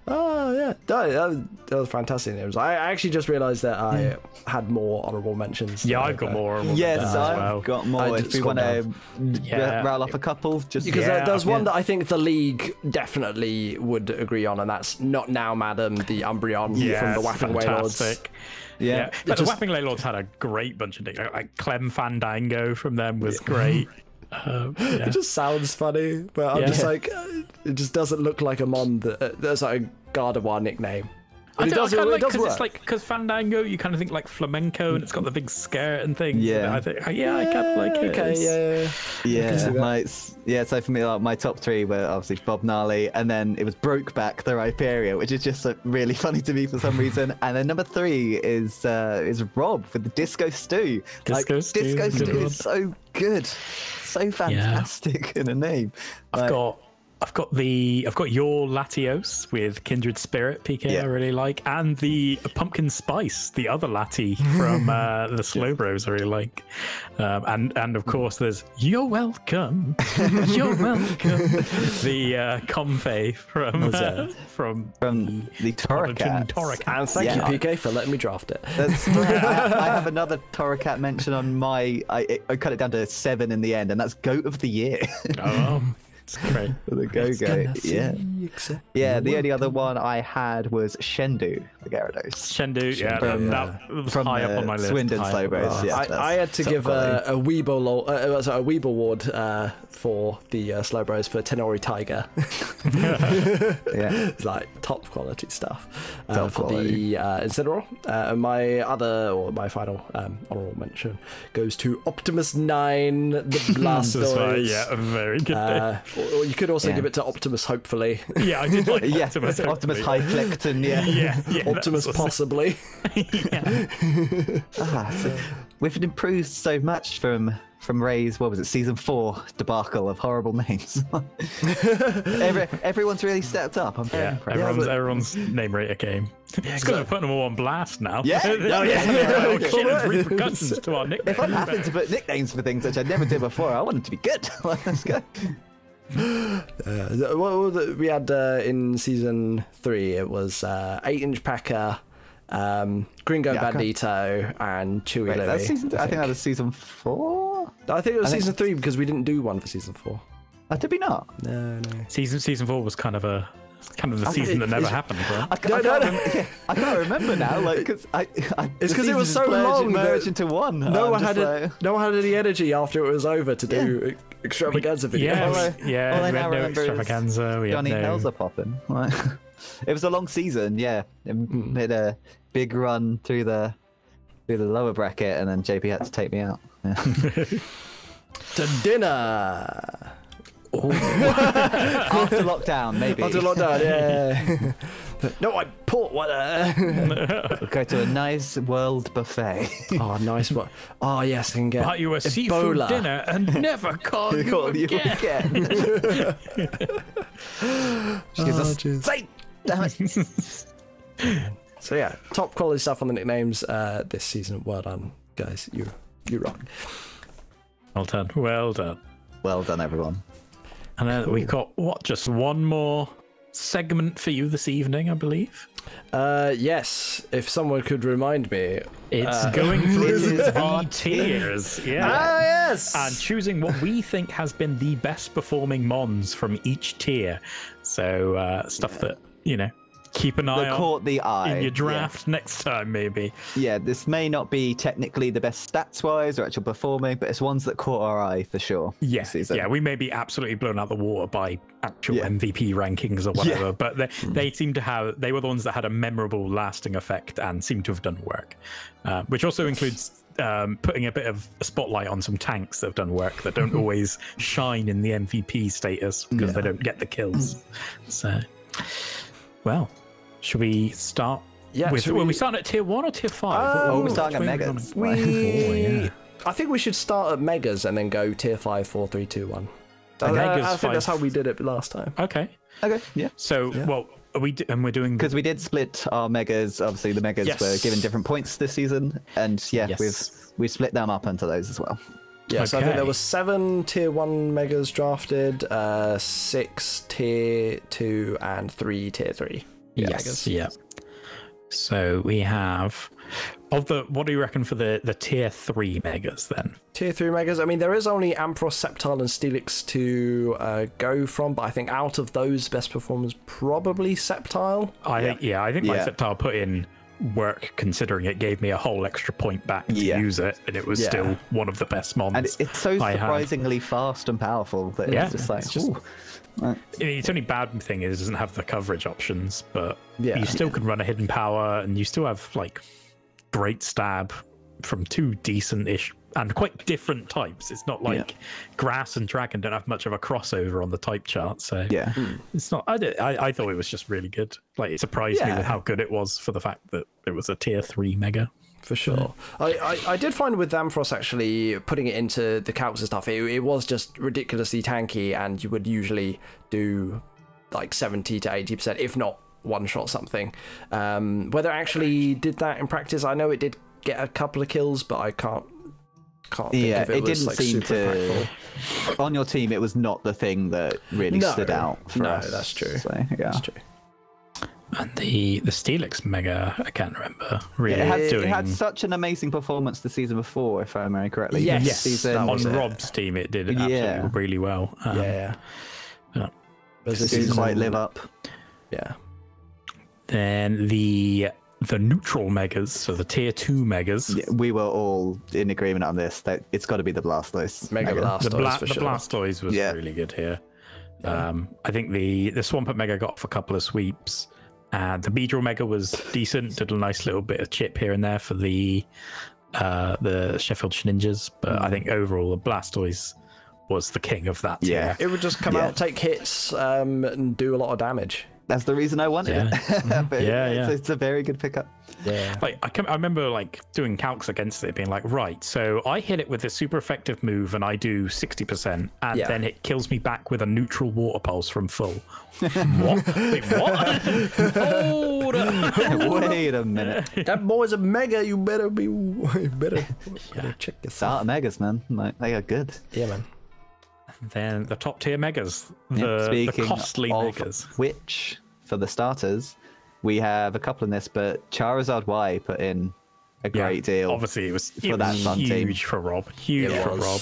Oh yeah, that was fantastic names. I actually just realised that I had more honourable mentions. Yeah, I've got more. Yes, I've got more. If we want to rattle off a couple, just because there's one that I think the league definitely would agree on, and that's Not Now, Madam, the Umbreon from the Wapping Waylords. Yeah. But the Wapping Waylords had a great bunch of nicknames. Like Clem Fandango from them was great. It just sounds funny, but I'm just like, it just doesn't look like a mon that's like a Gardevoir nickname. It does work. Because Fandango, you kind of think like flamenco, and it's got the big skirt and things. Yeah, I think, I kind of like it. Okay, yeah. So for me, my top 3 were obviously Bob Gnarly, and then it was Brokeback the Rhyperior, which is just really funny to me for some reason. And then number 3 is Rob with the Disco Stew. Disco Stew is so good, so fantastic in a name. I've got your Latios with Kindred Spirit, PK, I really like, and the Pumpkin Spice, the other Lati from the Slowbros, I really like, and of course there's You're Welcome, You're Welcome, the Comfey from the Torracat. And thank you, PK, for letting me draft it. I have another Torracat mention on my. I cut it down to 7 in the end, and that's Goat of the Year. Oh. It's great. The Go-Go. Yeah. The only other one I had was Shendu, the Gyarados. Shendu, that was high up on my list. Swindon Slowbros. I had to give a Weeble award for the Slowbros for Tenori Tiger. It's like top quality stuff for the Incineroar. My final honorable mention goes to Optimus 9, the Blastoise. Yeah, very good. Or you could also give it to Optimus, hopefully. Yeah, I did like Optimus. Optimus Highflecton, Optimus possibly. We've improved so much from Ray's, what was it, season 4 debacle of horrible names. Everyone's really stepped up. I'm very impressed. Everyone's name rater game. It's because we're putting them all on blast now. Repercussions to our nicknames. If I'm having to put nicknames for things which I never did before, I want them to be good. Let's go. We had in season 3, it was 8-inch Packer, Gringo Bandito, and Chewy Louie. That's season 3. I think that was season 4. I think it was season 3 because we didn't do one for season 4. Did we not? No. Season 4 was kind of the season that never happened, right? I can't remember now, because it's because it was so long merged into one. No one had any energy after it was over to do extravaganza videos. We had no extravaganza. We Johnny Hells are popping. It was a long season. Yeah, it made a big run through the lower bracket, and then JP had to take me out. Yeah. To dinner. After lockdown, maybe. After lockdown, yeah. No, I port water. We'll go to a nice world buffet. Oh, nice one. Oh, yes, I can get. Buy you a seafood dinner and never call you again. She gives us say, damn it. So yeah, top quality stuff on the nicknames this season. Well done, guys. You rock. Well done. Well done. Well done, everyone. And then we got just one more segment for you this evening, I believe. Yes, if someone could remind me. It's going through the tiers. Yeah. Ah, yes. And choosing what we think has been the best performing mons from each tier. So stuff that, keep an eye on caught the eye in your draft next time, maybe. Yeah, this may not be technically the best stats-wise or actual performing, but it's ones that caught our eye for sure. Yeah, we may be absolutely blown out the water by actual MVP rankings or whatever, but they seem to have. They were the ones that had a memorable, lasting effect and seem to have done work, which also includes putting a bit of a spotlight on some tanks that have done work that don't always shine in the MVP status because they don't get the kills. So. Well, should we start? Yeah. Were we starting at tier 1 or tier 5? we're starting at Megas. I think we should start at Megas and then go tier 5, 4, 3, 2, 1. I think that's how we did it last time. Okay. Okay, yeah. So, well, we're doing... Because we did split our Megas. Obviously, the Megas were given different points this season. And we've split them up into those as well. Yeah, so I think there was 7 tier 1 Megas drafted, 6 tier 2, and 3 tier 3 Megas. Yeah. So we have... what do you reckon for the tier 3 Megas then? Tier 3 Megas, I mean, there is only Ampharos, Sceptile, and Steelix to go from, but I think out of those, best performers probably Sceptile. I think my Sceptile put in work, considering it gave me a whole extra point back to use it, and it was still one of the best mons. And it's so surprisingly fast and powerful that it's just like... Its only bad thing is it doesn't have the coverage options, but you still can run a hidden power, and you still have like great stab from 2 decent-ish and quite different types. It's not like grass and dragon don't have much of a crossover on the type chart, so it's not. I thought it was just really good. Like, it surprised me with how good it was for the fact that it was a tier 3 Mega. For sure. I did find with Ampharos, actually, putting it into the calcs and stuff, it was just ridiculously tanky, and you would usually do like 70 to 80%, if not one-shot something. Whether it actually did that in practice, I know it did get a couple of kills, but I can't think if it was, didn't like, seem super to... impactful. On your team, it was not the thing that really stood out for us. No, that's true. So, That's true. And the Steelix Mega, I can't remember really. It had such an amazing performance the season before, if I remember correctly. Yes, on Rob's team it did absolutely really well. It didn't quite live up. Yeah. Then the neutral Megas, so the tier 2 Megas. Yeah, we were all in agreement on this. That it's got to be the Blastoise. Mega Blastoise, for sure. The Blastoise was really good here. I think the Swampert Mega got off a couple of sweeps. And the Beedrill Mega was decent, did a nice little bit of chip here and there for the Sheffield Ninjas, but I think overall the Blastoise was the king of that tier. Yeah, it would just come out, take hits, and do a lot of damage. That's the reason I wanted it. But it's a very good pickup. Yeah. Like I remember like doing calcs against it, being like, right, so I hit it with a super effective move and I do 60%, and then it kills me back with a neutral water pulse from full. What? Wait, what? Hold up. Wait a minute. That boy's a Mega. You better check this out. Start Megas, man. Like, they are good. Yeah, man. Then the top tier Megas, the costly Megas. Which, for the starters, we have a couple in this, but Charizard Y put in a great deal. Obviously, it was huge for Rob. Huge for Rob.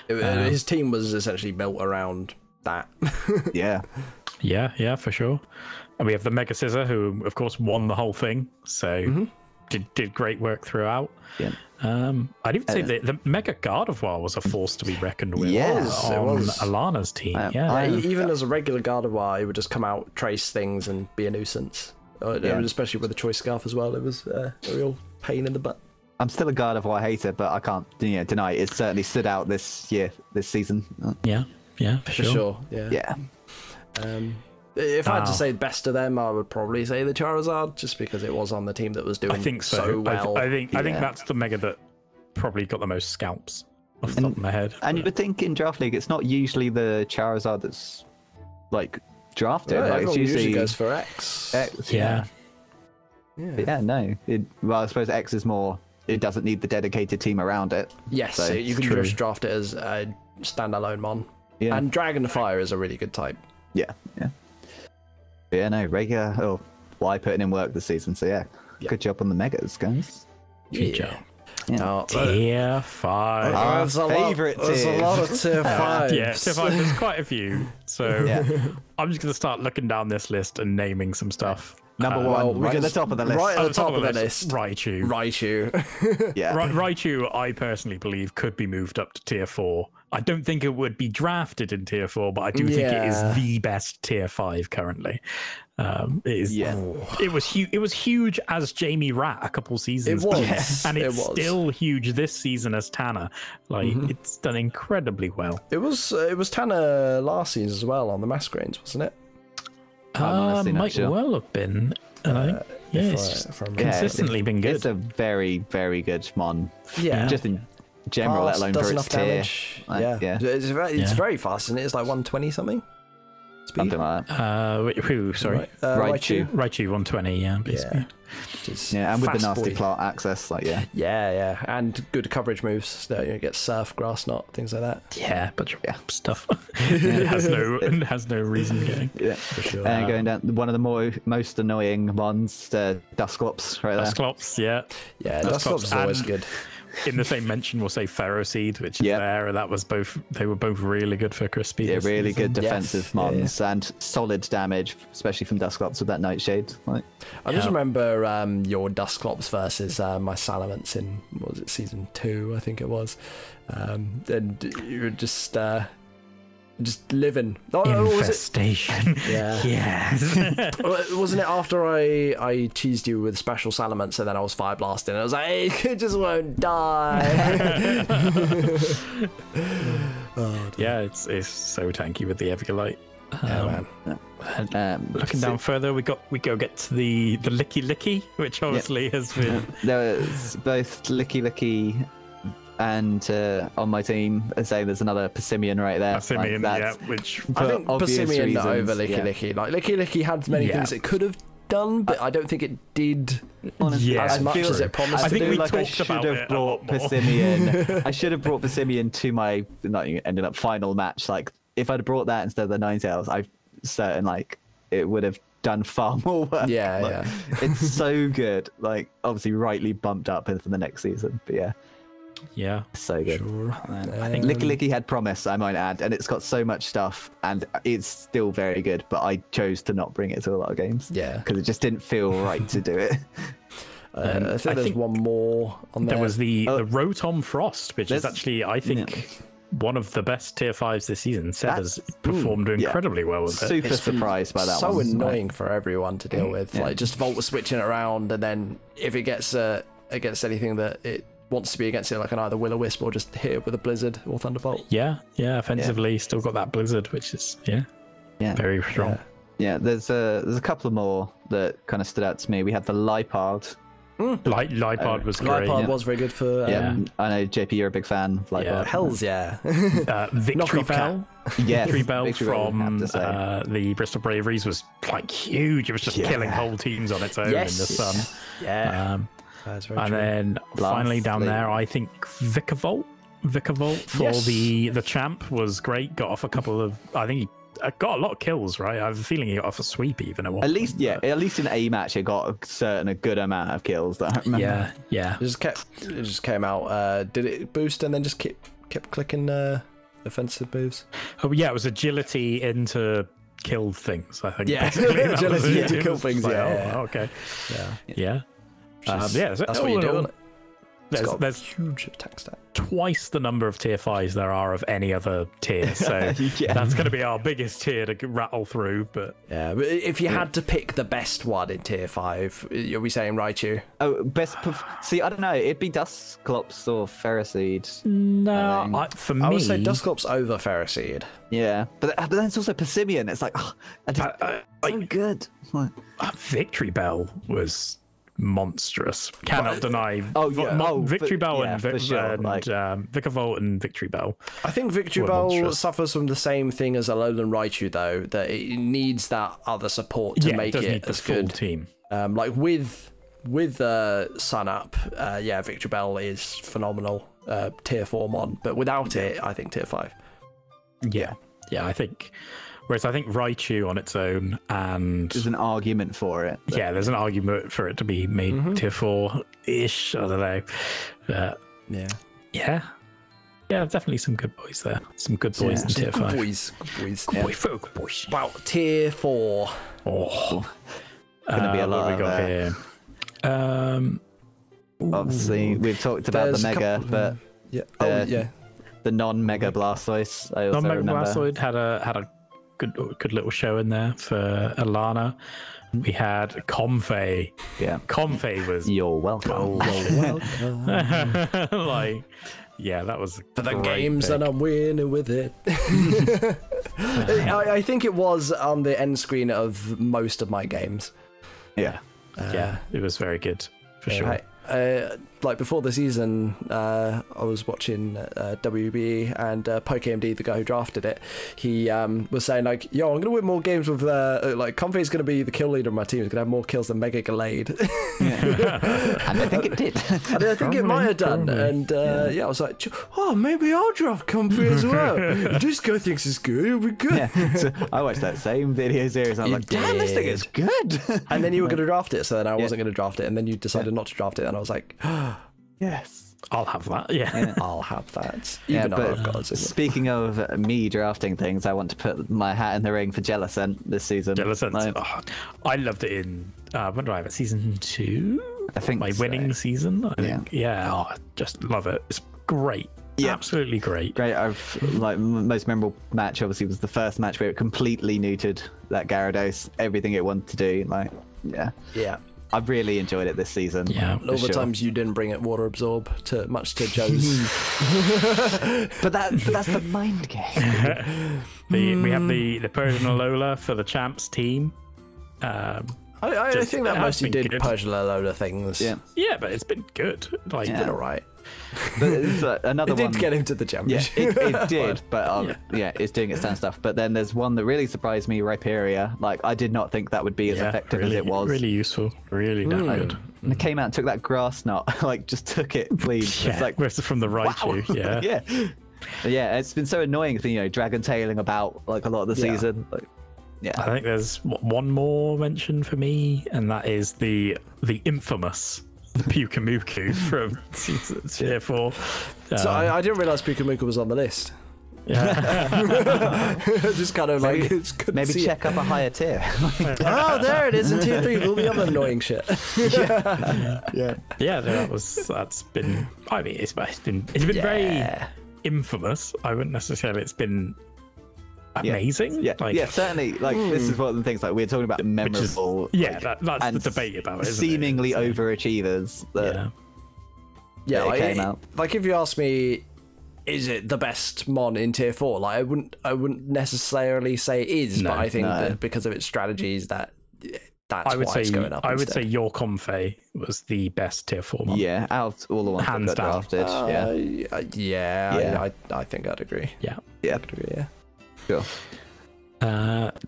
His team was essentially built around that. Yeah, for sure. And we have the Mega Scissor, who, of course, won the whole thing. So did great work throughout. Yeah. I'd even say the Mega Gardevoir was a force to be reckoned with. Yes, on Alana's team. Even as a regular Gardevoir, it would just come out, trace things, and be a nuisance. Especially with the Choice Scarf as well. It was a real pain in the butt. I'm still a Gardevoir hater, but I can't deny it certainly stood out this season. Yeah, for sure. Yeah. If I had to say best of them, I would probably say the Charizard, just because it was on the team that was doing so well. I think that's the Mega that probably got the most scalps off the top of my head. And you would think in Draft League, it's not usually the Charizard that's like drafted. Yeah, like, it's usually goes for X. Yeah. No. Well, I suppose X is more. It doesn't need the dedicated team around it. Yes, so you can just draft it as a standalone mon. Yeah. And Dragon Fire is a really good type. Yeah. Regular. Y putting in work this season. So good job on the Megas, guys. Good job. Yeah. Tier 5. Our favourite tier. There's a lot of tier 5. Tier 5. There's quite a few. So I'm just going to start looking down this list and naming some stuff. Number one, right at the top of the list. Right at the top of the list. Raichu. Raichu, I personally believe, could be moved up to tier 4. I don't think it would be drafted in tier 4, but I do think it is the best tier 5 currently. It was huge as Jamie Rat a couple seasons ago. And it's still huge this season as Tanner. Like, it's done incredibly well. It was Tanner last season as well on the Masquerades, wasn't it? honestly not might sure. well have been. I think. Yeah, it's just if I remember. consistently been good. It's a very, very good mon. Yeah. Just in general, let Fast, alone does for enough its tier. damage. Like, Yeah. yeah. It's very fast, isn't it? It's like 120 something. Speed. Something like that. Who? Sorry. Raichu. Raichu 120. Yeah, basically. Yeah. Just Yeah, and with the fast nasty boy. plot access, like, yeah. Yeah, and good coverage moves. So you get surf, grass knot, things like that. Yeah, but stuff. It has no reason getting. Yeah. For sure. And going down, one of the most annoying ones, the Dusclops, right there. Dusclops, yeah. Yeah, Dusclops Dusclops is always and- good. In the same mention, we'll say Ferroseed, which is Yep. there, and that was both. They were both really good for Crispy. Yeah, this really season. good defensive Yes. mons and solid damage, especially from Dusclops with that Nightshade. Like, I just Yeah. remember your Dusclops versus my Salamence in, what was it, season 2, I think it was. And you were just living. Oh, was it? Infestation. Yeah. Yes. Wasn't it after I cheesed you with special Salamence and then I was fire blasting? I was like, it just won't die. Yeah, it's so tanky with the Everglite. Yeah, man. Looking down further, we go get to the Licky Licky, which obviously has been. there's both Licky and on my team, saying there's another Persimmon right there. Simian, Like, yeah, that's- which I for think obvious Persimmon reasons, over Licky yeah. Licky. Like Licky Licky had many Yeah. things it could have done, but I don't think it did Honestly, Yeah. as I much feel- as it promised. I to think do. we like I talked should about have it a brought lot more. Persimmon. I should have brought Persimmon to my ended up final match. Like if I'd brought that instead of the Ninetales, I'm certain like it would have done far more work. Yeah, Like, yeah. It's so good. Like obviously rightly bumped up for the next season. But yeah, yeah, so good. sure. And then I think Licky Licky had promise, I might add, and it's got so much stuff, and it's still very good. But I chose to not bring it to a lot of games. Yeah. because it just didn't feel right to do it. I think there's one more on there. there was the Rotom Frost, which is There's- actually I think one of the best tier 5s this season. Seb has performed yeah. incredibly well with it. Super It's been surprised by that so one. annoying for everyone to deal with. Yeah. Like just Volt switching it around, and then if it gets against anything that it wants to be against, it, like an either Will-O-Wisp or just hit it with a Blizzard or Thunderbolt. Yeah, offensively, still got that Blizzard, which is Yeah. very strong. Yeah, there's a couple more that kind of stood out to me. We had the Lipard. Lipard was great. Lipard was very good for Yeah, I know JP, you're a big fan of Lipard. Yeah. Hells yeah. Victory Knockoff Bell. Yeah, Victory Bell Victory Bell, I from have to say. the Bristol Braveries was like huge. It was just killing whole teams on its own Yes. in the sun. Yeah. Um, That's very and true. then finally down Lastly- there, I think Vicavolt for Yes. the champ was great. Got off a couple of, I think he got a lot of kills, right? I have a feeling he got off a sweep even at one At point. least, yeah, at least in a match, it got a good amount of kills. That I remember. Yeah. It just came out. Did it boost and then just kept clicking offensive moves? Oh yeah, it was agility into kill things, I think. Yeah. basically. That was Agility it. into It kill was things, like, yeah. oh, okay. Yeah. Yeah. So That's what you do. Isn't it? It's got a There's huge attack stat. twice the number of tier 5s there are of any other tier, so Yeah. that's going to be our biggest tier to rattle through. But Yeah, but if you had to pick the best one in tier 5, are we saying Raichu? Oh, see, I don't know. It'd be Dusclops or Ferroseed. no, for me, I would say Dusclops over Ferroseed. Yeah, but then it's also Persimmon. It's like, so good. Like, Victory Bell was monstrous. Cannot deny. Oh, yeah. Victory Bell yeah, and for sure, like- Vicavolt and Victory Bell. I think Victory Were Bell monstrous. suffers from the same thing as Alolan Raichu, though, that it needs that other support to Yeah, make does it need the as full good. team. Like with Sun Up, yeah, Victory Bell is phenomenal. Tier 4 mon, but without it, I think tier 5. Yeah, I think. Whereas I think Raichu on its own, and there's an argument for it. yeah, there's an argument for it to be made tier 4-ish. I don't know. Yeah. Yeah, definitely some good boys there. Some good boys in tier 5. Boys. Good boys. About tier 4. Oh, Gonna be a lot what have we of, got here? Obviously, we've talked about There's the a Mega, couple- but Yeah. the yeah. non-Mega Blastoise, I also Non-Mega remember. Blastoid had a good little show in there for Alana. We had Comfey. Yeah. Comfey was You're welcome. like, yeah, that was for the games and I'm winning with it. I think it was on the end screen of most of my games. Yeah. Yeah, it was very good for sure. Like before the season, I was watching WB, and PokeMD, the guy who drafted it, he was saying like, "Yo, I'm gonna win more games with like Comfey's gonna be the kill leader of my team. He's gonna have more kills than Mega Gallade." And I think it did. And I think it might have done. And I was like, "Oh, maybe I'll draft Comfey as well. If this guy thinks it's good, it'll be good." Yeah. So I watched that same video series. And I'm like, damn, this thing is good. And then you were gonna draft it, so then I wasn't gonna draft it, and then you decided not to draft it, and I was like, yes, I'll have that. Yeah. I'll have that. Even though I've got it. Speaking of me drafting things, I want to put my hat in the ring for Jellicent this season. Jellicent. I loved it in when did I have it? Season 2? I think my winning season. I think. Yeah. I just love it. It's great. Yeah, absolutely great. Great. I've most memorable match obviously was the first match where it completely neutered that Gyarados, everything it wanted to do. Like, yeah. I've really enjoyed it this season. Yeah, all the times you didn't bring it water absorb, much to Joe's. but that's the mind game. We have the Persian Alola for the champs team. I think that mostly did Persian Alola things. Yeah, but it's been good. Like, it's been alright. But it's, another one. It did get him to the championship. Yeah, it did, but it's doing its own stuff. But then there's one that really surprised me, Rhyperior. Like, I did not think that would be as effective as it was. Really useful. Really good. And it came out and took that grass knot, like just took it clean. Yeah, it's like from the Raichu. Wow. Yeah, it's been so annoying. Dragon tailing about like a lot of the season. Like, I think there's one more mention for me, and that is the infamous Pukamuku from Tier 4. So I didn't realise Pukamuku was on the list. Yeah. Just kind of like maybe check up a higher tier. Oh, there it is in Tier 3 with all the other annoying shit. That's been. I mean, it's been very infamous. I wouldn't necessarily. It's been amazing. Certainly. Like this is one of the things like we're talking about memorable. That's the debate about it. Seemingly overachievers. Came out. Like if you ask me, is it the best mon in Tier 4? Like I wouldn't necessarily say it is, but I think that because of its strategies, that's why it's going up. I would say your Comfey was the best Tier 4 mon. Yeah, out of all the ones hands that got down. drafted. I think I'd agree. Yeah. I'd agree. Yeah. Sure.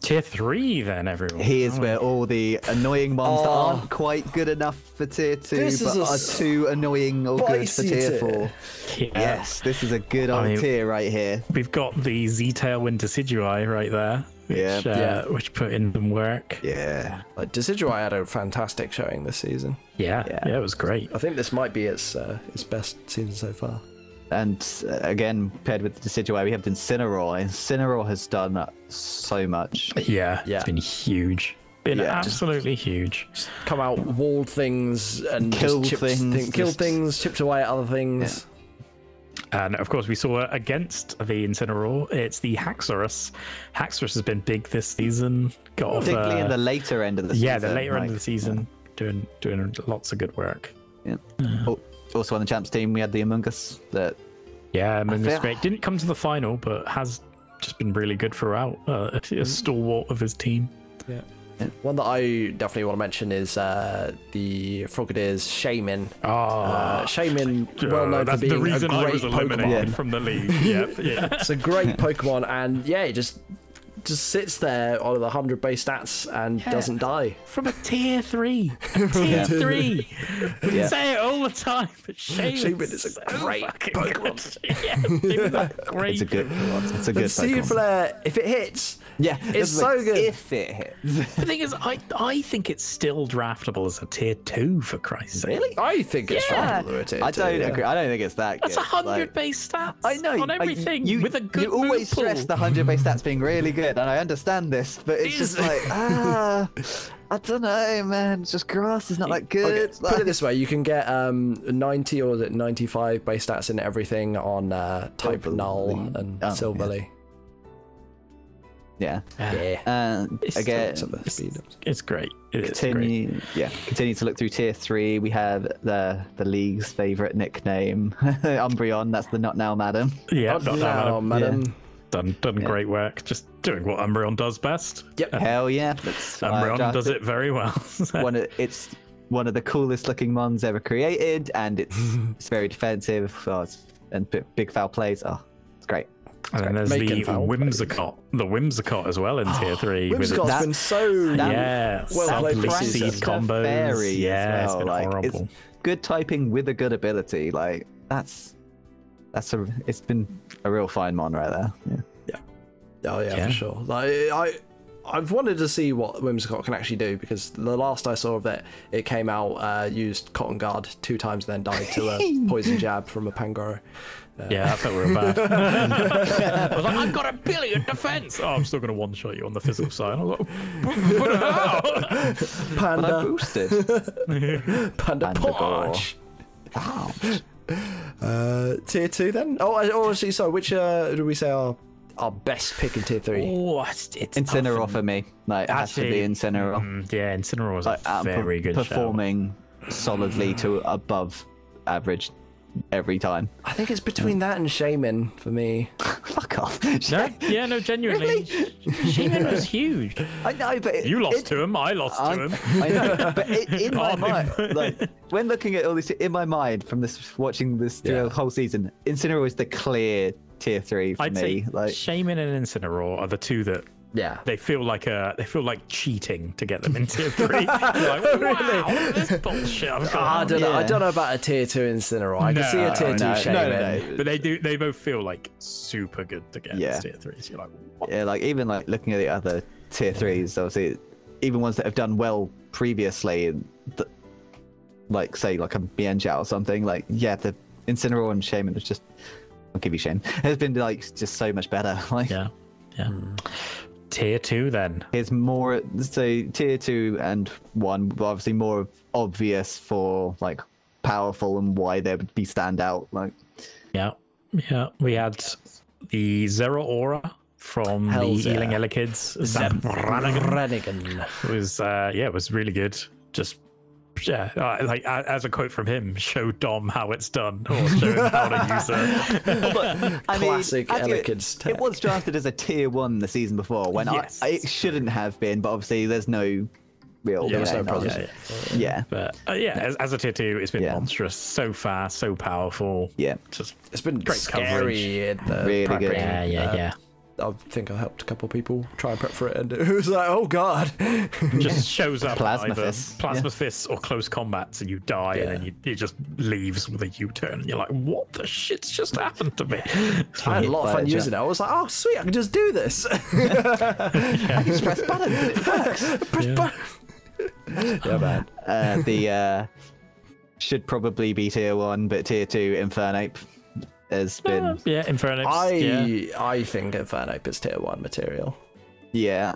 Tier 3 then, everyone. Here's where all the annoying ones that aren't quite good enough for Tier 2 but are too annoying or good for Tier 4. Yes, this is a good old tier right here. We've got the Z-Tailwind Decidueye right there. Which put in some work. Yeah. Like Decidueye had a fantastic showing this season. Yeah, it was great. I think this might be its best season so far. And again, paired with the Decidueye, we have Incineroar. Incineroar has done so much. Yeah. It's been huge. Absolutely huge. Just come out, walled things, and killed things, chipped away at other things. Yeah. And of course, we saw against the Incineroar, it's the Haxorus. Haxorus has been big this season. Particularly in the later end of the season. Yeah, the later end of the season, doing lots of good work. Yeah. Also on the champs team, we had the Among Us. Among Us great. Didn't come to the final, but has just been really good throughout. A stalwart of his team. Yeah. One that I definitely want to mention is the Frogadiers Shaman. Shaman, well known for being the reason a great I was eliminated Pokemon from the league. It's a great Pokemon, and it just sits there on the 100 base stats and doesn't die. From a Tier 3. Tier 3. We say it all the time, but Shaman is a great Pokemon. It's a good one. It's a good Pokemon. Seed Flare, if it hits, it's so good. If it hits. The thing is, I think it's still draftable as a Tier 2, for Christ's sake. Really? I think it's draftable as a Tier 2. I don't agree. I don't think it's that good. That's 100 base stats. I know. On everything. With a good You always stress the 100 base stats being really good, and I understand this, but it's just like, I don't know, man. It's just grass is not that good. Okay, put it this way, you can get 90 or 95 base stats in everything on type Null and Silverly. Yeah. It's Again, it's great. continue to look through tier 3. We have the league's favorite nickname, Umbreon. That's the Not Now Madam. Yeah, Not now, madam. Yeah. Done great work. Just doing what Umbreon does best. Yep. Hell yeah. Umbreon does it very well. It's one of the coolest looking mons ever created, and it's very defensive. And big foul plays. Oh, it's great. And then there's the Whimsicott as well in tier 3. Whimsicott's been so well played this seed season. combos. Fairy Yeah, as well. it's been horrible. It's good typing with a good ability. Like it's been a real fine mon right there. Yeah. Oh yeah, for sure. Like I've wanted to see what Whimsicott can actually do, because the last I saw of it came out, used Cotton Guard 2 times, and then died to a poison jab from a Pangoro. Yeah, I felt real bad. I was like, I've got 1 billion defense. Oh, I'm still going to one-shot you on the physical side. I was like, but how? Panda. But I boosted. Panda punch. Tier 2 then? Actually, sorry, which do we say are our best pick in tier 3? Oh, it's Incineroar for me. Like, it has to be Incineroar. Yeah, Incineroar was a very good performing solidly to above average every time. I think it's between that and Shaman for me. Fuck off. No, genuinely. Really? Shaman was huge. I know, but You lost to him, I lost to him. I know, but in my mind, like when looking at all this in my mind from watching this through the whole season, Incineroar is the clear tier 3 for I'd me. say Like Shaman and Incineroar are the two that they feel like cheating to get them in tier 3. You're like, wow, this bullshit. I don't know. I don't know about a tier 2 Incineroar. I can see a tier 2 Shaman. But they both feel like super good to get in tier 3. So you're like, what? Yeah, like even like looking at the other tier 3s, obviously, even ones that have done well previously, like say like a Mienja or something, like the Incineroar and Shaman was just, I'll give you Shaman, has been like just so much better. Like Tier 2 then. It's more, so tier 2 and 1 were obviously more obvious for like powerful and why they would be standout. Like we had the Zeraora from the Healing Elikids. Brannigan. It was really good. Just like as a quote from him, show Dom how it's done, or show him how to use it. Classic Elikids tech. It was drafted as a tier 1 the season before, when it shouldn't have been, but obviously there's no real But as a tier 2, it's been monstrous, so fast, so powerful. Just it's been great scary coverage. Really good. I think I helped a couple of people try and prep for it, and it was like, oh god, just shows up Plasma either fists. Plasma fists or close combats, and you die, and then it just leaves with a U-turn, and you're like, what the shit's just happened to me? I had a lot of fun using it. I was like, oh sweet, I can just do this. I just press buttons and it works. Press buttons. The should probably be tier 1, but tier 2 Infernape has been Infernape. I think Infernape is tier 1 material. I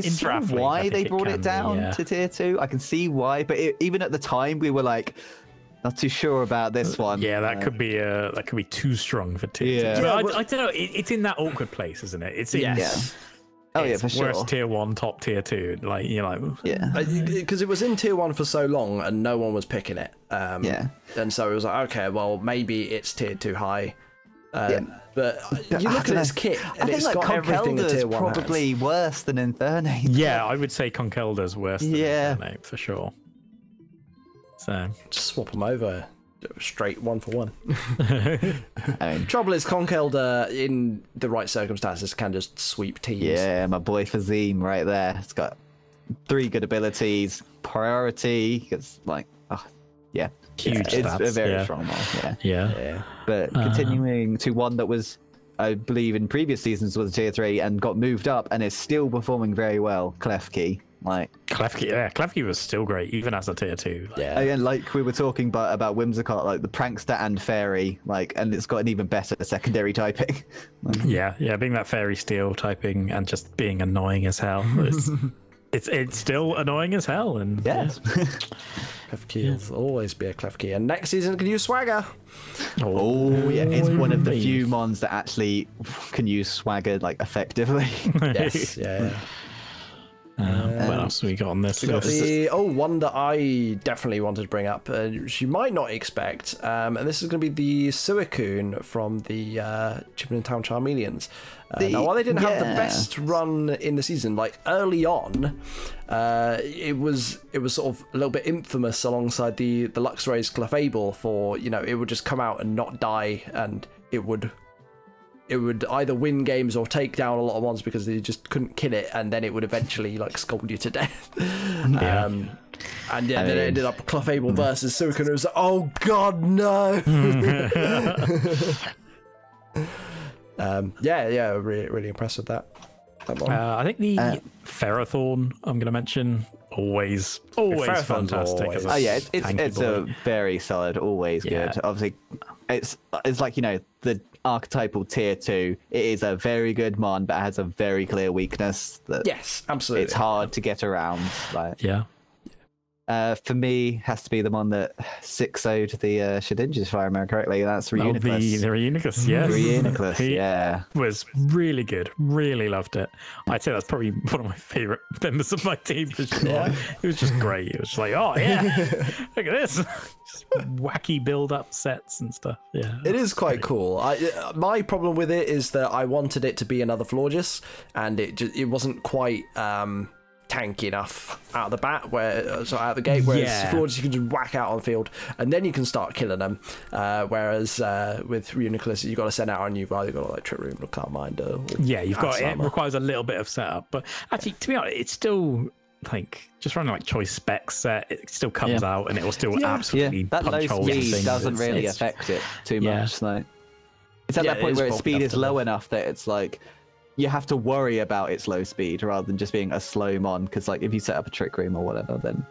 see why they brought it down to tier 2. I can see why, but even at the time we were like not too sure about this one. That could be too strong for tier 2. I don't know. It's in that awkward place, isn't it? It's in for sure. Worst tier 1, top tier 2. Like you're like, because it was in tier 1 for so long and no one was picking it. And so it was like, okay, well maybe it's tier 2 high. But you look at this kit and it's got everything a tier 1 probably worse than Infernape. Yeah, I would say Conkeldur's worse than Infernape for sure. So just swap them over. Straight 1 for 1. Trouble is, Conkeldurr in the right circumstances can just sweep teams. Yeah, my boy Fazim right there. It's got 3 good abilities. Priority. It's like, huge it's stats, a very strong one. But continuing to one that was, I believe, in previous seasons was tier 3 and got moved up and is still performing very well. Klefki. Klefki was still great even as a tier 2. Again, like we were talking about Whimsicott, like the Prankster and Fairy, and it's got an even better secondary typing. Being that Fairy Steel typing and just being annoying as hell. it's still annoying as hell, and Yes. Klefki will always be a Klefki. And next season can use Swagger. Oh yeah, it's one of the few mons that actually can use Swagger like effectively. Yes, yeah. What else have we got on this list? One that I definitely wanted to bring up, she might not expect, and this is going to be the Suicune from the Chipping Town Charmeleons. Now, while they didn't have the best run in the season, like early on, it was sort of a little bit infamous alongside the Luxray's Clefable for, it would just come out and not die, and it would either win games or take down a lot of ones because they just couldn't kill it, and then it would eventually like scold you to death. Then it ended up Clefable versus Suicune. It was like, oh god, no. Really impressed with that. I think the Ferrothorn I'm going to mention always fantastic. It's a very solid, always good. Obviously, it's like the archetypal tier 2. It is a very good mon, but it has a very clear weakness. Yes, absolutely. It's hard to get around. For me, has to be the one that 6-0'd the Shedinja, if I remember correctly. That's Reuniclus. The Reuniclus, yes. Reuniclus, yeah. Was really good. Really loved it. I'd say that's probably one of my favourite members of my team for sure. Yeah. It was just great. It was just like, oh yeah, look at this. Just wacky build-up sets and stuff. Yeah. It is quite cool. My problem with it is that I wanted it to be another Florges, and it wasn't quite... tanky enough out of the bat, out of the gate, whereas Florges you can just whack out on the field and then you can start killing them, whereas with Reuniclus you've got to send out and you've either got like Trick Room or Calminder. It requires a little bit of setup, but actually to be honest it's still like just running like choice spec set, it still comes out and it will still absolutely that punch low holes in speed things. doesn't really affect it too much. Like it's at that point where its speed is low enough that it's like you have to worry about its low speed rather than just being a slow mon, because like if you set up a Trick Room or whatever, then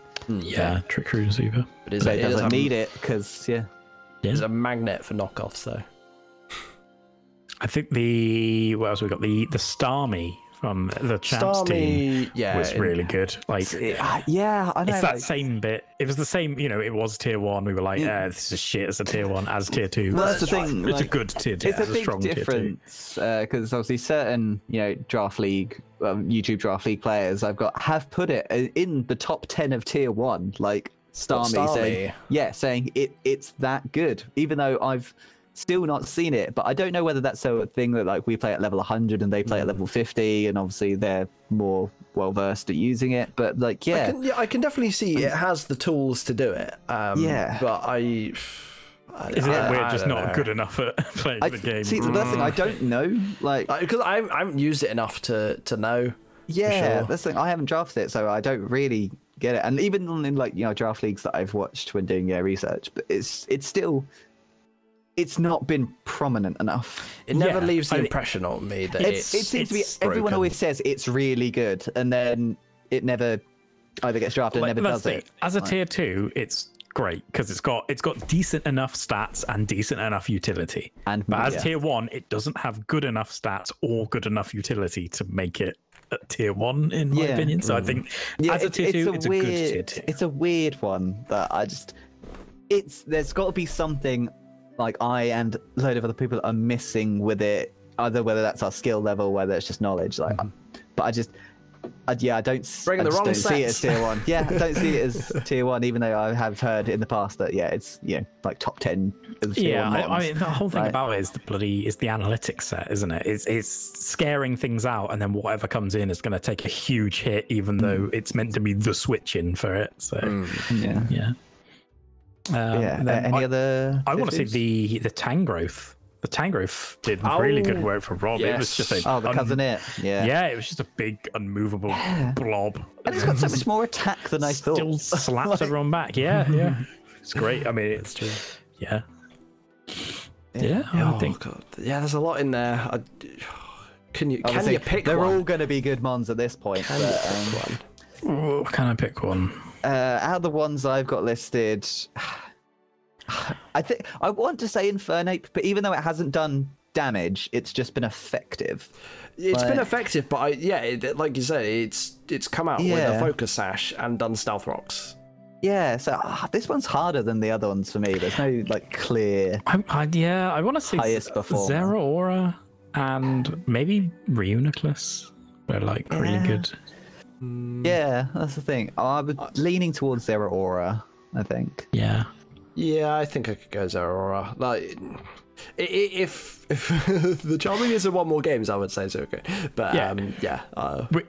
Trick Room super. But it doesn't need it because it's a magnet for knockoffs though. I think what else we got? The Starmie from the Champs team was really good. Like, I know. It's that same bit. It was the same, it was tier 1. We were like, this is shit as a tier 1, as tier 2. Well, that's the thing. It's a good tier 2. It's a big difference because obviously certain, draft league, YouTube draft league players have put it in the top 10 of tier 1. Like Starmie saying it's that good, even though I've still not seen it, but I don't know whether that's a thing that like we play at level 100 and they play at level 50, and obviously they're more well versed at using it. But like, I can definitely see it has the tools to do it. But is it we're just not good enough at playing the game? See, the best thing, I don't know, like because I haven't used it enough to know. Yeah, that's the thing. I haven't drafted it, so I don't really get it. And even in like draft leagues that I've watched when doing research, but it's still. It's not been prominent enough. It never leaves the impression on me that it seems to be. Everyone always says it's really good, and then it never either gets drafted or never does it. As a tier 2, it's great because it's got decent enough stats and decent enough utility. But as tier 1, it doesn't have good enough stats or good enough utility to make it a tier 1, in my opinion. So I think as a tier 2, it's a good tier 2. It's a weird one that there's got to be something. Like I and a load of other people are missing with it, either whether that's our skill level, whether it's just knowledge. Like, but I don't see it as tier 1. Yeah, I don't see it as tier 1, even though I have heard in the past that it's like top 10. Of tier 1 I mean the whole thing about it is the analytics set, isn't it? It's scaring things out, and then whatever comes in is going to take a huge hit, even though it's meant to be the switch in for it. So any other? I want to see the Tangrowth. The Tangrowth did really good work for Rob. It was just the cousinette. It was just a big unmovable blob. And it's got so much more attack than I thought. Still slaps everyone back. It's great. I mean, it's true. I think. God. There's a lot in there. Can you pick? They're all going to be good mons at this point. Can I pick one? Out of the ones I've got listed, I think I want to say Infernape, but even though it hasn't done damage. It's just been effective. It's been effective, but like you said, it's come out with a focus sash and done stealth rocks. Yeah, so this one's harder than the other ones for me. There's no like clear. I want to say highest performer. Zeraora and maybe Reuniclus. They're like really good. Yeah, that's the thing. I'm leaning towards Zeraora, I think. Yeah. Yeah, I think I could go Zeraora. Like, if the Charmeleons had won more games, I would say so. Okay, but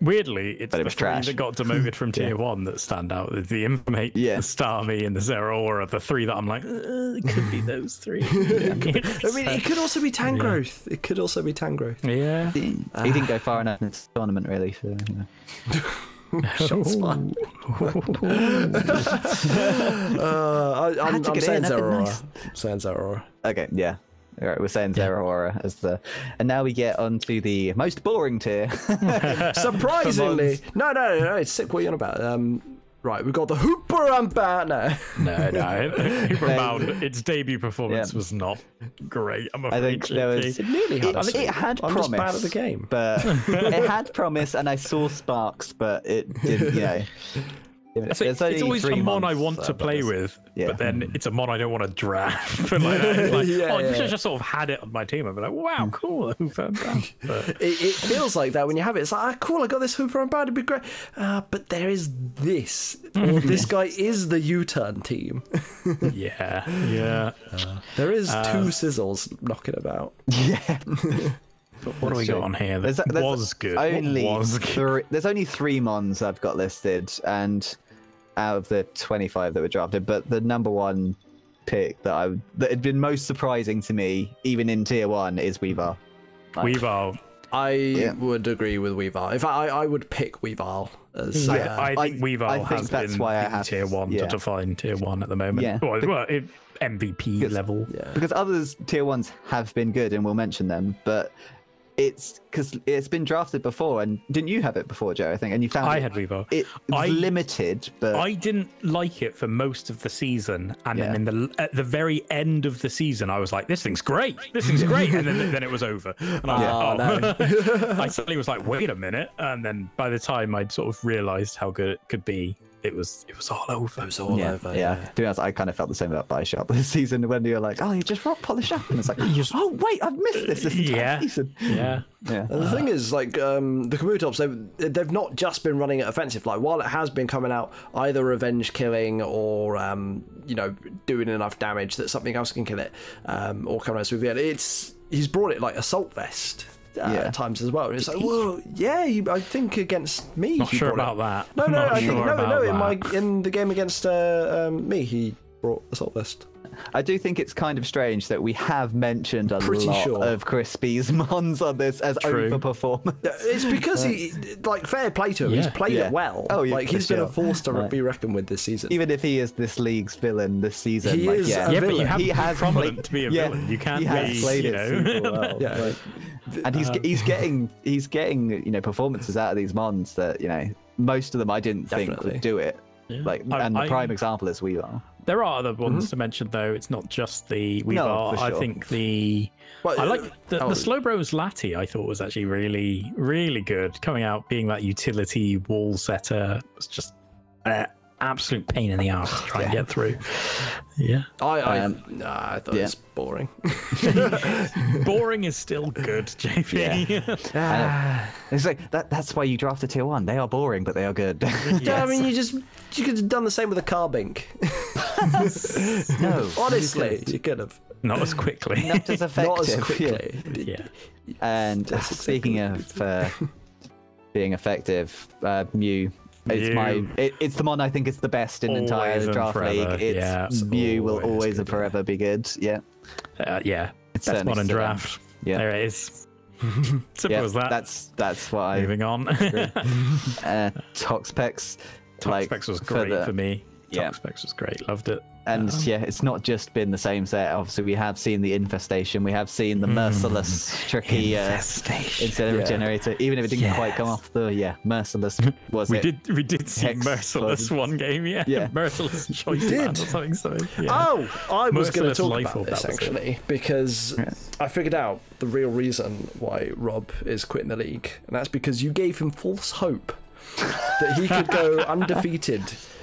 weirdly, it's the three trash. that got demoted from tier 1 that stand out. The Infamate, the Starmie, and the Zeraora. The three that I'm like, it could be those three. I mean, it could also be Tangrowth. It could also be Tangrowth. Yeah. He didn't go far enough in this tournament, really. So, Shots fired. I'm saying Zeraora. Saying Zeraora. Okay, yeah. All right, we're saying Zeraora as the, and now we get on to the most boring tier. Surprisingly, no, it's sick. What are you on about? Right, we've got the Hooper and Banner. No, Hooper Bound. Its debut performance was not great. I'm afraid. I think there was. It nearly had. It had I'm promise. just bad at the game, but it had promise, and I saw sparks, but it didn't. It's always a mon I want to play with, but then it's a mon I don't want to draft. I just sort of had it on my team. I'd be like, wow, cool, Hooper and Bound. It feels like that when you have it. It's like, cool, I got this Hooper and Bound, it'd be great. But there is this. This guy is the U-turn team. Yeah. There is two sizzles knocking about. Yeah. What do we got on here? That was good. There's only 3 mons I've got listed, and out of the 25 that were drafted, but the number 1 pick that had been most surprising to me, even in tier 1, is Weavile. Weavile. I would agree with Weavile. In fact, I would pick Weavile as. I think Weavile has that's been why I have tier 1 to define tier 1 at the moment. Yeah. Well, MVP level. Yeah. Because others tier 1s have been good, and we'll mention them, but it's because it's been drafted before, and didn't you have it before, Joe? I think, and you found I had Weavile. It was limited, but I didn't like it for most of the season, and then at the very end of the season, I was like, "This thing's great, and then it was over, and I was like, I suddenly was like, "Wait a minute!" And then by the time I'd sort of realised how good it could be, it was all over. It was all over. Yeah. To be honest, I kind of felt the same about Bishop this season when you're like, "Oh, you just rock polish up," and it's like, "Oh, wait, I've missed this entire season." Yeah. And the thing is, like, the Kabutops, they've not just been running it offensive. Like, while it has been coming out either revenge killing or doing enough damage that something else can kill it, or coming out with it, he's brought it like assault vest. At times as well, and it's like, whoa, I think against me. Not sure about that. In the game against me, he brought assault vest. I do think it's kind of strange that we have mentioned a lot of Crispy's mons on this as overperformance. It's because he, like, fair play to him. He's played it well. Oh, like, he's been a force to be reckoned with this season. Even if he is this league's villain this season, he is a villain. But you have he has prominent to be a villain. You can't. He has played it super well. And he's getting performances out of these mons that most of them I didn't think would do it. Like, and the prime example is Weavile. There are other ones to mention, though. It's not just the Weavile. No, for sure. I think I like the Slowbros Lati. I thought was actually really, really good. Coming out being that utility wall setter was just absolute pain in the ass to try and get through. Yeah. I thought it was boring. Boring is still good, JP. It's like that's why you drafted tier 1. They are boring, but they are good. Yeah, I mean, you could have done the same with a Carbink. No, honestly, you could have. Not as quickly. Not as effective. Not as quickly. Yeah. And speaking of being effective, Mew. It's the mon I think is the best in the entire draft league. Mew will always and forever be good. Yeah. It's best mon in draft. Yeah. There it is. Simple as that. That's what Moving on. Toxpex. Toxpex was great for me. Yeah. Toxpex was great. Loved it. And yeah, it's not just been the same set. Obviously, we have seen the infestation. We have seen the merciless, tricky incendiary generator. Even if it didn't quite come off the merciless. We did see Hex merciless one game. Yeah. Merciless choice or something. So yeah. Oh, I was going to talk Life about this actually because I figured out the real reason why Rob is quitting the league, and that's because you gave him false hope that he could go undefeated.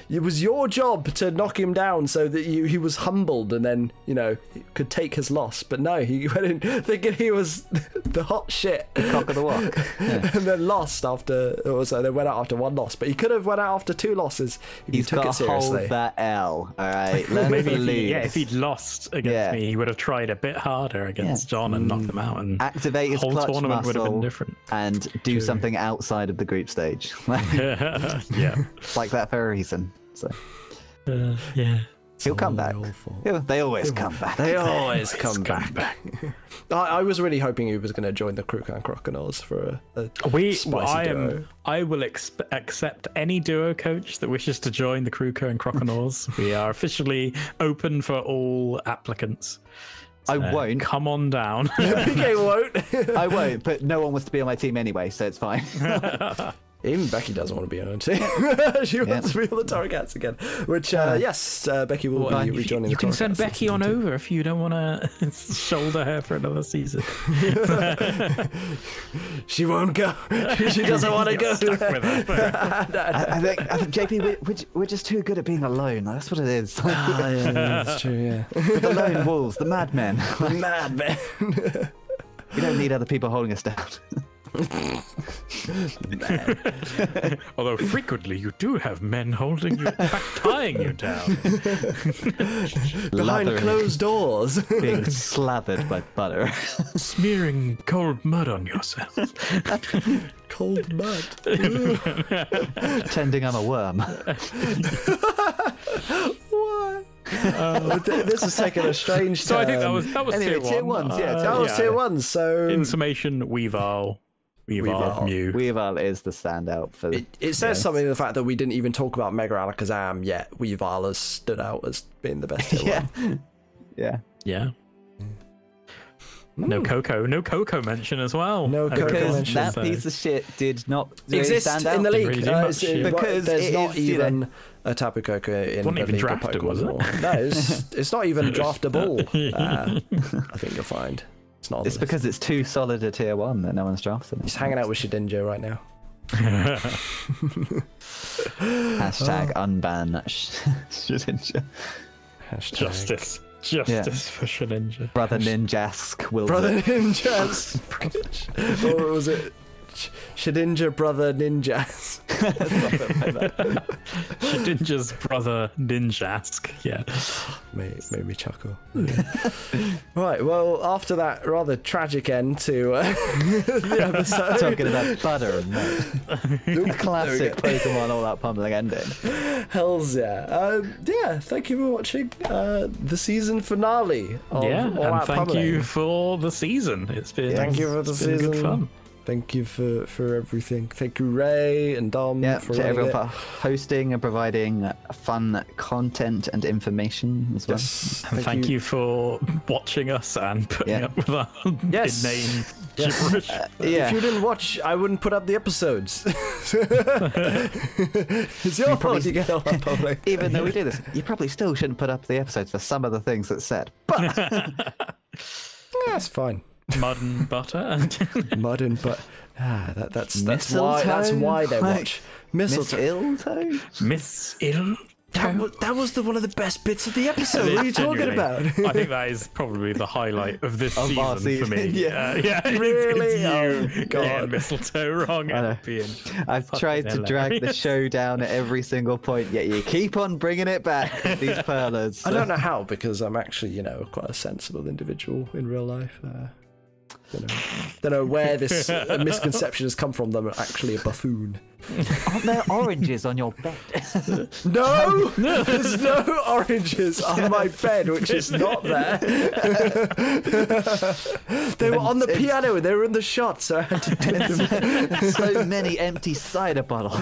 It was your job to knock him down so that he was humbled and then, could take his loss. But no, he went in thinking he was the hot shit. The cock of the walk. Yeah. And then lost they went out after one loss. But he could have went out after 2 losses if he took it seriously. Hold that L, all right? Maybe if he'd lost against me, he would have tried a bit harder against John and knocked him out. And activate his whole clutch tournament would have been muscle different. And do something outside of the group stage. Yeah. Like that for a reason. So. He'll come back. They always come back. They always come back. I was really hoping he was going to join the Kyurem Crocodiles for a spicy duo. I will accept any duo coach that wishes to join the Kyurem Crocodiles. We are officially open for all applicants. I won't. Come on down. PK won't. I won't, but no one wants to be on my team anyway, so it's fine. Even Becky doesn't want to be on her team. She wants to be on the Torricats again. Which, Becky will be rejoining the Torricats. You can send Becky on over if you don't want to shoulder her for another season. She won't go. She doesn't want to go. Stuck with her. I think JP, we're just too good at being alone. That's what it is. Yeah, that's true, yeah. The lone wolves, the madmen. The madmen. We don't need other people holding us down. Although frequently you do have men holding you, in fact tying you down. Behind closed doors. Being slathered by butter. Smearing cold mud on yourself. Cold mud. Pretending I'm a worm. What? This is taking a strange turn. So I think that was anyway, tier 1. That was tier 1. So in summation, Weavile, Mew. Weavile is the standout for. It says something to the fact that we didn't even talk about Mega Alakazam yet. Weavile has stood out as being the best tier 1. Yeah. No Coco mention as well. No Coco mention. That piece of shit did not exist stand out in the league. Because there's not even a Tapu Koko in the league. Drafted, was it? No, it's not even draftable. I think you'll find it's not. It's because it's too solid a tier 1 that no one's drafted. He's hanging out with Shedinja right now. Hashtag unban Shedinja. Justice. Justice for Shedinja. Brother Ninjask will. Brother Ninjask. Or was it Shedinja Brother Ninjas? Shedinja's Brother Ninjask. Yeah. Made me chuckle. Right, well, after that rather tragic end to the episode. Talking about butter and mud. Classic Pokemon all-out pummeling ending. Hells yeah. Thank you for watching the season finale of All Out thank Pummeling. you for the season. It's been Thank you for the season. Good fun. Thank you for everything. Thank you, Ray and Dom, for to everyone it. for hosting and providing fun content and information as well. Yes, And thank you for watching us and putting up with our inane gibberish. If you didn't watch, I wouldn't put up the episodes. It's your fault you get all that public. Even though we do this, you probably still shouldn't put up the episodes for some of the things that's said. But That's fine. Mud and butter. Mud and butter. That's why they watch. Mistletoe. Miss Ill. That was one of the best bits of the episode. What are you talking about? I think that is probably the highlight of this our season for me. Yeah. It's Really? you Oh, God. getting mistletoe wrong and being I've tried to drag the show down at every single point, yet you keep on bringing it back. These perlers. I don't know how, because I'm actually, quite a sensible individual in real life. Don't know where this misconception has come from. Them actually a buffoon. Aren't there oranges on your bed? No, there's no oranges on my bed, which is not there. They were on the piano and they were in the shot, so I had to take them. So many empty cider bottles.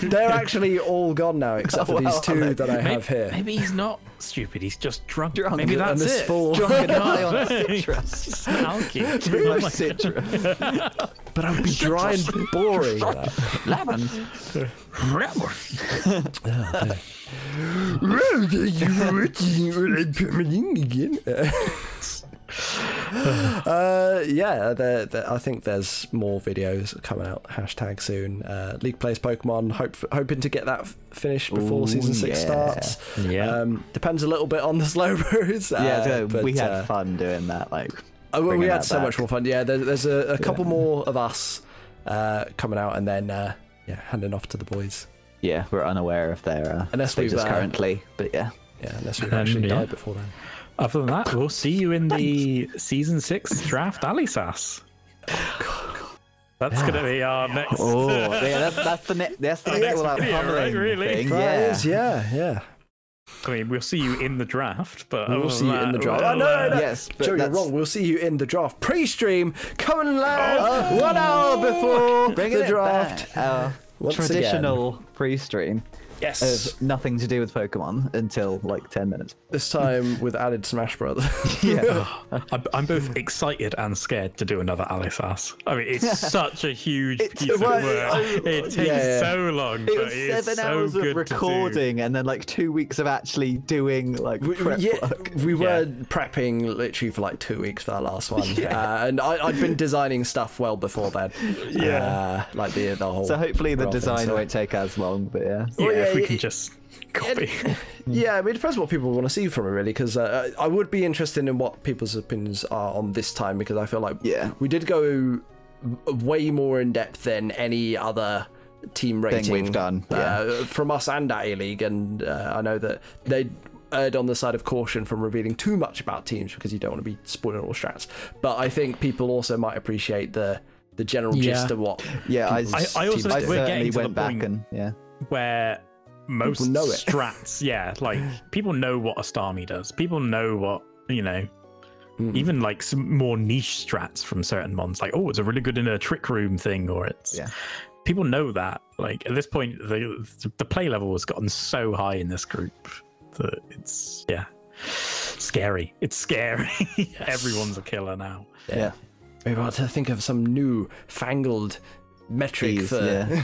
They're actually all gone now, except for these two that I have here. Maybe he's not stupid. He's just drunk. Maybe And that's this it. full- Drunk and high on citrus. Alky. Too much citrus. But I would be dry and boring. Lemon. I think there's more videos coming out. Hashtag soon. League Plays Pokemon. Hoping to get that finished before season 6 starts. Yeah. Depends a little bit on the Slowbros. But we had fun doing that. We had so much more fun. Yeah, there's a couple more of us coming out, and then handing off to the boys. Yeah, we're unaware of their status currently, but yeah. Yeah, unless we've actually died before then. Other than that, we'll see you in the season 6 draft Alisas. That's going to be our next. Oh, yeah, that's the next video, right, really? thing. Yeah. I mean, we'll see you in the draft, but We'll see you in the draft. No. Yes, but Joe, you're wrong. We'll see you in the draft pre-stream coming live 1 hour before the draft. Once Traditional pre-stream. Yes. Of nothing to do with Pokemon until like 10 minutes. This time with added Smash Brothers. Yeah. I'm both excited and scared to do another Alisas. I mean, it's such a huge piece of work. It takes so long. It but was it's 7 so hours good of recording and then like 2 weeks of actually doing like prep work. We were prepping literally for like 2 weeks for that last one. And I'd been designing stuff well before then. Like the whole. So hopefully the Raw thing, design so- won't take as long, but yeah. if we can just copy. Yeah, I mean, it depends what people want to see from it, really, because I would be interested in what people's opinions are on this time, because I feel like we did go way more in depth than any other team rating we've done from us and at A-League, and I know that they erred on the side of caution from revealing too much about teams because you don't want to be spoiling all strats. But I think people also might appreciate the general gist of what. Yeah, I also think we're getting to went the back point and where most People know it. strats, like people know what a Starmie does. People know what, even like some more niche strats from certain mons, like, oh, it's a really good in a trick room thing, or it's people know that. Like at this point, the play level has gotten so high in this group that it's scary. It's scary. Everyone's a killer now. Yeah. Maybe I'll have to think of some new fangled metric for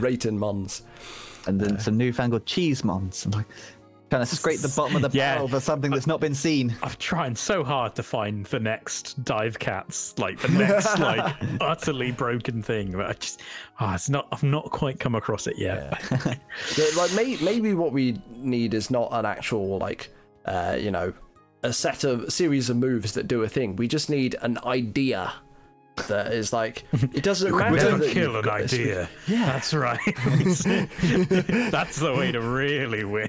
rating mons. And then some newfangled cheese mons. And like trying to scrape the bottom of the barrel for something that's not been seen. I'm trying so hard to find the next dive cats, like the next like utterly broken thing, but I just I've not quite come across it yet. Like maybe what we need is not an actual like a series of moves that do a thing. We just need an idea that is like, it doesn't matter. We don't that kill you've an got idea. That's right. That's the way to really win.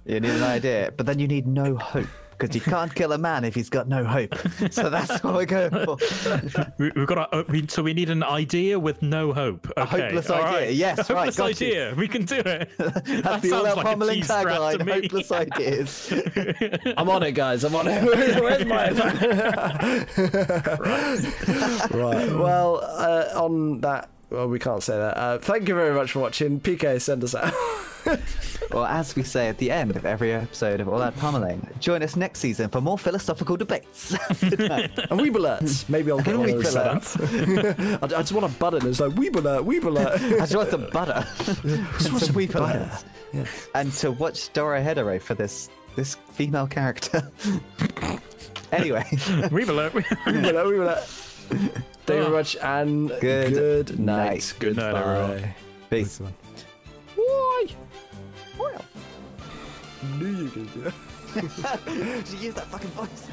You need an idea, but then you need no hope. Because you can't kill a man if he's got no hope. So that's what we're going for. We've got so we need an idea with no hope. Okay. A hopeless idea. Right. Yes, a right. Hopeless idea. We can do it. That's the all-out Pummeling tagline. Hopeless ideas. I'm on it, guys. I'm on it. Where's my right. Well, on that. Well, we can't say that. Thank you very much for watching. PK, send us out. Well, as we say at the end of every episode of All Out Pummeling, join us next season for more philosophical debates. And Weeb alerts. Maybe I'll get one of those set up. I just want a button. It's like Weeb alert, Weeb alert. I just want some butter. Some Weeb alerts. Yeah. And to watch Dora Hedero for this female character. Anyway. Weeb alert. Weeb alert, Weeb alert. Thank you very much, and good night. Goodbye. Goodbye. Peace. Why? Well. Knew you could do that. Did you use that fucking voice?